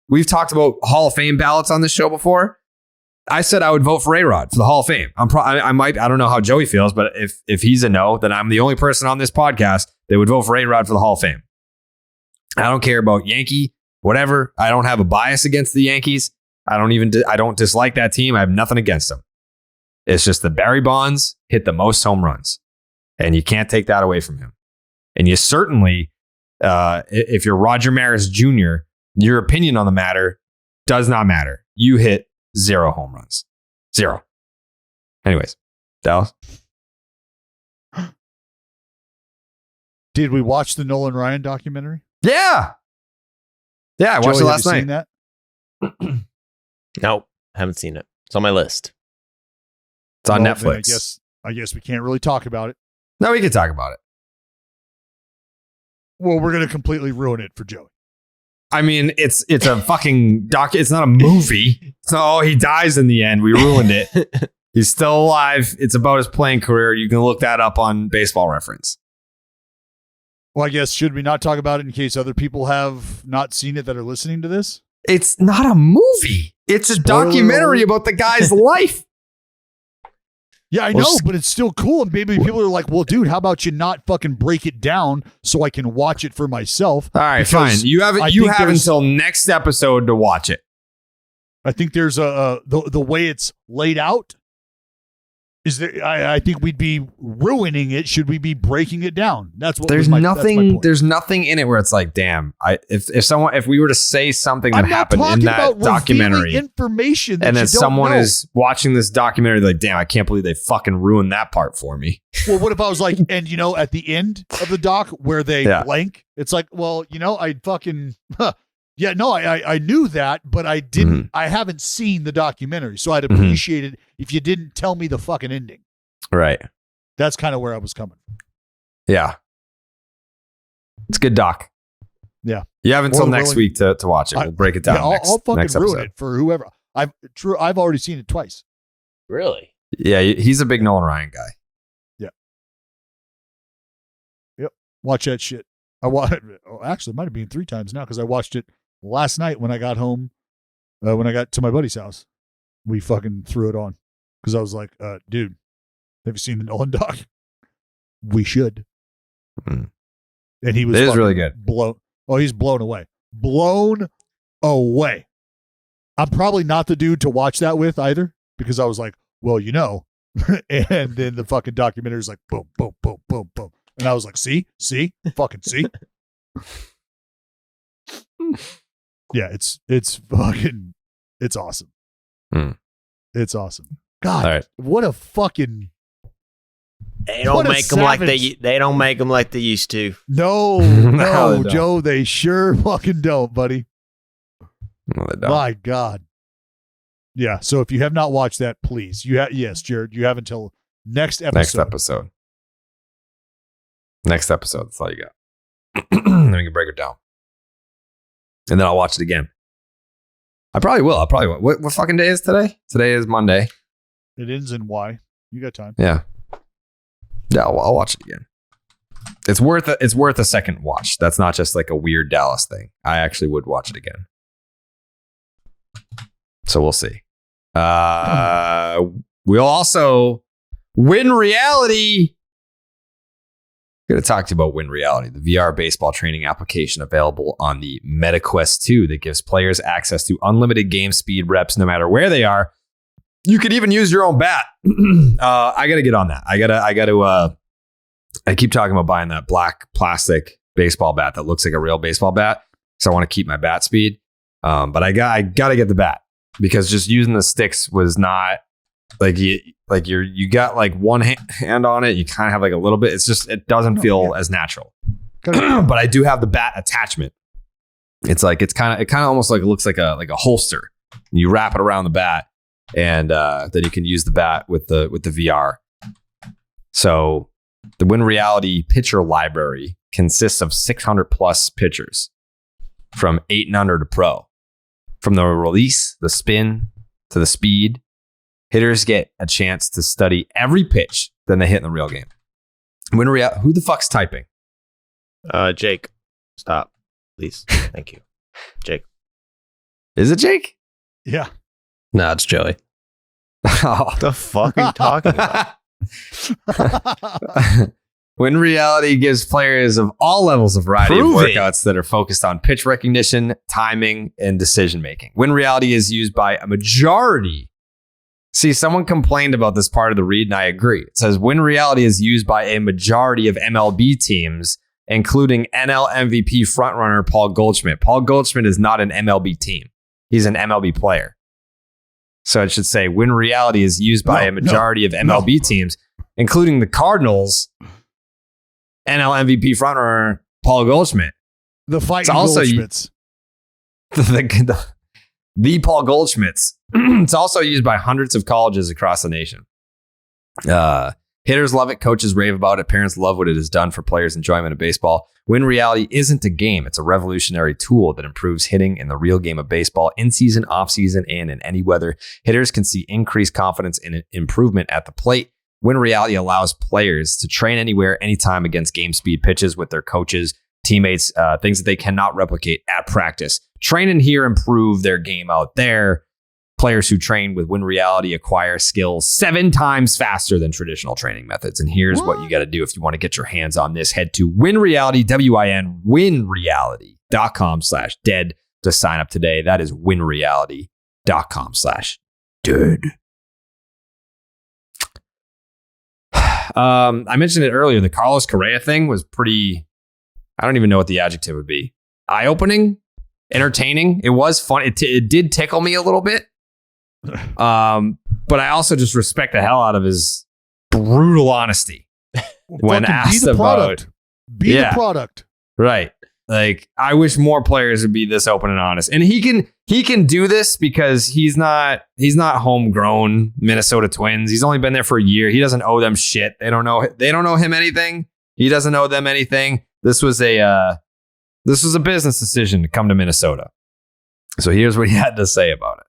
we've talked about Hall of Fame ballots on this show before. I said I would vote for A-Rod for the Hall of Fame. I don't know how Joey feels, but if he's a no, then I'm the only person on this podcast that would vote for A-Rod for the Hall of Fame. I don't care about Yankee, whatever. I don't have a bias against the Yankees. I don't dislike that team. I have nothing against them. It's just that Barry Bonds hit the most home runs, and you can't take that away from him. And you certainly, if you're Roger Maris Jr., your opinion on the matter does not matter. You hit 0 home runs. 0. Anyways, Dallas. Did we watch the Nolan Ryan documentary? Yeah. I watched Joey, it last have you night. seen that? Nope, haven't seen it. It's on my list. It's on Well, then Netflix. I guess we can't really talk about it. No, we can talk about it. Well, we're going to completely ruin it for Joey. I mean, it's a fucking doc. It's not a movie. So he dies in the end. We ruined it. He's still alive. It's about his playing career. You can look that up on Baseball Reference. Well, I guess, should we not talk about it in case other people have not seen it that are listening to this? It's not a movie. It's a Spoiler documentary alert. about the guy's life. Yeah, I Well, know, but it's still cool. And maybe people are like, well, dude, how about you not fucking break it down so I can watch it for myself? All right, Because fine. You have I you think have there's- until next episode to watch it. I think there's the way it's laid out. Is there? I think we'd be ruining it. Should we be breaking it down? That's what. There's that's nothing. my point. There's nothing in it where it's like, damn. If we were to say something that I'm not happened in talking that about documentary, revealing information, that and then you don't someone know. is watching this documentary, like, damn, I can't believe they fucking ruined that part for me. Well, what if I was like, and at the end of the doc where they blank, it's like, well, I fucking, yeah, no, I knew that, but I didn't, Mhm. I haven't seen the documentary, so I'd appreciate it if you didn't tell me the fucking ending. Right. That's kind of where I was coming from. Yeah. It's a good doc. Yeah. You have until Or next willing- week to watch it. We'll break it down. Yeah, I'll fucking next ruin episode. it for whoever. I've already seen it twice. Really? Yeah, he's a big Nolan Ryan guy. Watch that shit. Actually, it might have been 3 times now because I watched it last night when I got home. When I got to my buddy's house, we fucking threw it on because I was like, dude, have you seen the Nolan doc? We should. Mm. And he was It is fucking really good. he's blown away. Blown away. I'm probably not the dude to watch that with either because I was like, well, and then the fucking documentary is like, boom, boom, boom, boom, boom. And I was like, see, fucking see. Yeah, it's fucking, it's awesome. Hmm. It's awesome. God, All right. what a fucking. They What don't a make them like savage. they don't make them like they used to. No, No, they don't. Joe, they sure fucking don't, buddy. No, they don't. My God. Yeah. So if you have not watched that, please. Yes, Jared, you have until next episode. Next episode. Next episode. That's all you got. Then we can break it down. And then I'll watch it again. I probably will. What fucking day is today? Today is Monday. It ends in Y. You got time. Yeah. Yeah, I'll watch it again. It's worth a second watch. That's not just like a weird Dallas thing. I actually would watch it again. So we'll see. We'll also Win Reality. I'm going to talk to you about Win Reality, the VR baseball training application available on the MetaQuest 2 that gives players access to unlimited game speed reps no matter where they are. You could even use your own bat. I got to get on that. I keep talking about buying that black plastic baseball bat that looks like a real baseball bat because I want to keep my bat speed. But I got to get the bat because just using the sticks was not like you got like one hand on it. You kind of have like a little bit. It's just, it doesn't feel as natural. But I do have the bat attachment. It kind of almost like it looks like a holster. You wrap it around the bat, and then you can use the bat with the VR. So the Win Reality pitcher library consists of 600 plus pitchers from 8 and under to pro. From the release, the spin, to the speed, hitters get a chance to study every pitch that they hit in the real game. Win Reality. Who the fuck's typing? Jake, stop, please. Thank you, Jake. Is it Jake? Yeah. No, it's Joey. What the fuck are you talking about? Win Reality gives players of all levels a variety of workouts that are focused on pitch recognition, timing, and decision making. Win Reality is used by a majority. See, someone complained about this part of the read, and I agree. It says Win Reality is used by a majority of MLB teams, including NL MVP frontrunner Paul Goldschmidt. Paul Goldschmidt is not an MLB team. He's an MLB player. So it should say Win Reality is used by a majority of MLB teams, including the Cardinals, NL MVP frontrunner Paul Goldschmidt. The fighting also Goldschmidts. The Paul Goldschmidts. It's also used by hundreds of colleges across the nation. Hitters love it. Coaches rave about it. Parents love what it has done for players' enjoyment of baseball. Win Reality isn't a game. It's a revolutionary tool that improves hitting in the real game of baseball in season, off season, and in any weather. Hitters can see increased confidence and improvement at the plate. Win Reality allows players to train anywhere, anytime against game speed pitches with their coaches, teammates, things that they cannot replicate at practice. Train in here, improve their game out there. Players who train with Win Reality acquire skills 7 times faster than traditional training methods. And here's what you got to do if you want to get your hands on this. Head to Win Reality, winreality.com/dead to sign up today. That is winreality.com/dead. Carrabis.com/dude. I mentioned it earlier. The Carlos Correa thing was pretty, I don't even know what the adjective would be. Eye-opening, entertaining. It was fun. It did tickle me a little bit. But I also just respect the hell out of his brutal honesty when asked about. Be the product. Right. Like, I wish more players would be this open and honest. And he can do this because he's not homegrown Minnesota Twins. He's only been there for a year. He doesn't owe them shit. They don't know him anything. He doesn't owe them anything. This was a business decision to come to Minnesota. So here's what he had to say about it.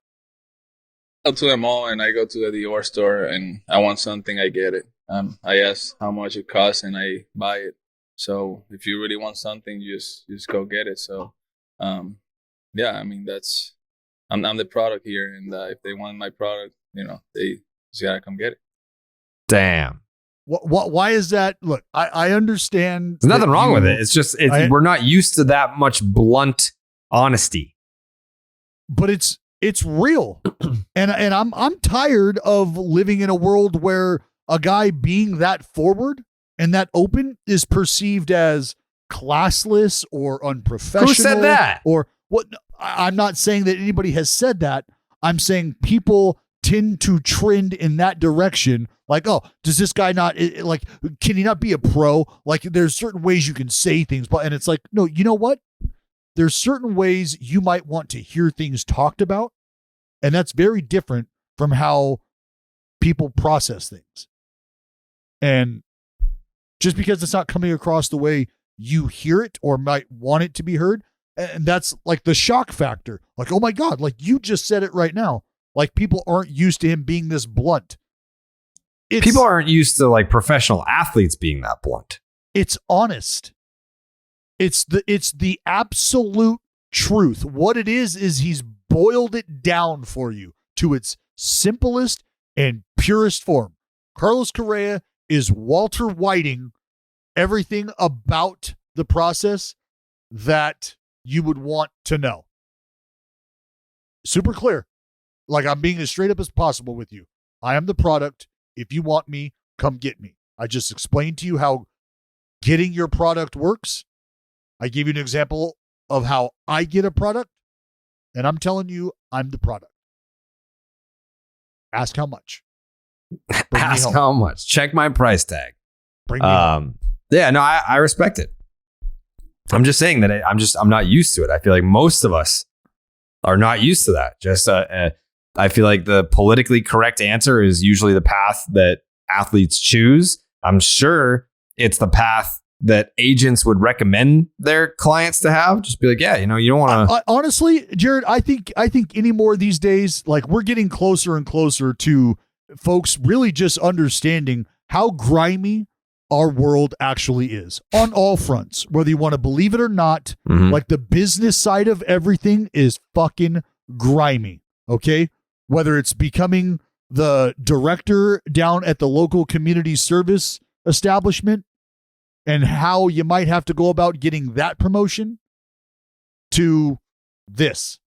I go to the mall and I go to the Dior store and I want something, I get it. I ask how much it costs and I buy it. So if you really want something, you just go get it. So, yeah, I mean, I'm the product here, and if they want my product, they just gotta come get it. Damn. Why is that? Look, I understand. There's nothing wrong with it. It's just we're not used to that much blunt honesty. But it's real, and I'm tired of living in a world where a guy being that forward and that open is perceived as classless or unprofessional. Who said that? Or what? I'm not saying that anybody has said that. I'm saying people tend to trend in that direction. Like, oh, does this guy not, like, can he not be a pro? Like, there's certain ways you can say things, and it's like, no, you know what? There's certain ways you might want to hear things talked about, and that's very different from how people process things. And just because it's not coming across the way you hear it or might want it to be heard, and that's like the shock factor. Like, oh my God, like you just said it right now. Like, people aren't used to him being this blunt. People aren't used to like professional athletes being that blunt. It's honest. It's the absolute truth. What it is he's boiled it down for you to its simplest and purest form. Carlos Correa is Walter Whiting everything about the process that you would want to know. Super clear. Like, I'm being as straight up as possible with you. I am the product. If you want me, come get me. I just explained to you how getting your product works. I gave you an example of how I get a product, and I'm telling you, I'm the product. Ask how much. Ask how much. Check my price tag. Bring me home. Yeah, no, I respect it. I'm just saying that I'm not used to it. I feel like most of us are not used to that. Just I feel like the politically correct answer is usually the path that athletes choose. I'm sure it's the path that agents would recommend their clients to have. Just be like, yeah, you don't want to. Honestly, Jared, I think anymore these days, like, we're getting closer and closer to folks really just understanding how grimy our world actually is on all fronts, whether you want to believe it or not. Mm-hmm. Like, the business side of everything is fucking grimy. Okay. Whether it's becoming the director down at the local community service establishment and how you might have to go about getting that promotion to this.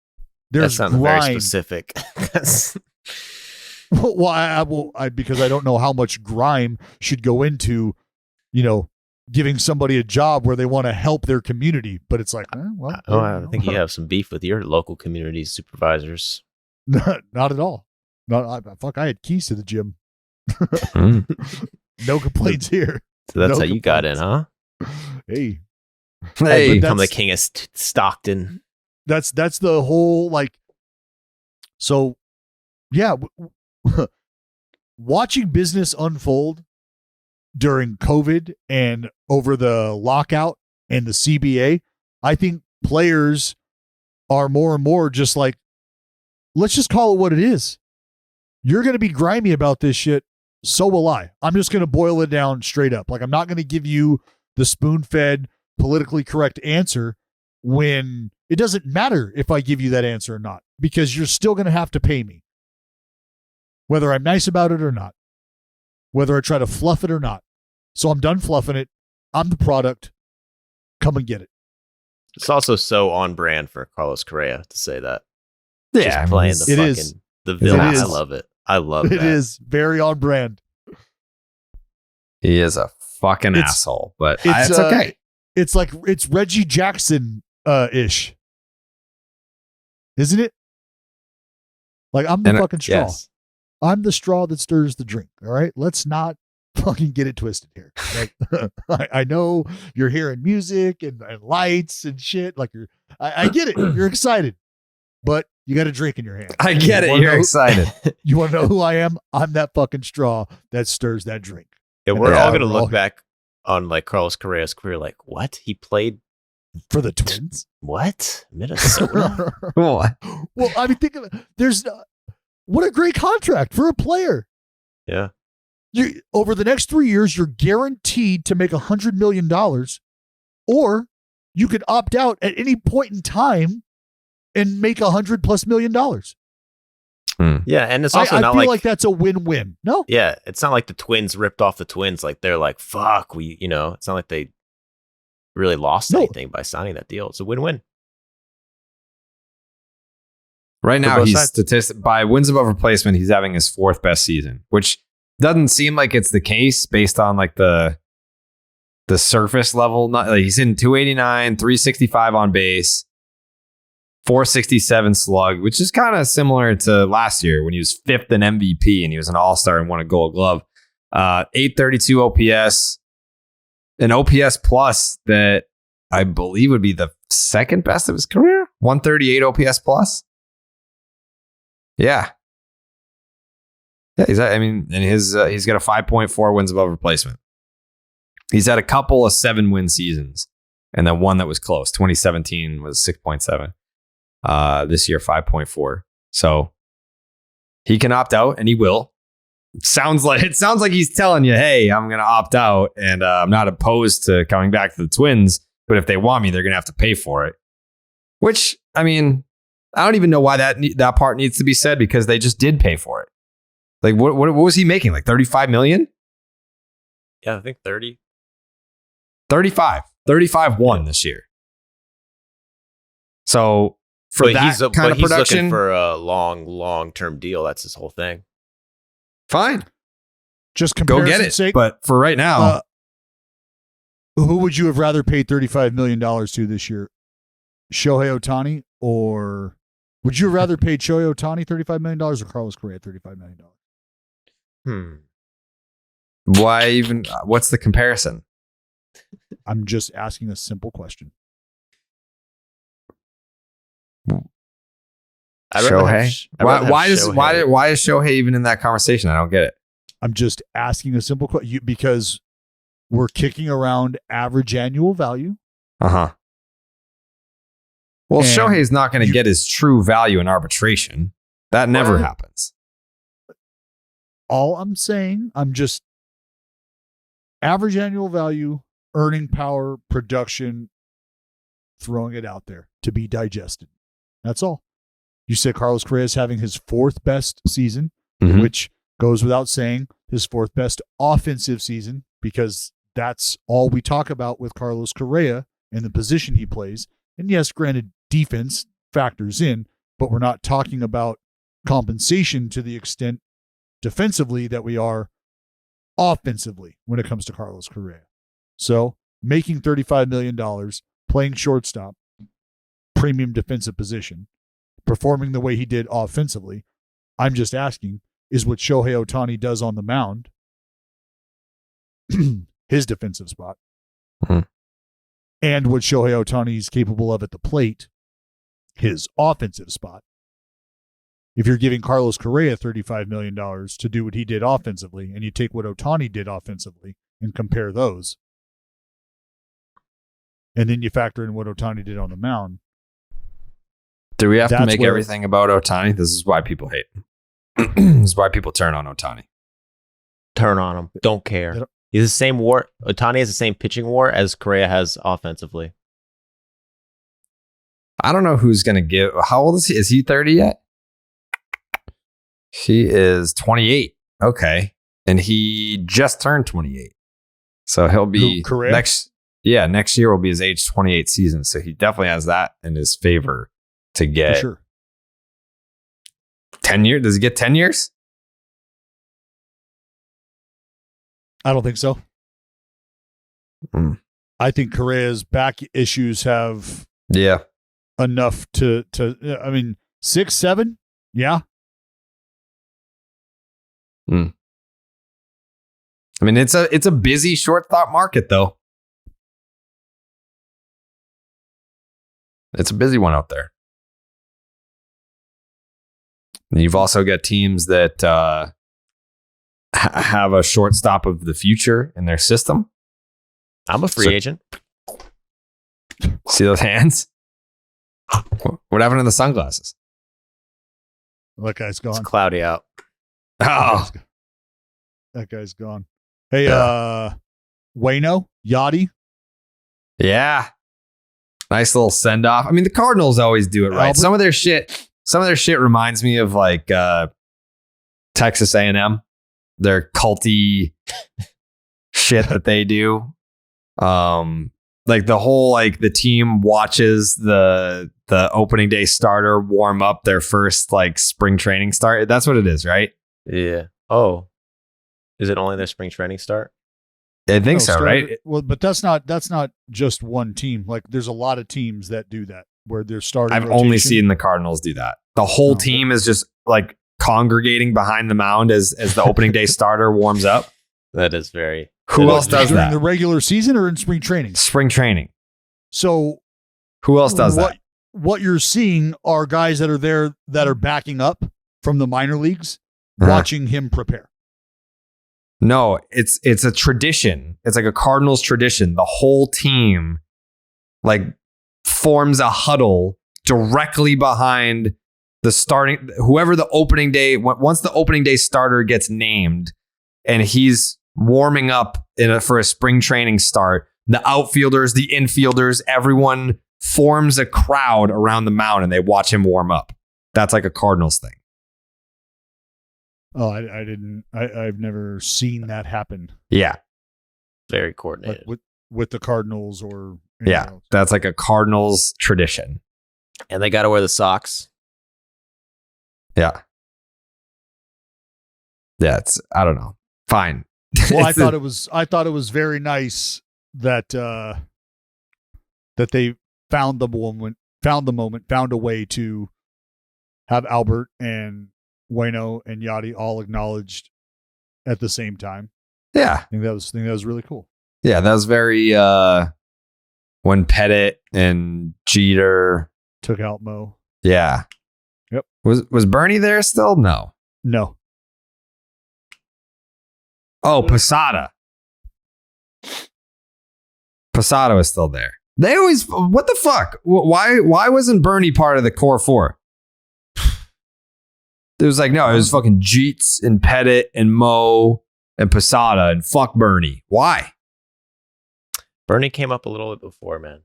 There's that sounds grind. very specific. Well, because I don't know how much grime should go into, giving somebody a job where they want to help their community. But it's like, I think you have some beef with your local community supervisors. Not at all. I had keys to the gym. No complaints here. So that's how you got in, huh? Hey, become the king of Stockton. That's the whole, like. So, yeah, watching business unfold during COVID and over the lockout and the CBA, I think players are more and more just like, let's just call it what it is. You're going to be grimy about this shit. So will I. I'm just going to boil it down straight up. Like, I'm not going to give you the spoon-fed, politically correct answer when it doesn't matter if I give you that answer or not, because you're still going to have to pay me. Whether I'm nice about it or not. Whether I try to fluff it or not. So I'm done fluffing it. I'm the product. Come and get it. It's also so on brand for Carlos Correa to say that. Yeah, Just I mean, playing the it fucking is. the villain. It is. I love it. I love It that. is very on brand. he is a fucking It's- asshole, but it's, it's okay. It's like it's Reggie Jackson ish, isn't it? Like I'm the And fucking straw. Yes. I'm the straw that stirs the drink. All right, let's not fucking get it twisted here. Like, I know you're hearing music and lights and shit. Like I get it. You're excited, but you got a drink in your hand. I get it. wanna You're know- excited. You want to know who I am? I'm that fucking straw that stirs that drink. And we're Yeah, all gonna we're look all- back on like Carlos Correa's career, like, what? He played For the Twins. what? Minnesota? What? Well, I mean, think of it. There's what a great contract for a player. Yeah. You over the next 3 years, you're guaranteed to make $100 million, or you could opt out at any point in time and make $100+ million. Yeah, and it's I also feel not like, like that's a win-win. No, yeah, it's not like the Twins ripped off the Twins. Like they're like, fuck, it's not like they really lost No. anything by signing that deal. It's a win-win. Right now, both he's sides. by wins above replacement. He's having his 4th best season, which doesn't seem like it's the case based on like the surface level. Not like he's in 289, 365 on base, 467 slug, which is kind of similar to last year when he was 5th in MVP and he was an All-Star and won a Gold Glove. 832 OPS, an OPS plus that I believe would be the 2nd best of his career. 138 OPS plus. Yeah. Yeah, and he's got a 5.4 wins above replacement. He's had a couple of 7-win seasons, and then one that was close. 2017 was 6.7. This year, 5.4. So he can opt out, and he will. It sounds like he's telling you, "Hey, I'm going to opt out, and I'm not opposed to coming back to the Twins. But if they want me, they're going to have to pay for it." Which, I mean, I don't even know why that part needs to be said because they just did pay for it. Like, what was he making? Like $35 million? Yeah, I think 30. 35 won this year. So for But that kind of he's production, looking for a long-term deal. That's his whole thing. fine, just go get comparison it. sake. But for right now, Who would you have rather paid $35 million to this year? Shohei Ohtani, or would you have rather paid Shohei Ohtani $35 million or Carlos Correa $35 million? why even? What's the comparison? I'm just asking a simple question. Shohei? Why is Shohei even in that conversation? I don't get it. I'm just asking a simple question because we're kicking around average annual value. Well, And Shohei's not going to get his true value in arbitration. That never Well- happens. All I'm saying, I'm just average annual value, earning power, production, throwing it out there to be digested. That's all. You said Carlos Correa is having his 4th best season, Mhm. which goes without saying, his 4th best offensive season, because that's all we talk about with Carlos Correa and the position he plays. And yes, granted, defense factors in, but we're not talking about compensation to the extent defensively that we are offensively when it comes to Carlos Correa. So making $35 million, playing shortstop, premium defensive position, performing the way he did offensively, I'm just asking, is what Shohei Ohtani does on the mound his defensive spot, and what Shohei Ohtani is capable of at the plate, his offensive spot. If you're giving Carlos Correa $35 million to do what he did offensively, and you take what Ohtani did offensively and compare those, and then you factor in what Ohtani did on the mound. Do we have to That's make where- everything about Ohtani? This is why people hate him. This is why people turn on Ohtani. Turn on him. Don't care. He's the same war. Ohtani has the same pitching war as Correa has offensively. I don't know who's going to give. How old is he? Is he 30 yet? He is 28. Okay. And he just turned 28. So he'll be Who, Correa? next year will be his age 28 season. So he definitely has that in his favor to For get sure. 10 years? Does he get 10 years? I don't think so. Mm. I think Correa's back issues have enough to I mean, 6, 7? Yeah. I mean, it's a busy shortstop market, though. It's a busy one out there. And you've also got teams that have a shortstop of the future in their system. I'm a free agent. See those hands? What happened to the sunglasses? That guy's gone. It's cloudy out. Oh, That guy's gone. Hey, Waino, Yachty. yeah. Nice little send off. I mean, the Cardinals always do it right. Albert? Some of their shit reminds me of like Texas A&M. Their culty shit that they do. Like the whole the team watches the opening day starter warm up their first spring training start. That's what it is, right? Yeah. Oh, is it only their spring training start? I think so, right? Well, but that's not just one team. Like there's a lot of teams that do that where they're starting. I've only seen the Cardinals do that. The whole team is just congregating behind the mound as the opening day starter warms up. That is very. Who else does during that? the regular season or in spring training? Spring training. So who else does that? What you're seeing are guys that are there that are backing up from the minor leagues, watching him prepare. No, it's a tradition. It's like a Cardinals tradition. The whole team forms a huddle directly behind the starting, whoever the opening day, once the opening day starter gets named and he's warming up for a spring training start, the outfielders, the infielders, everyone forms a crowd around the mound and they watch him warm up. That's like a Cardinals thing. Oh, I didn't. I've never seen that happen. Yeah. Very coordinated. With the Cardinals or else. That's like a Cardinals tradition. And they got to wear the socks. Yeah. Yeah, I don't know. Fine. Well, I thought it was very nice that that they found the moment, found a way to have Albert and Waino and Yachty all acknowledged at the same time. Yeah. I think that was really cool. Yeah, that was very when Pettit and Jeter took out Mo. Yeah. Yep. Was Bernie there still? No. No. Oh, Posada. Posada was still there. They always, what the fuck? Why wasn't Bernie part of the core four? It was no, it was fucking Jeets and Pettit and Mo and Posada and fuck Bernie. Why? Bernie came up a little bit before, man.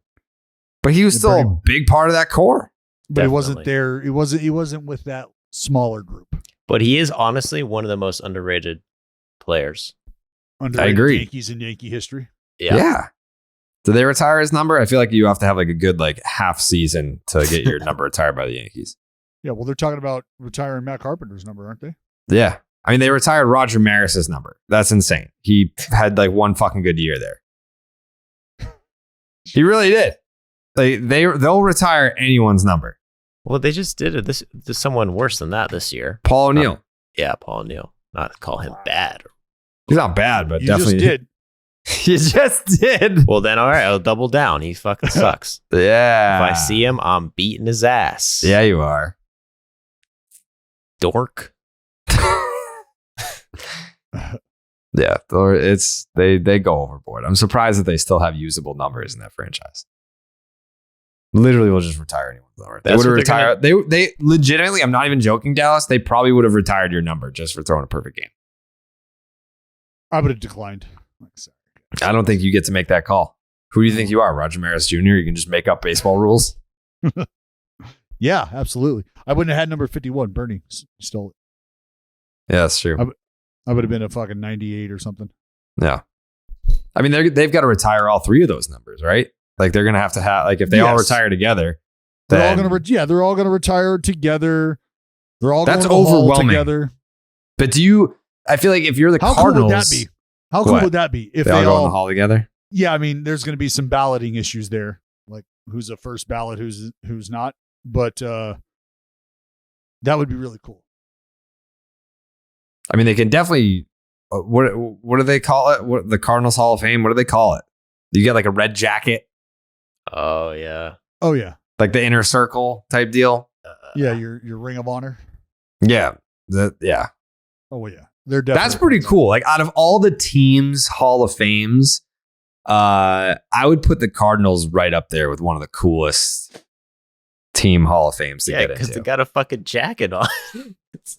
But he was still a big part of that core. But he wasn't there. He wasn't with that smaller group. But he is honestly one of the most underrated players. Underrated I agree. Yankees in Yankee history. Yeah. Did they retire his number? I feel like you have to have a good half season to get your number retired by the Yankees. Yeah, well, they're talking about retiring Matt Carpenter's number, aren't they? Yeah. I mean, they retired Roger Maris's number. That's insane. He had one fucking good year there. He really did. They'll retire anyone's number. Well, they just did it to someone worse than that this year. Paul O'Neill. Yeah, Paul O'Neill. Not call him bad. He's not bad, but You definitely just did. You just did. Well, then, all right, I'll double down. He fucking sucks. Yeah. If I see him, I'm beating his ass. Yeah, you are. Dork. Yeah, they go overboard. I'm surprised that they still have usable numbers in that franchise. Literally will just retire anyone's number. They would have retired. They legitimately, I'm not even joking, Dallas. They probably would have retired your number just for throwing a perfect game. I would have declined. I don't think you get to make that call. Who do you think you are, Roger Maris Jr.? You can just make up baseball rules. Yeah, absolutely. I wouldn't have had number 51. Bernie stole it. Yeah, that's true. I would have been a fucking 98 or something. Yeah. I mean, they've got to retire all three of those numbers, right? They're going to have if they all retire together. They're all going to retire together. They're all That's going to the Hall overwhelming. together. But I feel like if you're the How Cardinals, cool would that be? How cool would that be if they all go in the Hall together? Yeah, I mean, there's going to be some balloting issues there, like who's a first ballot, who's not. But that would be really cool. I mean, they can definitely. What do they call it? What the Cardinals Hall of Fame? What do they call it? You get like a red jacket, Oh yeah. Oh yeah, like the inner circle type deal. yeah. Your Ring of Honor. Yeah, Oh yeah, they're definitely. that's pretty cool. Like out of all the teams' Hall of Fames, I would put the Cardinals right up there with one of the coolest team Hall of Fames to Yeah, get because into. they got a fucking jacket on.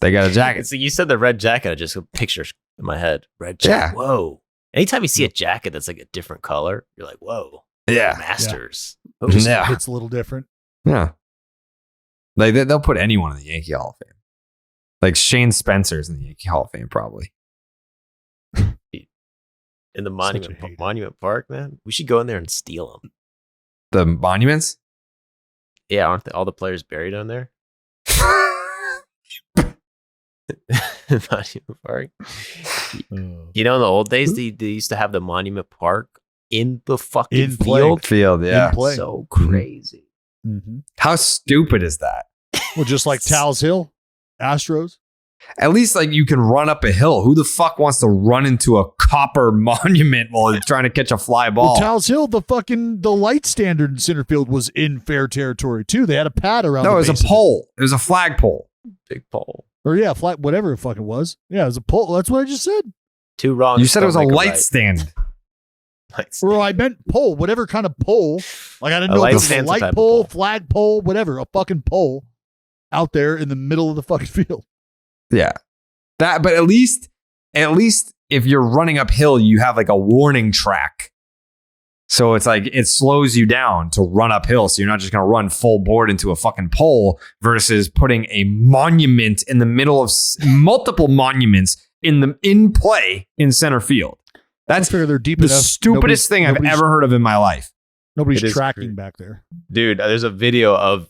They got a jacket. So you said the red jacket. I just have pictures in my head. Red jacket. Yeah. Whoa. Anytime you see a jacket that's like a different color, you're like, whoa. Yeah, Masters. yeah, It's a little different. yeah. Like they'll put anyone in the Yankee Hall of Fame. Like Shane Spencer's in the Yankee Hall of Fame, probably. In the Monument Park, man. We should go in there and steal them. The monuments. Yeah, aren't all the players buried on there? Monument Park. You know, in the old days, they used to have the Monument Park in the fucking In play. field. Yeah. In play. So crazy. Mm-hmm. How stupid is that? Well, just like Tal's Hill, Astros. At least like you can run up a hill. Who the fuck wants to run into a copper monument while they're trying to catch a fly ball? Well, Tal's Hill, the light standard in center field was in fair territory too. They had a pad around. No, the it was base a of pole. It was a flagpole. Big pole. Or yeah, flat, whatever it fucking was. Yeah, it was a pole. That's what I just said. Two wrongs. You said it was a don't make light right. stand. Light stand. Or I meant pole, whatever kind of pole. Like I didn't A know light if it was a stand's a type light of pole, pole. flag pole, whatever, a fucking pole out there in the middle of the fucking field. Yeah. But at least if you're running uphill, you have like a warning track. So it's like it slows you down to run uphill. So you're not just going to run full board into a fucking pole versus putting a monument in the middle of multiple monuments in play in center field. That's I figure they're deep the enough. stupidest thing I've ever heard of in my life. Nobody's It is tracking crazy. back there. Dude, there's a video of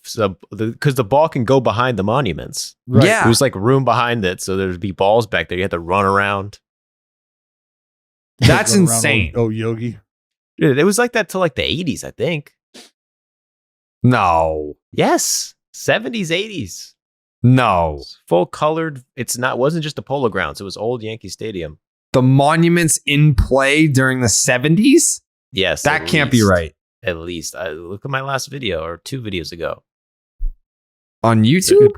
because the ball can go behind the monuments. Right. Yeah. There's like room behind it, so there'd be balls back there. You have to run around. That's Run around, insane. Oh, Yogi. Dude, it was like that till like the 80s, I think. No. Yes, 70s, 80s. No. Full colored. Wasn't just a Polo Grounds. It was old Yankee Stadium. The monuments in play during the 70s? Yes, That at can't be least. right. At least. Look at my last video or 2 videos ago. On YouTube?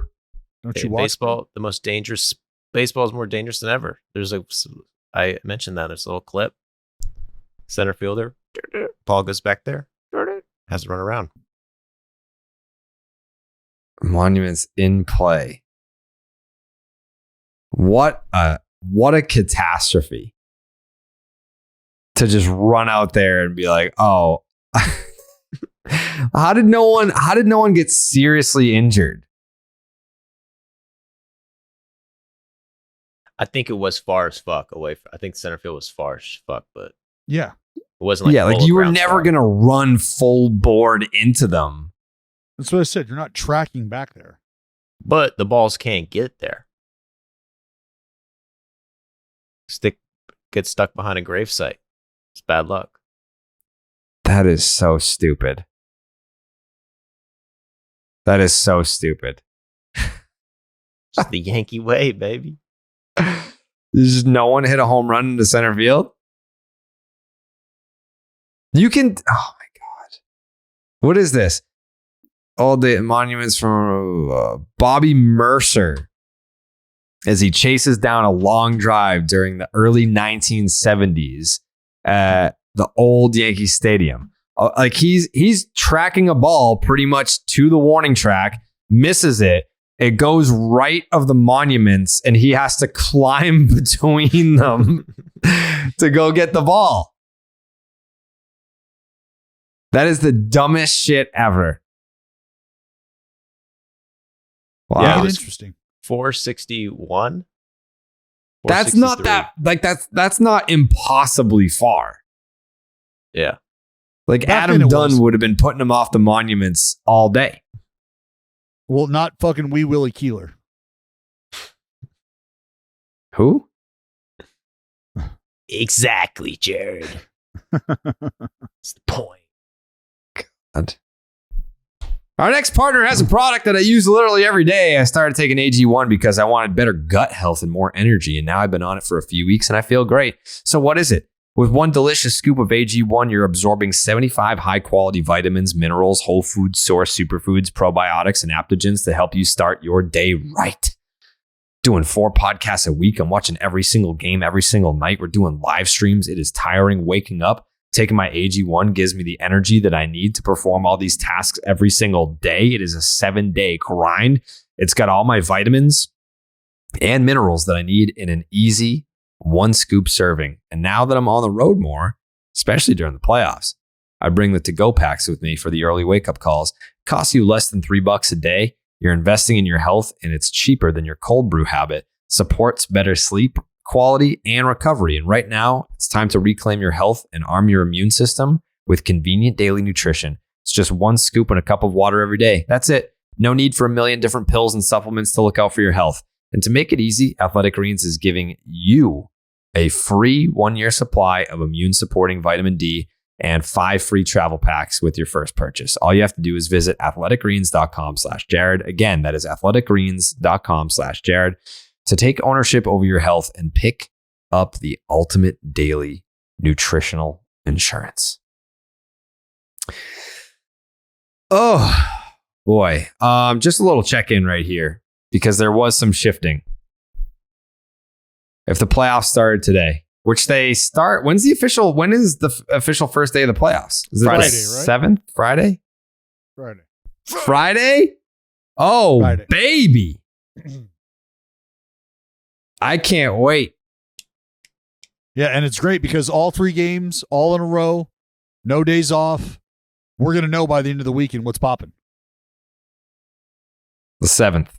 Don't Okay, you watch? baseball, the most dangerous. Baseball is more dangerous than ever. I mentioned that. There's a little clip. Center fielder. Ball goes back there. Has to run around. Monuments in play. What a catastrophe. To just run out there and be like, oh, how did no one get seriously injured? I think it was far as fuck away. I think center field was far as fuck, but Yeah. it wasn't like Like Polo you were Grounds never far. gonna run full board into them. That's what I said. You're not tracking back there. But the balls can't get there. Get stuck behind a gravesite. It's bad luck. That is so stupid. That is so stupid. It's the Yankee way, baby. Does no one hit a home run into center field? You can. Oh my God. What is this? All the monuments from Bobby Mercer as he chases down a long drive during the early 1970s at the old Yankee Stadium. Like he's tracking a ball pretty much to the warning track, misses it. It goes right of the monuments, and he has to climb between them to go get the ball. That is the dumbest shit ever. Wow. Yeah, it Make it was- interesting. 461. That's not 463. that. That's not impossibly far. Yeah. Like Back then Adam it Dunn was. would have been putting him off the monuments all day. Well, not fucking Wee Willie Keeler. Who? Exactly, Jared. That's the point. God. Our next partner has a product that I use literally every day. I started taking AG1 because I wanted better gut health and more energy, and now I've been on it for a few weeks and I feel great. So what is it? With one delicious scoop of AG1, you're absorbing 75 high-quality vitamins, minerals, whole food source superfoods, probiotics, and adaptogens to help you start your day right. Doing 4 podcasts a week. I'm watching every single game every single night. We're doing live streams. It is tiring waking up. Taking my AG1 gives me the energy that I need to perform all these tasks every single day. It is a 7-day grind. It's got all my vitamins and minerals that I need in an easy 1 scoop serving. And now that I'm on the road more, especially during the playoffs, I bring the to-go packs with me for the early wake-up calls. It costs you less than $3 a day. You're investing in your health, and it's cheaper than your cold brew habit. Supports better sleep quality and recovery. And right now, it's time to reclaim your health and arm your immune system with convenient daily nutrition. It's just 1 scoop and a cup of water every day. That's it. No need for a million different pills and supplements to look out for your health. And to make it easy, Athletic Greens is giving you a free 1-year supply of immune-supporting vitamin D and 5 free travel packs with your first purchase. All you have to do is visit athleticgreens.com/Jared. Again, that is athleticgreens.com/Jared to take ownership over your health and pick up the ultimate daily nutritional insurance. Oh boy. Just a little check-in right here because there was some shifting. If the playoffs started today, which they start, when is the official first day of the playoffs? Is it Friday, the right? 7th? Friday? Friday. Oh, Friday. baby. I can't wait. Yeah, and it's great because all 3 games, all in a row, no days off. We're going to know by the end of the weekend what's popping. The 7th.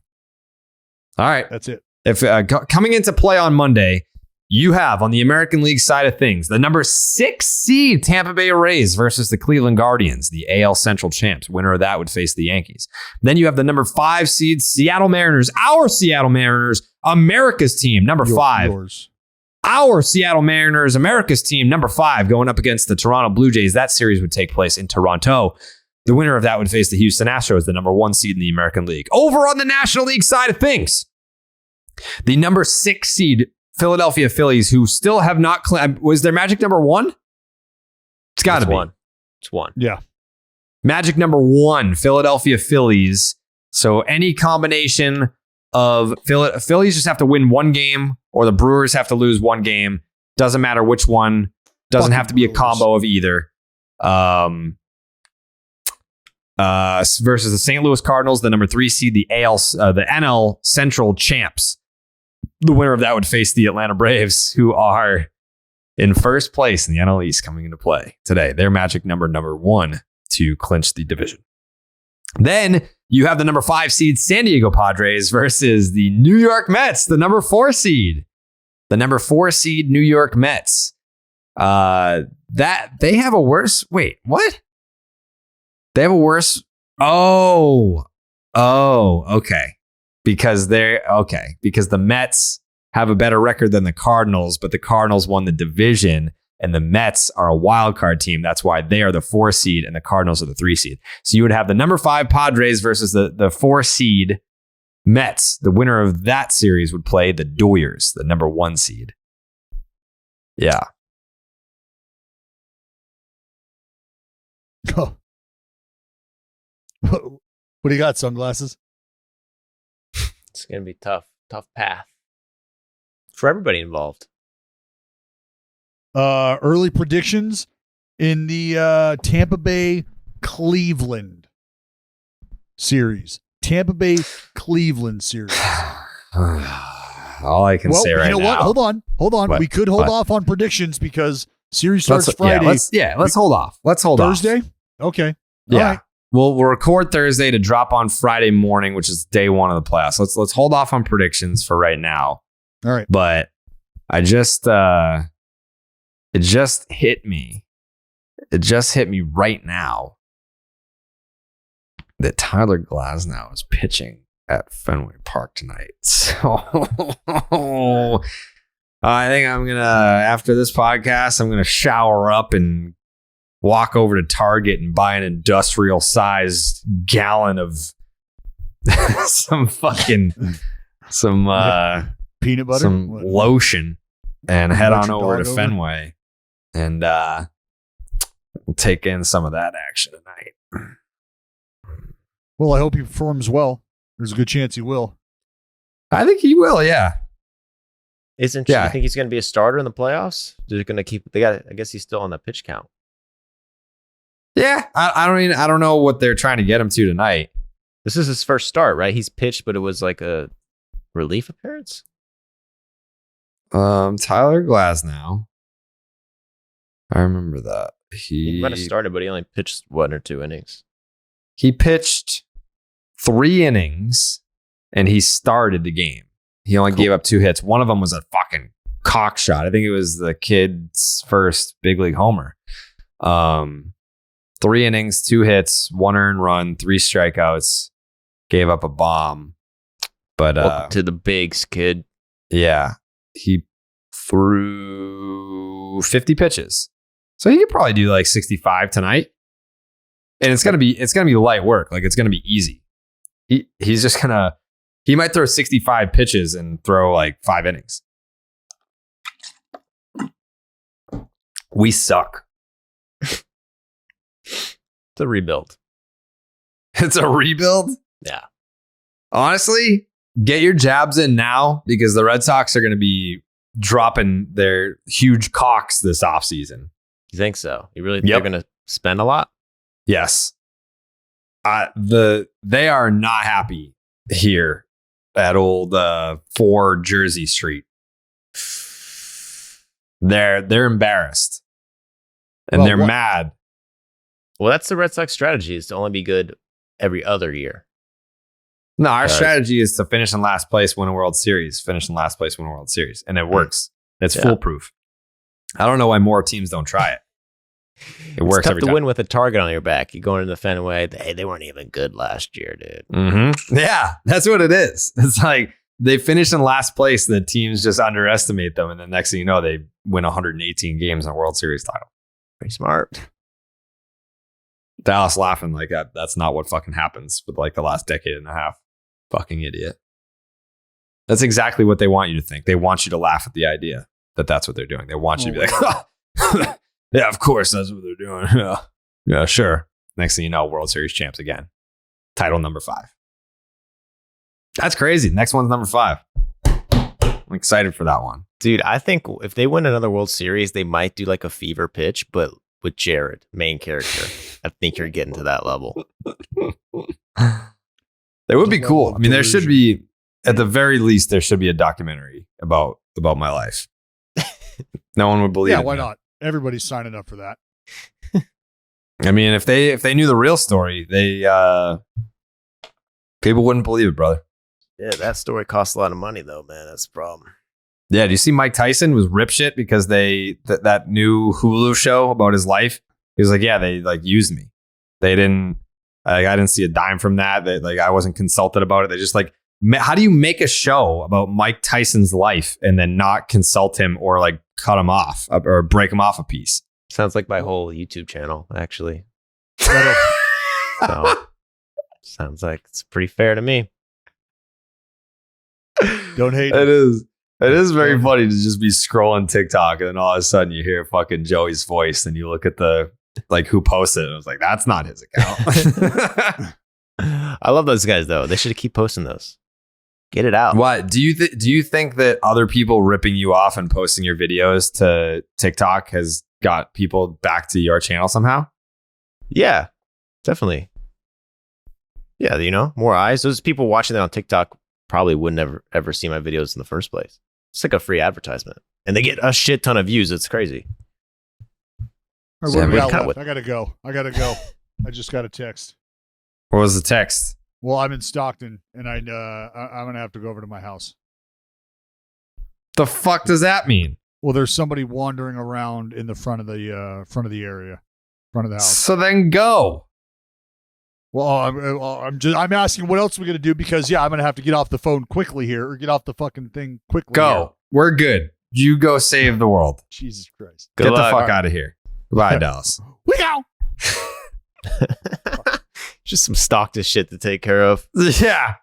All right. That's it. If coming into play on Monday, you have on the American League side of things, the number 6 seed Tampa Bay Rays versus the Cleveland Guardians, the AL Central champs. Winner of that would face the Yankees. Then you have the number 5 seed Seattle Mariners, our Seattle Mariners, America's team, number 5. Yours. Our Seattle Mariners, America's team, number 5, going up against the Toronto Blue Jays. That series would take place in Toronto. The winner of that would face the Houston Astros, the number 1 seed in the American League. Over on the National League side of things, the number 6 seed Philadelphia Phillies, who still have not was their magic number 1? It's got to be. It's 1. Yeah. Magic number 1, Philadelphia Phillies. So any combination of Phillies just have to win 1 game, or the Brewers have to lose 1 game. Doesn't matter which one. Doesn't have to be a combo of either. Versus the St. Louis Cardinals, the number 3 seed, the NL Central champs. The winner of that would face the Atlanta Braves, who are in first place in the NL East coming into play today. Their magic number 1 to clinch the division. Then you have the number 5 seed San Diego Padres versus the New York Mets, the number 4 seed. The number 4 seed New York Mets. That they have a worse. Wait, what? They have a worse. Oh, okay. Because the Mets have a better record than the Cardinals, but the Cardinals won the division and the Mets are a wild card team. That's why they are the 4 seed and the Cardinals are the 3 seed. So you would have the number 5 Padres versus the 4 seed Mets. The winner of that series would play the Doyers, the number 1 seed. Yeah. Oh. What do you got, sunglasses? It's going to be tough path for everybody involved. Early predictions in the Tampa Bay Cleveland series. All I can say right now. You know what? Hold on. What? We could hold off on predictions because series starts Friday. Let's hold off. Let's hold Thursday? off. Okay. Yeah. All right. We'll record Thursday to drop on Friday morning, which is day 1 of the playoffs. Let's hold off on predictions for right now. All right. But I just it just hit me. It just hit me right now that Tyler Glasnow is pitching at Fenway Park tonight. So I think I'm going to, after this podcast, I'm going to shower up and walk over to Target and buy an industrial sized gallon of some peanut butter, some lotion, and head on over to Fenway and we'll take in some of that action tonight. Well, I hope he performs well. There's a good chance he will. I think he will, yeah. You think he's going to be a starter in the playoffs? They're going to keep. I guess he's still on the pitch count. Yeah, I don't know what they're trying to get him to tonight. This is his first start, right? He's pitched, but it was like a relief appearance. Tyler Glasnow. I remember that. He might have started, but he only pitched 1 or 2 innings. He pitched 3 innings, and he started the game. He only gave up 2 hits. One of them was a fucking cock shot. I think it was the kid's first big league homer. 3 innings, 2 hits, 1 earned run, 3 strikeouts. Gave up a bomb. But welcome to the bigs, kid. Yeah, he threw 50 pitches, so he could probably do like 65 tonight. And it's gonna be light work. Like, it's gonna be easy. He might throw 65 pitches and throw like 5 innings. We suck. It's a rebuild. It's a rebuild? Yeah. Honestly, get your jabs in now, because the Red Sox are going to be dropping their huge cocks this offseason. You think so? You really think they're going to spend a lot? Yes. They are not happy here at old 4 Jersey Street. They're embarrassed. And they're mad. Well, that's the Red Sox strategy, is to only be good every other year. No, our strategy is to finish in last place, win a World Series. Finish in last place, win a World Series. And it works. It's foolproof. I don't know why more teams don't try it. It works every time. It's tough to win with a target on your back. You going into the Fenway, they weren't even good last year, dude. Mm-hmm. Yeah, that's what it is. It's like they finish in last place, the teams just underestimate them, and the next thing you know, they win 118 games in a World Series title. Pretty smart. Dallas laughing like that. That's not what fucking happens with like the last decade and a half. Fucking idiot. That's exactly what they want you to think. They want you to laugh at the idea that that's what they're doing. They want you to be like, yeah, of course, that's what they're doing. Yeah, sure. Next thing you know, World Series champs again. Title number 5. That's crazy. Next one's number 5. I'm excited for that one. Dude, I think if they win another World Series, they might do like a fever pitch, but with Jared, main character. I think you're getting to that level. That would be cool. I mean, there should be, at the very least, there should be a documentary about my life. No one would believe it. Yeah, why not? Everybody's signing up for that. I mean, if they knew the real story, people wouldn't believe it, brother. Yeah, that story costs a lot of money, though, man. That's the problem. Yeah, do you see Mike Tyson was rip shit because that new Hulu show about his life? He was like, yeah, they like used me. They didn't. I didn't see a dime from that. Like, I wasn't consulted about it. They just like, how do you make a show about Mike Tyson's life and then not consult him or like cut him off or break him off a piece? Sounds like my whole YouTube channel, actually. So, sounds like it's pretty fair to me. Don't hate it. It is very funny to just be scrolling TikTok and then all of a sudden you hear fucking Joey's voice and you look at the like who posted it. And I was like, that's not his account. I love those guys though. They should keep posting those. Get it out. What do you think that other people ripping you off and posting your videos to TikTok has got people back to your channel somehow? Yeah, definitely. Yeah, you know, more eyes. Those people watching that on TikTok probably would never ever see my videos in the first place. It's like a free advertisement, and they get a shit ton of views. It's crazy. All right, I gotta go. I just got a text. What was the text? Well, I'm in Stockton, and I'm gonna have to go over to my house. The fuck does that mean? Well, there's somebody wandering around in the front of the area, front of the house. So then go. Well, I'm asking what else are we going to do because I'm going to have to get off the phone quickly here or get off the fucking thing quickly. Go. Here. We're good. You go save the world. Jesus Christ. Get the fuck out of here. Goodbye, Dallas. We go. Just some Stockton shit to take care of. Yeah.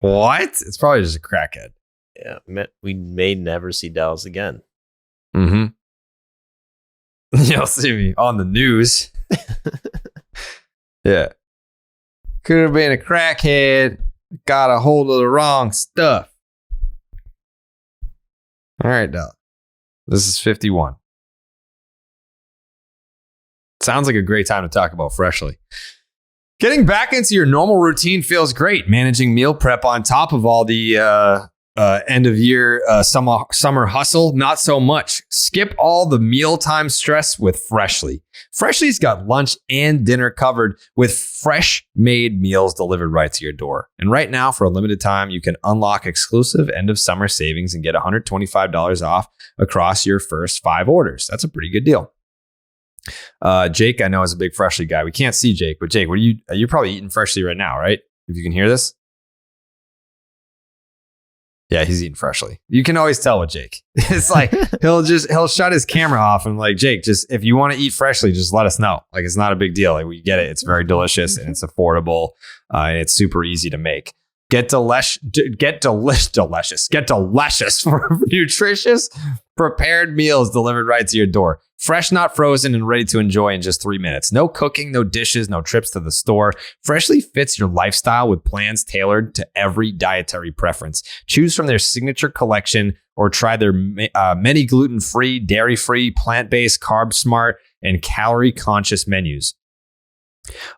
What? It's probably just a crackhead. Yeah, we may never see Dallas again. Mm-hmm. You'll see me on the news. Yeah. Could have been a crackhead. Got a hold of the wrong stuff. All right, Dallas. This is 51. Sounds like a great time to talk about Freshly. Getting back into your normal routine feels great. Managing meal prep on top of all the end of year summer hustle, not so much. Skip all the mealtime stress with Freshly. Freshly's got lunch and dinner covered with fresh made meals delivered right to your door. And right now, for a limited time, you can unlock exclusive end of summer savings and get $125 off across your first 5 orders. That's a pretty good deal. Jake, I know, is a big Freshly guy. We can't see Jake, but Jake, you're probably eating Freshly right now, right? If you can hear this. Yeah, he's eating Freshly. You can always tell with Jake. It's like he'll shut his camera off and like, Jake, just if you want to eat Freshly, just let us know. Like, it's not a big deal. Like, we get it. It's very delicious and it's affordable and it's super easy to make. Get delicious for nutritious prepared meals delivered right to your door. Fresh, not frozen, and ready to enjoy in just 3 minutes. No cooking, no dishes, no trips to the store. Freshly fits your lifestyle with plans tailored to every dietary preference. Choose from their signature collection or try their many gluten-free, dairy-free, plant-based, carb-smart, and calorie-conscious menus.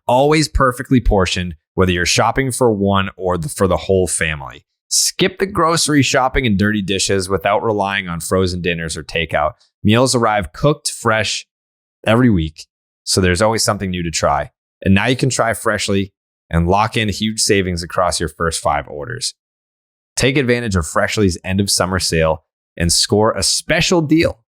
Always perfectly portioned, whether you're shopping for one or for the whole family. Skip the grocery shopping and dirty dishes without relying on frozen dinners or takeout. Meals arrive cooked fresh every week, so there's always something new to try. And now you can try Freshly and lock in huge savings across your first 5 orders. Take advantage of Freshly's end of summer sale and score a special deal.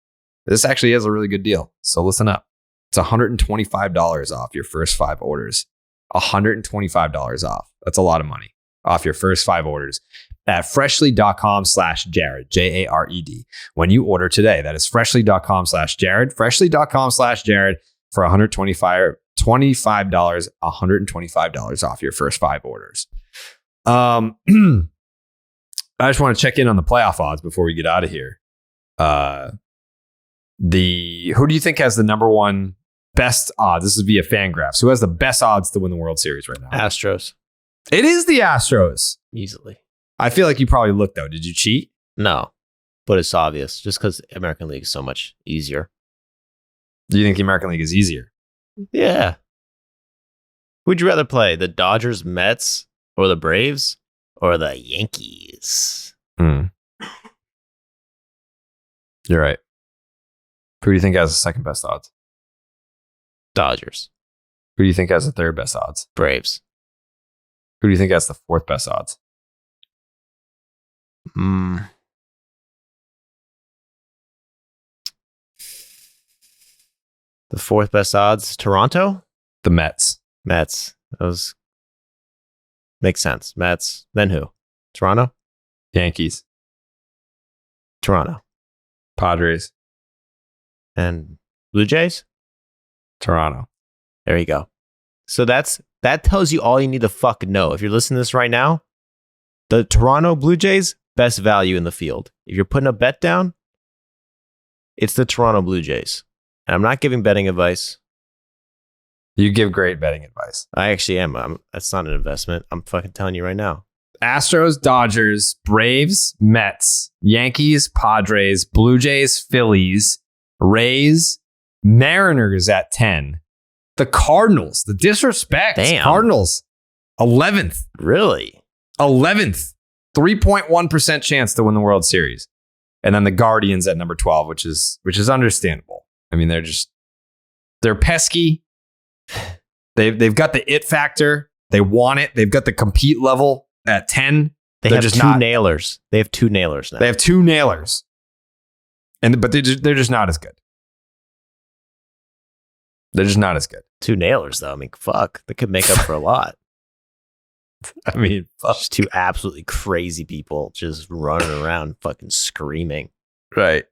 This actually is a really good deal, so listen up. It's $125 off your first 5 orders. $125 off. That's a lot of money off your first 5 orders at freshly.com/Jared, Jared. When you order today, that is freshly.com/Jared, freshly.com/Jared for $125 off your first 5 orders. I just want to check in on the playoff odds before we get out of here. Who do you think has the number one best odds? This is via Fangraphs. Who has the best odds to win the World Series right now? Astros. It is the Astros. Easily. I feel like you probably looked, though. Did you cheat? No, but it's obvious just because American League is so much easier. Do you think the American League is easier? Yeah. Who'd you rather play? The Dodgers, Mets, or the Braves, or the Yankees? You're right. Who do you think has the second best odds? Dodgers. Who do you think has the third best odds? Braves. Who do you think has the fourth best odds? The fourth best odds, Toronto? The Mets. Mets. Those makes sense. Mets. Then who? Toronto? Yankees. Toronto. Padres. And Blue Jays? Toronto. There you go. So that tells you all you need to fucking know. If you're listening to this right now, the Toronto Blue Jays, best value in the field. If you're putting a bet down, it's the Toronto Blue Jays. And I'm not giving betting advice. You give great betting advice. I actually am. That's not an investment. I'm fucking telling you right now. Astros, Dodgers, Braves, Mets, Yankees, Padres, Blue Jays, Phillies, Rays, Mariners at 10. The Cardinals, the disrespect. Damn. Cardinals, 11th. Really? 11th. 3.1% chance to win the World Series. And then the Guardians at number 12, which is understandable. I mean, they're pesky. They've got the it factor. They want it. They've got the compete level at 10. They have just two nailers. They have 2 nailers now. They have 2 nailers. But they're just not as good. They're just not as good. 2 nailers, though. I mean, fuck. They could make up for a lot. I mean, fuck. Just 2 absolutely crazy people just running around fucking screaming. Right.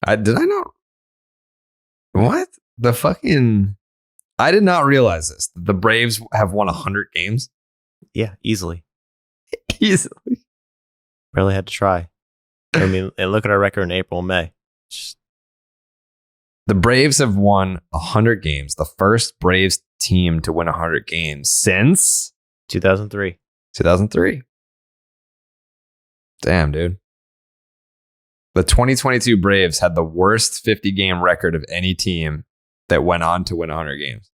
Did I not? What? The fucking... I did not realize this. The Braves have won 100 games. Yeah, easily. Easily. Barely had to try. I mean, and look at our record in April and May. Just... The Braves have won 100 games. The first Braves team to win 100 games since 2003. 2003. Damn, dude. The 2022 Braves had the worst 50-game record of any team that went on to win 100 games.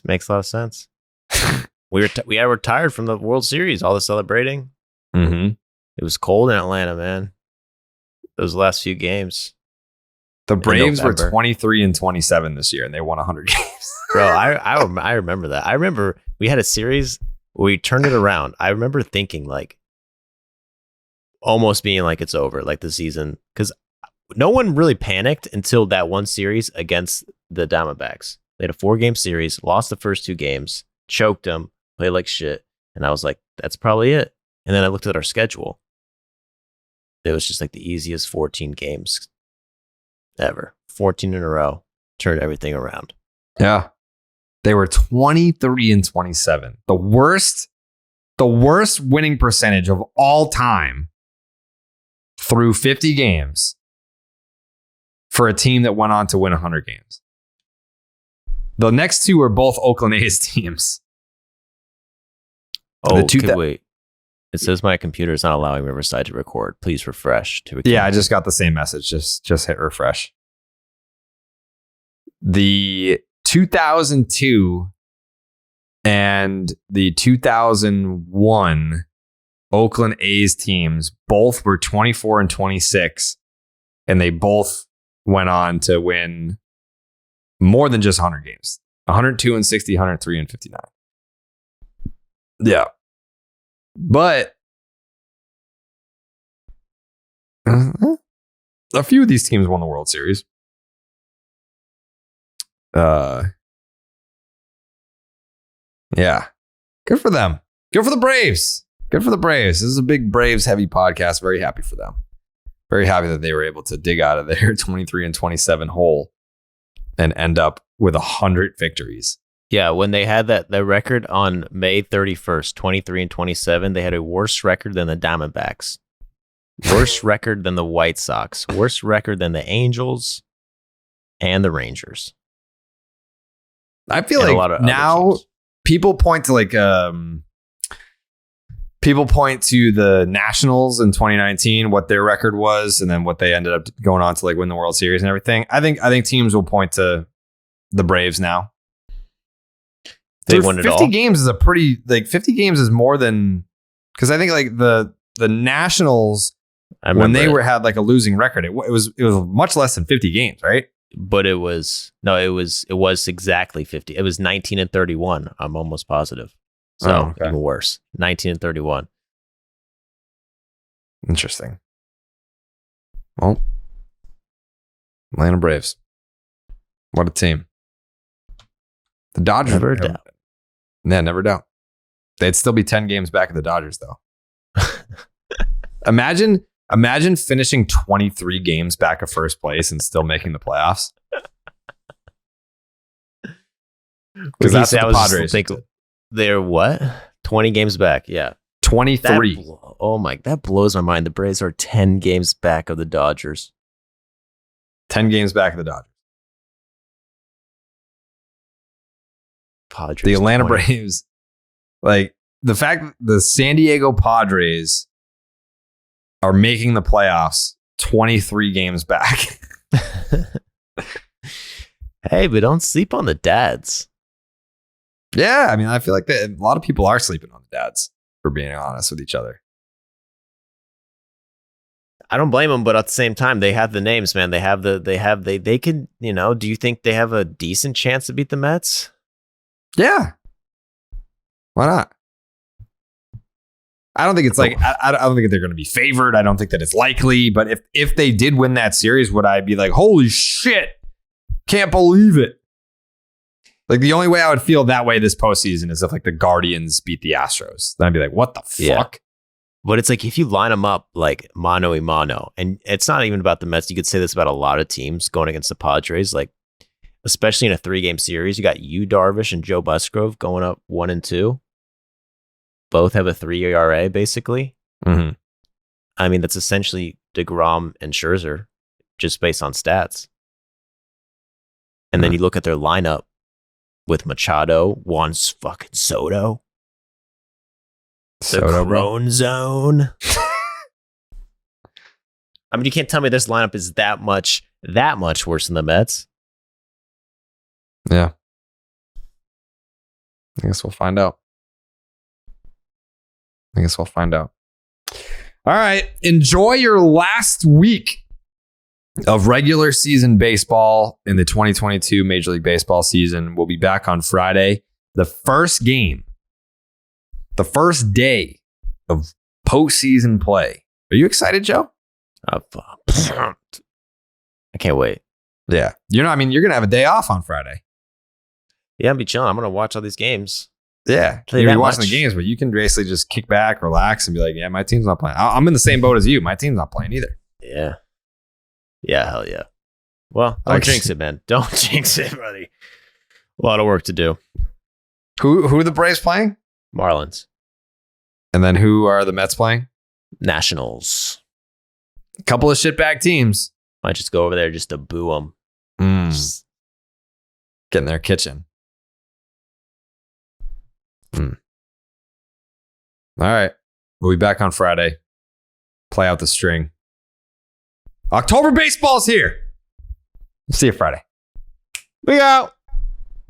Makes a lot of sense. we were tired from the World Series, all the celebrating. Mm-hmm. It was cold in Atlanta, man. Those last few games. The Braves were 23-27 this year, and they won 100 games. Bro, I remember that. I remember we had a series where we turned it around. I remember thinking like, almost being like it's over, like the season, because no one really panicked until that one series against the Diamondbacks. They had a 4-game series, lost the first 2 games, choked them, played like shit, and I was like, that's probably it. And then I looked at our schedule. It was just like the easiest 14 games ever. 14 in a row. Turned everything around. Yeah. They were 23-27. The worst winning percentage of all time through 50 games for a team that went on to win 100 games. The next 2 are both Oakland A's teams. Oh, wait. It says my computer is not allowing Riverside to record. Please refresh to record. Yeah, I just got the same message. Just hit refresh. The 2002 and the 2001 Oakland A's teams both were 24-26, and they both went on to win more than just 100 games. 102-60, 103-59. Yeah. But a few of these teams won the World Series. Yeah. Good for them. Good for the Braves. Good for the Braves. This is a big Braves heavy podcast. Very happy for them. Very happy that they were able to dig out of their 23-27 hole and end up with 100 victories. Yeah, when they had the record on May 31st, 23-27, they had a worse record than the Diamondbacks, worse record than the White Sox, worse record than the Angels and the Rangers. I feel like now people point to the Nationals in 2019, what their record was, and then what they ended up going on to win the World Series and everything. I think teams will point to the Braves now. They won it all. 50 games is a pretty 50 games is more than, because I think the Nationals when they had a losing record, it was much less than 50 games, right? But it was exactly 50. It was 19-31. I'm almost positive. So even worse, 19-31. Interesting. Well, Atlanta Braves. What a team. The Dodgers. Never doubt. Yeah, never doubt. They'd still be 10 games back of the Dodgers, though. Imagine finishing 23 games back of first place and still making the playoffs. Because that's what the Padres did. They're what? 20 games back. Yeah. 23. That blows my mind. The Braves are 10 games back of the Dodgers. 10 games back of the Dodgers. Padres. The Atlanta Braves, the fact that the San Diego Padres are making the playoffs 23 games back. Hey, but don't sleep on the dads. Yeah, I mean, I feel like a lot of people are sleeping on the dads, for being honest with each other. I don't blame them, but at the same time, they have the names, man. They can, do you think they have a decent chance to beat the Mets? Yeah. Why not? I don't think it's like I don't think they're going to be favored. I don't think that it's likely. But if they did win that series, would I be like, holy shit, can't believe it? Like the only way I would feel that way this postseason is if like the Guardians beat the Astros. Then I'd be like, what the fuck? Yeah. But it's like if you line them up like mano a mano, and it's not even about the Mets. You could say this about a lot of teams going against the Padres, like especially in a 3-game series. You got Yu Darvish and Joe Musgrove going up 1-2. Both have a 3 ERA, basically. Mm-hmm. I mean, that's essentially DeGrom and Scherzer, just based on stats. And then you look at their lineup with Machado, Juan's fucking Soto. The Crone Zone. I mean, you can't tell me this lineup is that much worse than the Mets. Yeah. I guess we'll find out. All right. Enjoy your last week of regular season baseball in the 2022 Major League Baseball season. We'll be back on Friday. The first game, the first day of postseason play. Are you excited, Joe? I can't wait. Yeah. You're going to have a day off on Friday. Yeah, I'll be chilling. I'm going to watch all these games. Yeah. You're be watching the games, but you can basically just kick back, relax, and be like, yeah, my team's not playing. I'm in the same boat as you. My team's not playing either. Yeah. Yeah, hell yeah. Well, don't jinx it, man. Don't jinx it, buddy. A lot of work to do. Who are the Braves playing? Marlins. And then who are the Mets playing? Nationals. A couple of shitbag teams. Might just go over there just to boo them. Get in their kitchen. All right. We'll be back on Friday. Play out the string. October baseball's here. See you Friday. We out.